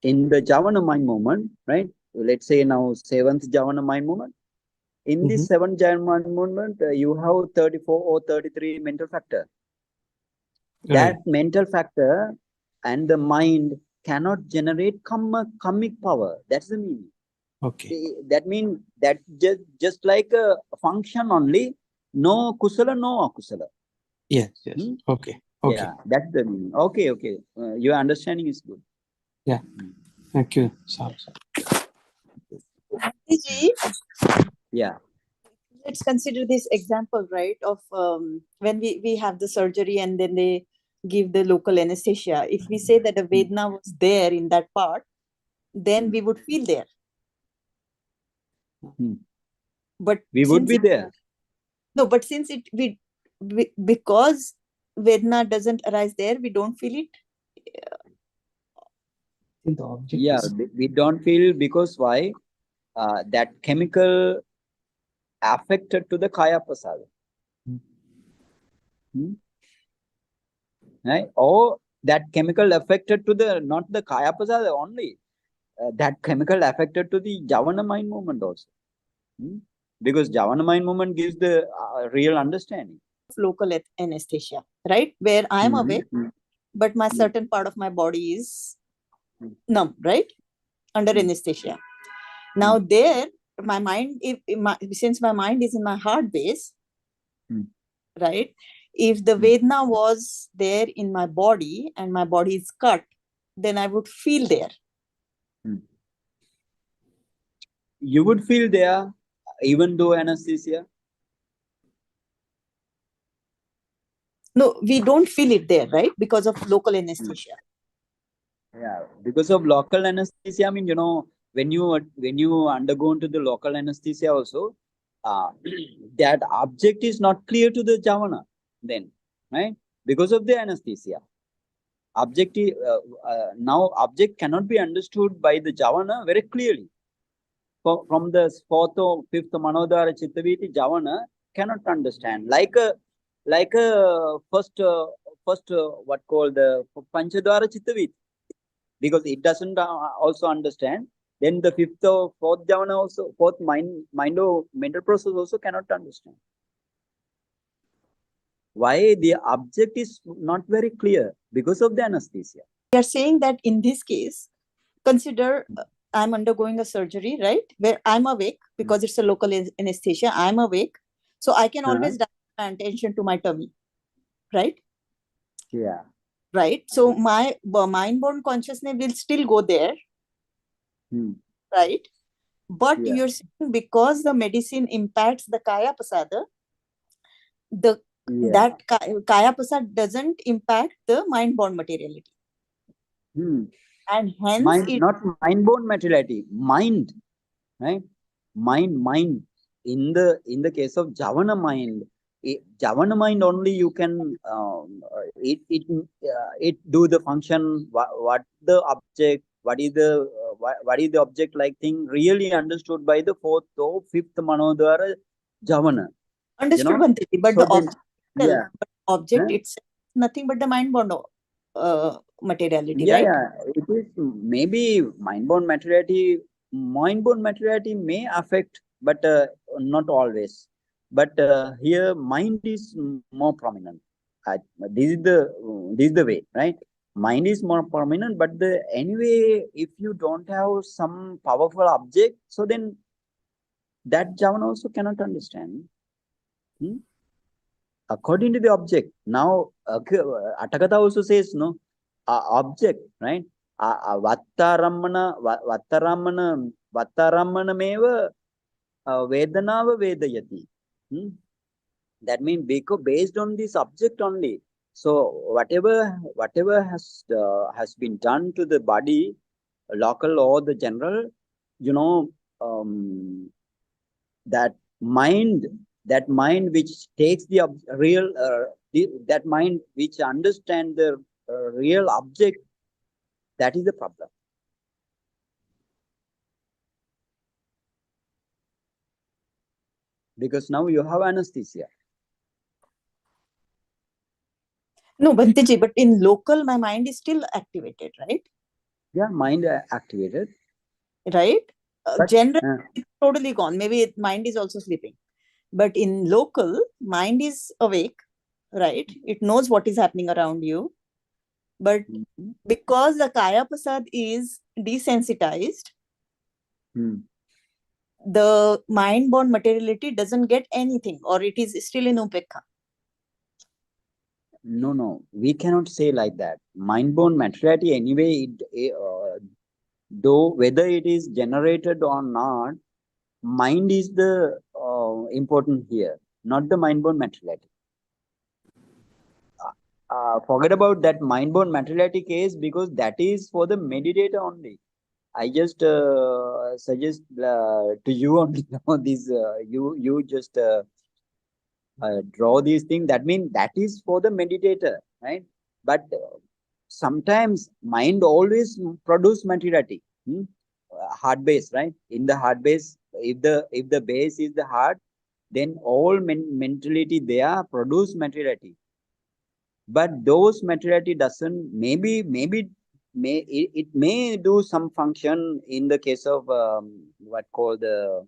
in the Javana mind movement, right? Let's say now seventh Javana mind movement. In this seventh Javana mind movement, you have 34 or 33 mental factor. That mental factor and the mind cannot generate karmic power. That's the meaning. Okay. That means that just like a function only, no kusala, no akusala. Yes. Okay. Yeah, that's the meaning. Okay. Your understanding is good. Yeah. Thank you. Sorry. Yeah. Let's consider this example, right, of when we have the surgery and then they give the local anesthesia. If we say that the Vedana was there in that part, then we would feel there. But we would be there. No, but since because Vedana doesn't arise there, we don't feel it. The object we don't feel because why? That chemical affected to the kaya pasada. Right? Or that chemical affected to not the kaya pasada only. That chemical affected to the Javana mind movement also. Because Javana mind movement gives the real understanding. Local anesthesia, right? Where I am awake, but my certain part of my body is numb, right? Under anesthesia. Now there, my mind, since my mind is in my heart base, right? If the Vedana was there in my body and my body is cut, then I would feel there. You would feel there even though anesthesia? No, we don't feel it there, right? Because of local anesthesia. Yeah, because of local anesthesia, I mean, you know, when you undergo into the local anesthesia also, that object is not clear to the javana then, right? Because of the anesthesia. Object is, now object cannot be understood by the javana very clearly. From the fourth or fifth manodhara chittaviti, javana cannot understand. Like a first what called the panchadhara chittaviti, because it doesn't also understand. Then the fifth or fourth javana also, fourth mind or mental process also cannot understand. Why? The object is not very clear because of the anesthesia. We are saying that in this case, consider I'm undergoing a surgery, right? Where I'm awake because it's a local anesthesia. I'm awake. So I can always direct my attention to my tummy, right? Yeah. Right. So my mind-born consciousness will still go there, right? But Yeah. you're saying because the medicine impacts the kaya pasada, that kaya pasad doesn't impact the mind-born materiality. And hence not mind-born materiality, mind, right? Mind. In the case of javana mind, javana mind only you can it do the function, what the object, what is the object like thing really understood by the fourth or fifth manodhara javana. Understood, Bhanteji, but so the object itself nothing but the mind-born materiality, right? Yeah, it is maybe mind-born materiality. Mind-born materiality may affect, but not always. But here, mind is more prominent. This is the way, right? Mind is more prominent, but anyway, if you don't have some powerful object, so then that javana also cannot understand. According to the object. Now, Atakatha also says, no, object, right? Vattaramana meva vedanava vedayati. That means based on this object only. So whatever has been done to the body, local or the general, you know, that mind which takes the real that mind which understands the real object, that is the problem. Because now you have anesthesia. No, Bhanteji, but in local my mind is still activated, right? Yeah, mind activated, right? Generally it's totally gone. Maybe mind is also sleeping, but in local mind is awake, right? It knows what is happening around you, but because the kaya pasad is desensitized, the mind-born materiality doesn't get anything, or it is still in upekha. No, we cannot say like that. Mind-born materiality anyway, though whether it is generated or not, mind is the important here, not the mind-born materiality. Forget about that mind-born materiality case, because that is for the meditator only. I just suggest to you only know this. You just draw these things. That means that is for the meditator, right? But sometimes mind always produce materiality. Heart base, right? In the heart base, if the base is the heart, then all mentality there produce materiality. But those materiality doesn't, maybe it may do some function in the case of what called the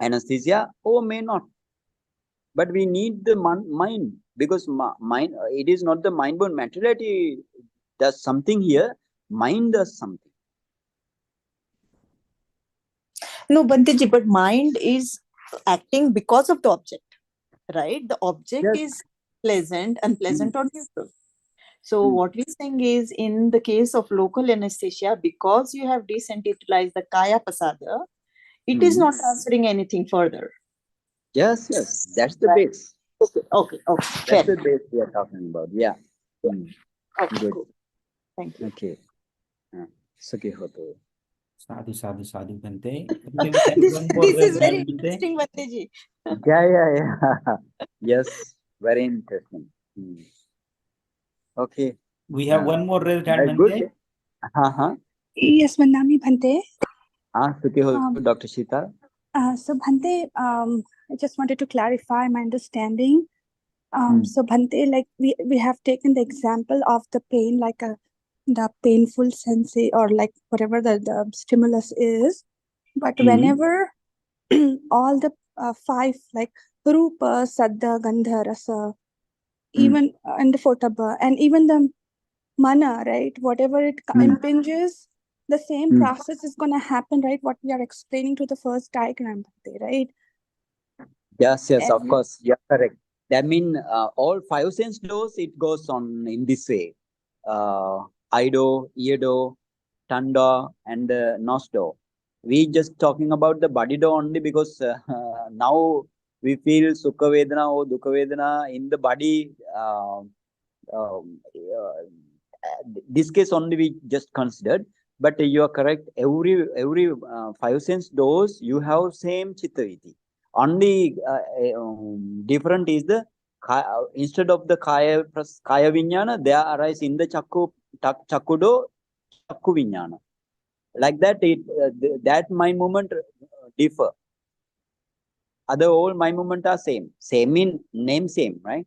anesthesia, or may not. But we need the mind, because mind, it is not the mind-born materiality does something here, mind does something. No, Bhanteji, but mind is acting because of the object. right? The object Yes. is pleasant, unpleasant, or neutral. So Mm. what we're saying is, in the case of local anesthesia, because you have desensitized the kaya pasada, it is Mm. not transferring anything further. Yes, yes, that's the Right. base. Okay. Fair. That's the base we are talking about. Yeah. Mm. Okay, Good. cool. Thank you. Okay. Sukhi hoto. Sadhu, sadhu, sadhu, Bhante. Bhante, we have This, one more this is raised very hand, Bhante. interesting, Bhanteji. Yeah. Yes, very interesting. Mm. Okay. We have one more raised hand, Very good. Bhante. Uh-huh. Yes, Vandami Bhante. Sukhi hoto, Um, Dr. Shita. So Bhante, I just wanted to clarify my understanding. Hmm. So Bhante, like we have taken the example of the pain, like the painful sensation or like whatever the stimulus is. But Mhm. whenever all the five, like Rupa, Saddha, Gandha, Rasa, even and the Photaba, and even the Mana, right? Whatever it impinges, the same Mm. process is going to happen, right? What we are explaining to the first diagram, Bhante, right? Yes, of Every- course. Yeah, correct. That means all five sense doors, it goes on in this way. Ido, eardo, tanda, and nose door. We just talking about the body door only because now we feel sukha vedana or dukkha vedana in the body. This case only we just considered, but you are correct. Every five sense doors you have same chitta viti. Only different is the instead of the kaya vinyana, they arise in the chakkudo chakku vinyana. Like that, that mind movement differ. Other all mind movement are same. Same in name, same, right?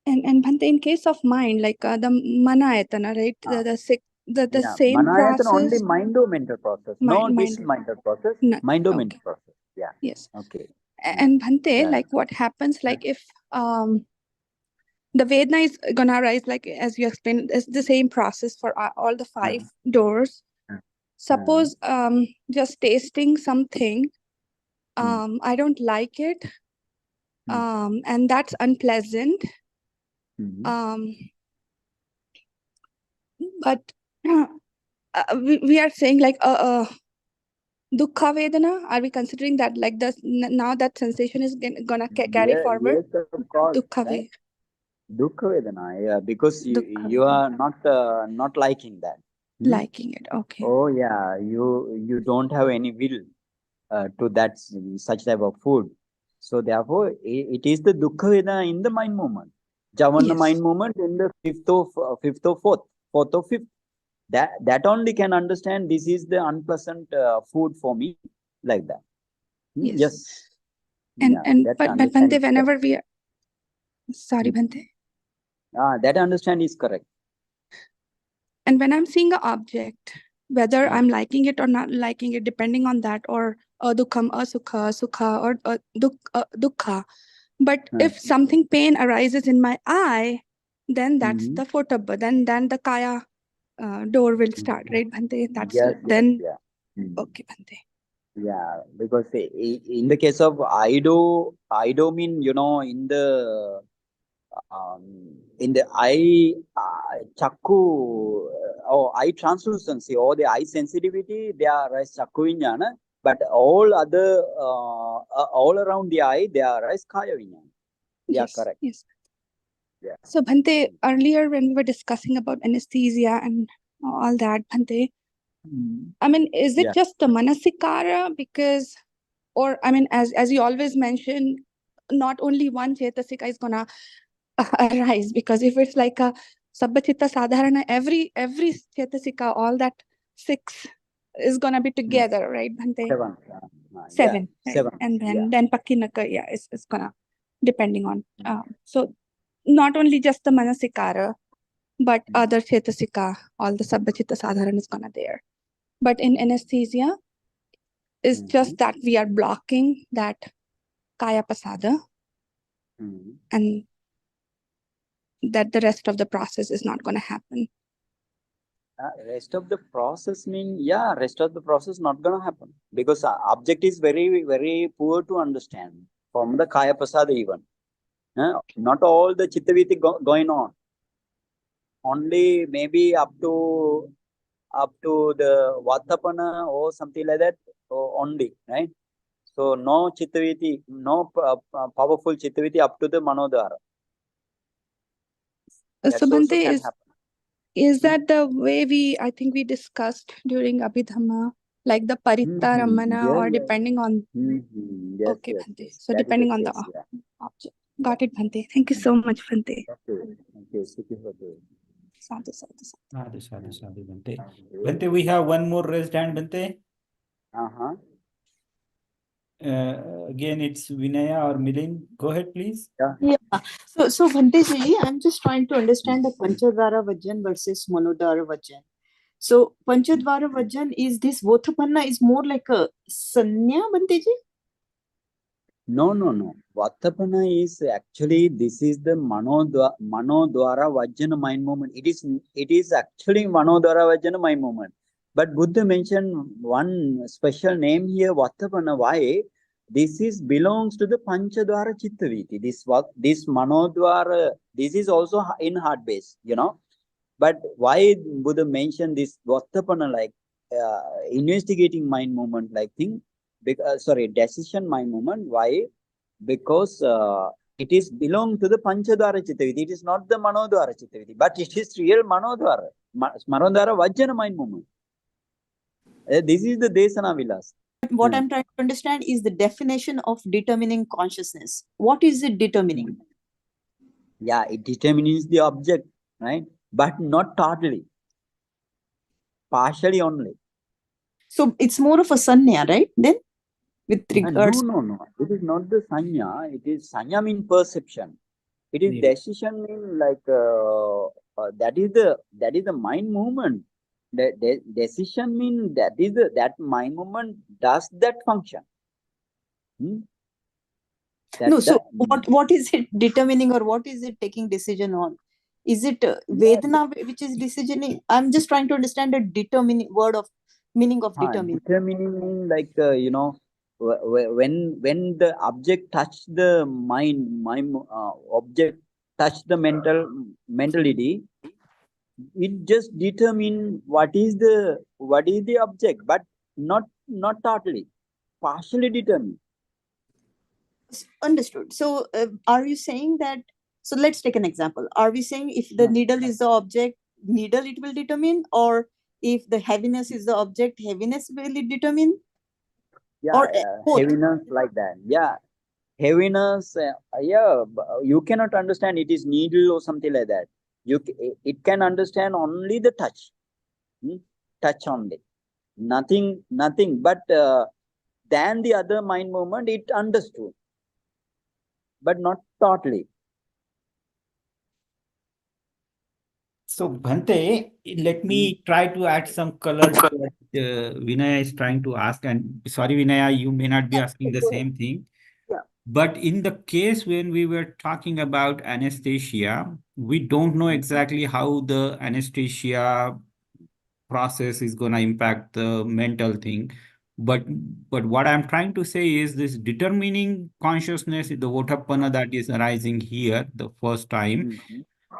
And Bhante, in case of mind, like the Mana Ayatana, right? The Yeah, same Manayatana only process. mind or mental process, no this mental process, No, mind or okay. mental process. Yeah. Yes. Okay. And Bhante, Yeah. like what happens, like if the Vedana is gonna arise, like as you explained, it's the same process for all the five doors. Suppose just tasting something, I don't like it, and that's unpleasant. But we are saying like dukkha vedana. Are we considering that like now that sensation is gonna carry forward? Yes, of course. Dukkha Right? Dukkha vedana, yeah, because you are not liking that. Liking it, okay. Oh yeah, you don't have any will to that such type of food. So therefore, it is the dukkha vedana in the mind movement. Javana Yes. mind movement in the fifth or fourth or fifth. That only can understand this is the unpleasant food for me, like that. Yes. And that but understand Bhante, is whenever we are sorry, correct. Bhante. That understand is correct. And when I'm seeing an object, whether I'm liking it or not liking it, depending on that, or dukkam, asukha, sukha, or dukkha. But if something pain arises in my eye, then that's the photobba. Then the kaya door will start, right, Bhante? That's then. Okay, Bhante. Yeah, because in the case of Ido mean, in the eye chakku or eye translucency or the eye sensitivity, they are as chakku vinyana, but all other all around the eye, they are as kaya vinyana. Yeah, Yes, correct. yes. Yeah. So Bhante, earlier when we were discussing about anesthesia and all that, Bhante, I mean, is it just the manasikara? Because, or I mean, as you always mention, not only one chetasika is gonna arise, because if it's like a sabbachitta sadharana, every chetasika, all that 6 is gonna be together, right, Bhante? 7. 7, right? 7. And then pakinaka, it's gonna depending on. So not only just the manasikara, but other chetasika, all the sabbachitta sadharana is gonna there. But in anesthesia, it's just that we are blocking that kaya pasada, and that the rest of the process is not going to happen. Rest of the process rest of the process not gonna happen because object is very, very poor to understand from the Kaya Prasada even. Not all the Chittaviti going on. Only maybe up to the Vatapana or something like that only, right? So no Chittaviti, no powerful Chittaviti up to the Manodhara. That's So also Bhante, can happen. is that the way I think we discussed during Abhidhamma, like the Paritta Ramana, or depending on, Yes, okay, yes, Bhante. yes. So That is the depending on the case, yeah. object. Got it, Bhante. Thank you so much, Bhante. Okay. Sukhi Hote. Sadhu, sadhu, sadhu. Sadhu, Bhante. Bhante, we have one more raised hand, Bhante. Again, it's Vinaya or Milind. Go ahead, please. Yeah. So Bhante ji, I'm just trying to understand the Panchadvara Vajan versus Manodhara Vajan. So Panchadvara Vajan is this Vothapanna is more like a Sanya, Bhante ji? No. Vatapana is actually, this is the Manodhara Vajjana mind movement. It is actually Manodhara Vajjana mind movement. But Buddha mentioned one special name here, Vatapana. Why? This is belongs to the Panchadvara Chittaviti. This Manodhara, this is also in heart base, But why Buddha mentioned this Vatapana, like investigating mind movement like thing? Decision mind movement. Why? Because it is belong to the Panchadhara Chittaviti. It is not the Manodhara Chittaviti, but it is real Manodhara. Manodhara Vajjana mind movement. This is the Desana Vilas. What I'm trying to understand is the definition of determining consciousness. What is it determining? Yeah, it determines the object, right? But not totally. Partially only. So it's more of a sanya, right? Then, with regards. No. It is not the sanya. It is sanya mean perception. It is decision mean like that is the mind movement. The decision mean that mind movement does that function. What is it determining, or what is it taking decision on? Is it Vedana which is decisioning? I'm just trying to understand the determining word of meaning of determining. Determining mean like when the object touch the mind object touch the mentality, it just determine what is the object, but not totally, partially determined. Understood. So are you saying that, so let's take an example. Are we saying if the needle is the object, needle it will determine, or if the heaviness is the object, heaviness will it determine? Yeah, heaviness like that. Yeah, heaviness. You cannot understand it is needle or something like that. It can understand only the touch. Touch only. Nothing. But than the other mind movement, it understood, but not totally. So Bhante, let me try to add some color to what Vinaya is trying to ask. And sorry, Vinaya, you may not be asking the same thing. Yeah. But in the case when we were talking about anesthesia, we don't know exactly how the anesthesia process is going to impact the mental thing. But what I'm trying to say is this determining consciousness, the Votapana that is arising here the first time,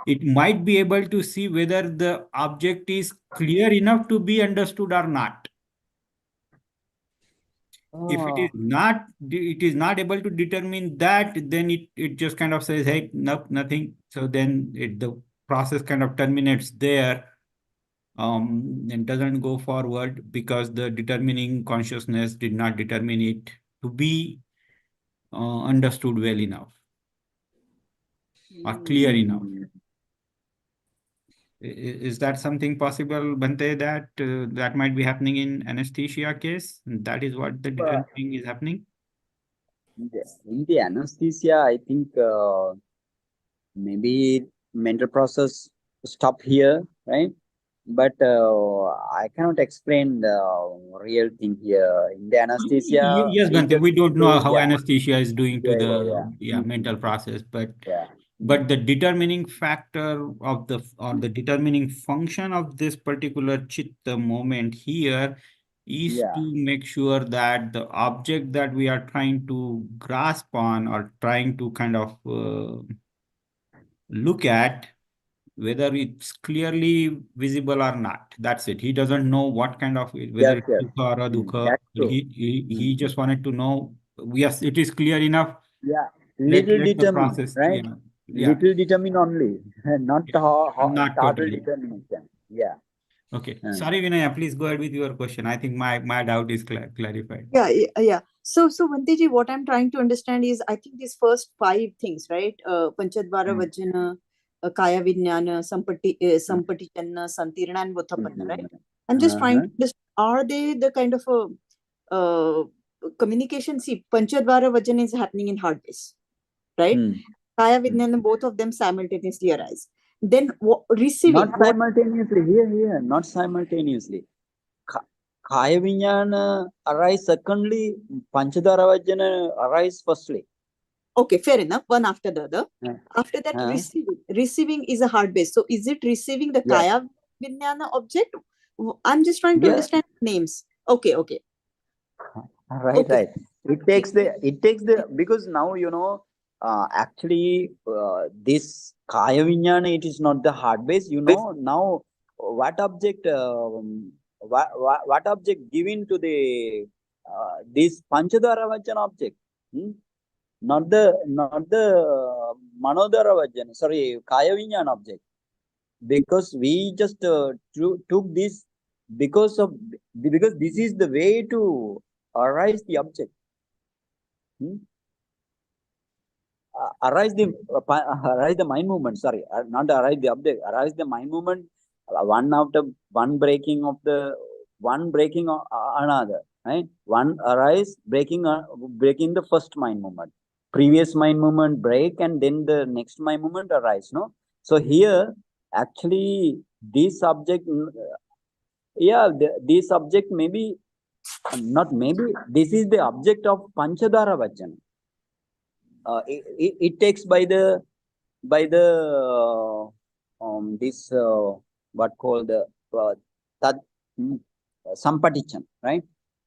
it might be able to see whether the object is clear enough to be understood or not. If it is not able to determine that, then it just kind of says, hey, nope, nothing. So then the process kind of terminates there. And doesn't go forward because the determining consciousness did not determine it to be understood well enough or clear enough. Is that something possible, Bhante, that might be happening in anesthesia case? That is what the determining is happening? In the anesthesia, I think maybe mental process stop here, right? But I cannot explain the real thing here. In the anesthesia, yes, Bhante, we don't know how anesthesia is doing to the mental process, but the determining factor or the determining function of this particular chitta moment here is Yeah. to make sure that the object that we are trying to grasp on or trying to kind of look at, whether it's clearly visible or not. That's it. He doesn't know what kind of, whether Yes, it's yes. sukha or dukha. That's true. He just wanted to know, yes, it is clear enough. Yeah. Let Little the determined, process, right? yeah. Little determined only, not Not total totally. determination. Yeah. Okay. Mm. Sorry, Vinaya, please go ahead with your question. I think my doubt is clarified. Yeah. So Vanteji, what I'm trying to understand is, I think these first 5 things, right? Panchadvara Vajana, Kaya Vijnana, Sampati Channa, Santirana, and Vothapanna, right? I'm just trying to understand, are they the kind of a communication? See, Panchadvara Vajana is happening in heart base, right? Kaya Vijnana, both of them simultaneously arise. Then receiving. Not simultaneously. Here, not simultaneously. Kaya Vijnana arise secondly, Panchadhara Vajana arise firstly. Okay, fair enough. One after the other. Yeah. After that, receiving is a heart base. So is it receiving the Kaya Vijnana object? I'm just trying to understand names. Okay. Right. It takes the because now actually this Kaya Vijnana, it is not the heart base. Now what object what object given to the this Panchadhara Vajana object? Not the Manodhara Vajana, sorry, Kaya Vijnana object. Because we just took this because this is the way to arise the object. Arise the mind movement, sorry, not arise the object, arise the mind movement, one after one breaking of another, right? One arise, breaking the first mind movement, previous mind movement break, and then the next mind movement arise, no? So here, actually, this subject, this subject maybe, not maybe, this is the object of Panchadhara Vajana. It takes by the this what called the tad Sampatichan, right?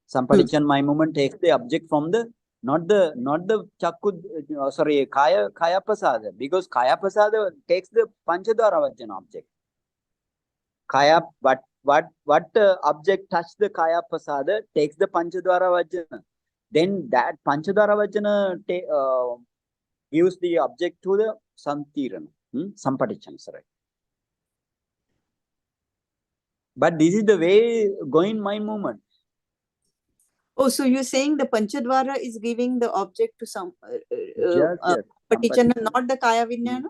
Sampatichan my movement takes the object from the not the Chakku, sorry, Kaya Pasada, because Kaya Pasada takes the Panchadhara Vajana object. Kaya, what object touch the Kaya Pasada takes the Panchadhara Vajana. Then that Panchadhara Vajana gives the object to the Santirana, Sampatichan, sorry. But this is the way going mind movement. Oh, so you're saying the Panchadvara is giving the object to some Yes. Sampatichana, not the Kaya Vijnana?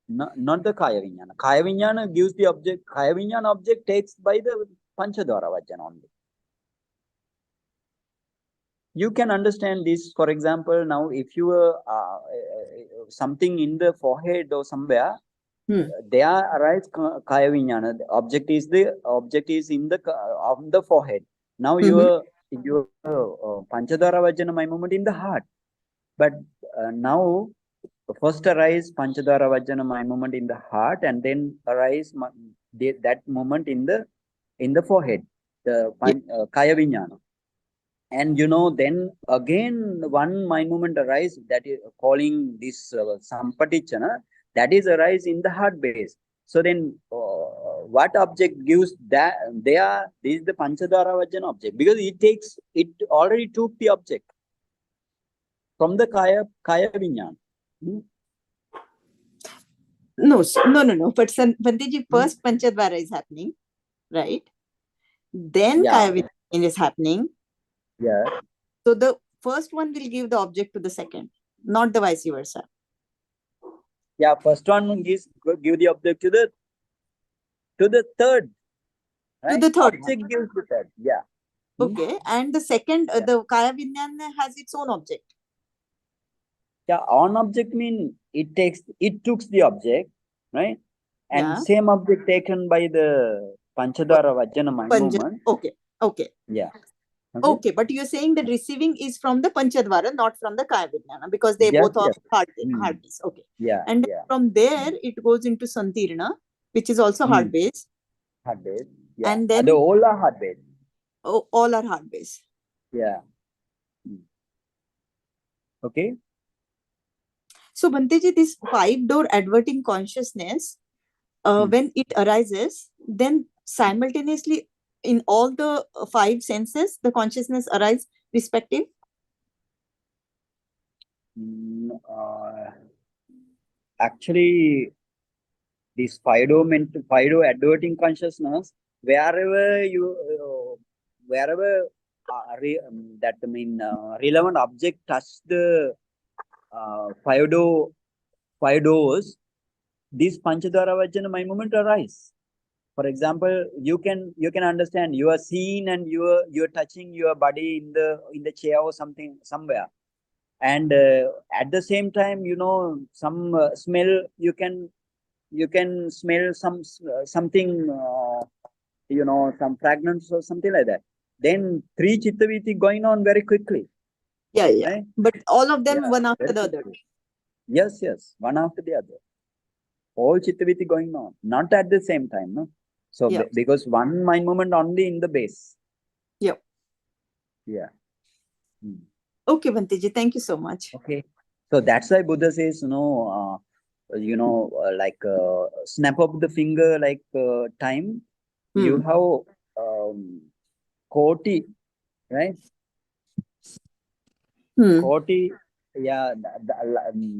Not the Kaya Vijnana. Kaya Vijnana gives the object. Kaya Vijnana object takes by the Panchadhara Vajana only. You can understand this, for example, now if you something in the forehead or somewhere, there arise Kaya Vijnana. The object is in the on the forehead. Now your Panchadhara Vajana my movement in the heart. But now first arise Panchadhara Vajana my movement in the heart, and then arise that moment in the forehead, the Kaya Vijnana. And then again one mind movement arise, that is calling this Sampatichana, that is arise in the heart base. So then what object gives that? This is the Panchadhara Vajana object, because it already took the object from the Kaya Vijnana. No. But Vanteji, first Panchadvara is happening, right? Then Kaya Vijnana is happening. Yeah. So the first one will give the object to the second, not the vice versa. Yeah, first one give the object to the third. Right? To the third. Object gives the third. Yeah. Okay, and the second, the Kaya Vijnana has its own object. Yeah, on object mean it took the object, right? And same object taken by the Panchadhara Vajana mind movement. Okay. Yeah. Okay, but you're saying that receiving is from the Panchadvara, not from the Kaya Vijnana, because they both are heart base. Okay. Yeah. And from there it goes into Santirana, which is also heart base. Heart base. Yeah. And then the whole are heart base. all are heart based. Yeah. Okay. So Bhanteji, this 5-door adverting consciousness, when it arises, then simultaneously in all the 5 senses, the consciousness arise respective. Actually, this fido adverting consciousness, wherever that relevant object touch the five doors, this Panchadhara Vajjana my moment arise. For example, you can understand you are seeing and you are touching your body in the chair or something somewhere, and at the same time, some smell you can smell something, some fragrance or something like that. Then 3 chittaviti going on very quickly. Yeah. Right? But all of them Yeah, one after very the other. quickly. Yes, one after the other. All chittaviti going on, not at the same time, no. So Yeah. because one mind moment only in the base. Yeah. Yeah. Okay, Bhanteji, thank you so much. Okay. So that's why Buddha says, like snap of the finger, like time. You have koti, right? Koti, yeah,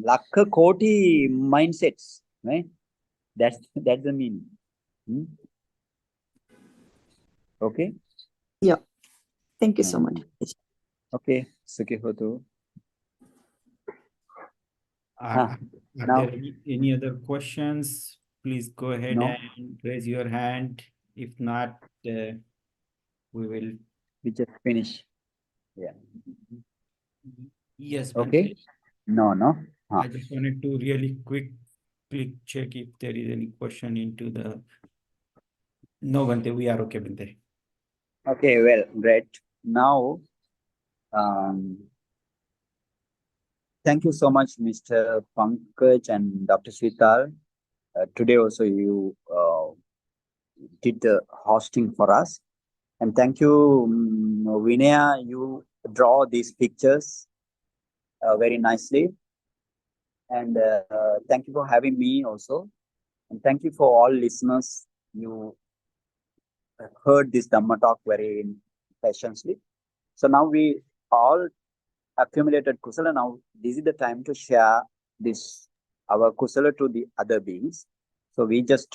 lakha koti mindsets, right? That's the meaning. Okay. Yeah. Thank you so much. Okay. Sukhi hotu. Are now- there any other questions? Please go ahead No. and raise your hand. If not, we will. We just finish. Yeah. Yes, Okay. Bhante. No. I just wanted to really quick check if there is any question into the. No, Bhante, we are okay, Bhante. Okay, well, great. Now, thank you so much, Mr. Pankaj and Dr. Srital. Today also you did the hosting for us. And thank you, Vinaya, you draw these pictures very nicely. And thank you for having me also. And thank you for all listeners. You heard this Dhamma talk very patiently. So now we all accumulated kusala. Now this is the time to share this our kusala to the other beings. So we just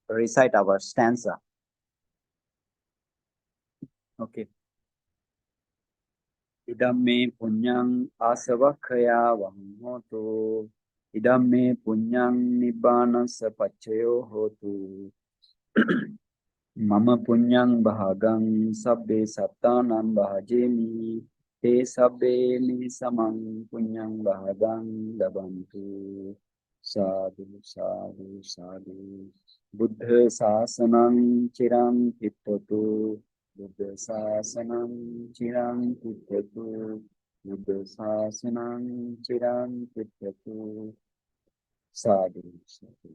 recite our stanza. Okay. Idam me punyang asavakhaya vammoto. Idam me punyang nibbana sapachayo hotu. Mama punyang bahagang sabbe sattanam bahajemi. Te sabbe mi samang punyang bahagang labantu. Sadhu, sadhu, sadhu. Buddha sasanam chirang tittatu. Buddha sasanam chirang tittatu. Buddha sasanam chirang tittatu. Sadhu, sadhu.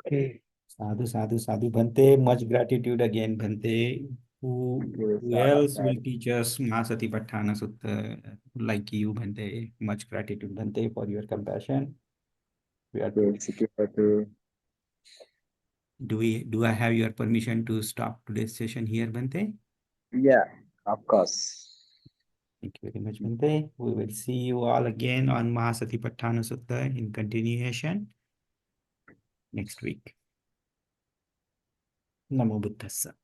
Okay. Sadhu, Bhante. Much gratitude again, Bhante. Who else will teach us Mahasatipatthana Sutta like you, Bhante? Much gratitude, Bhante, for your compassion. We are. Do I have your permission to stop today's session here, Bhante? Yeah, of course. Thank you very much, Bhante. We will see you all again on Mahasatipatthana Sutta in continuation next week. Namo Buddhassa.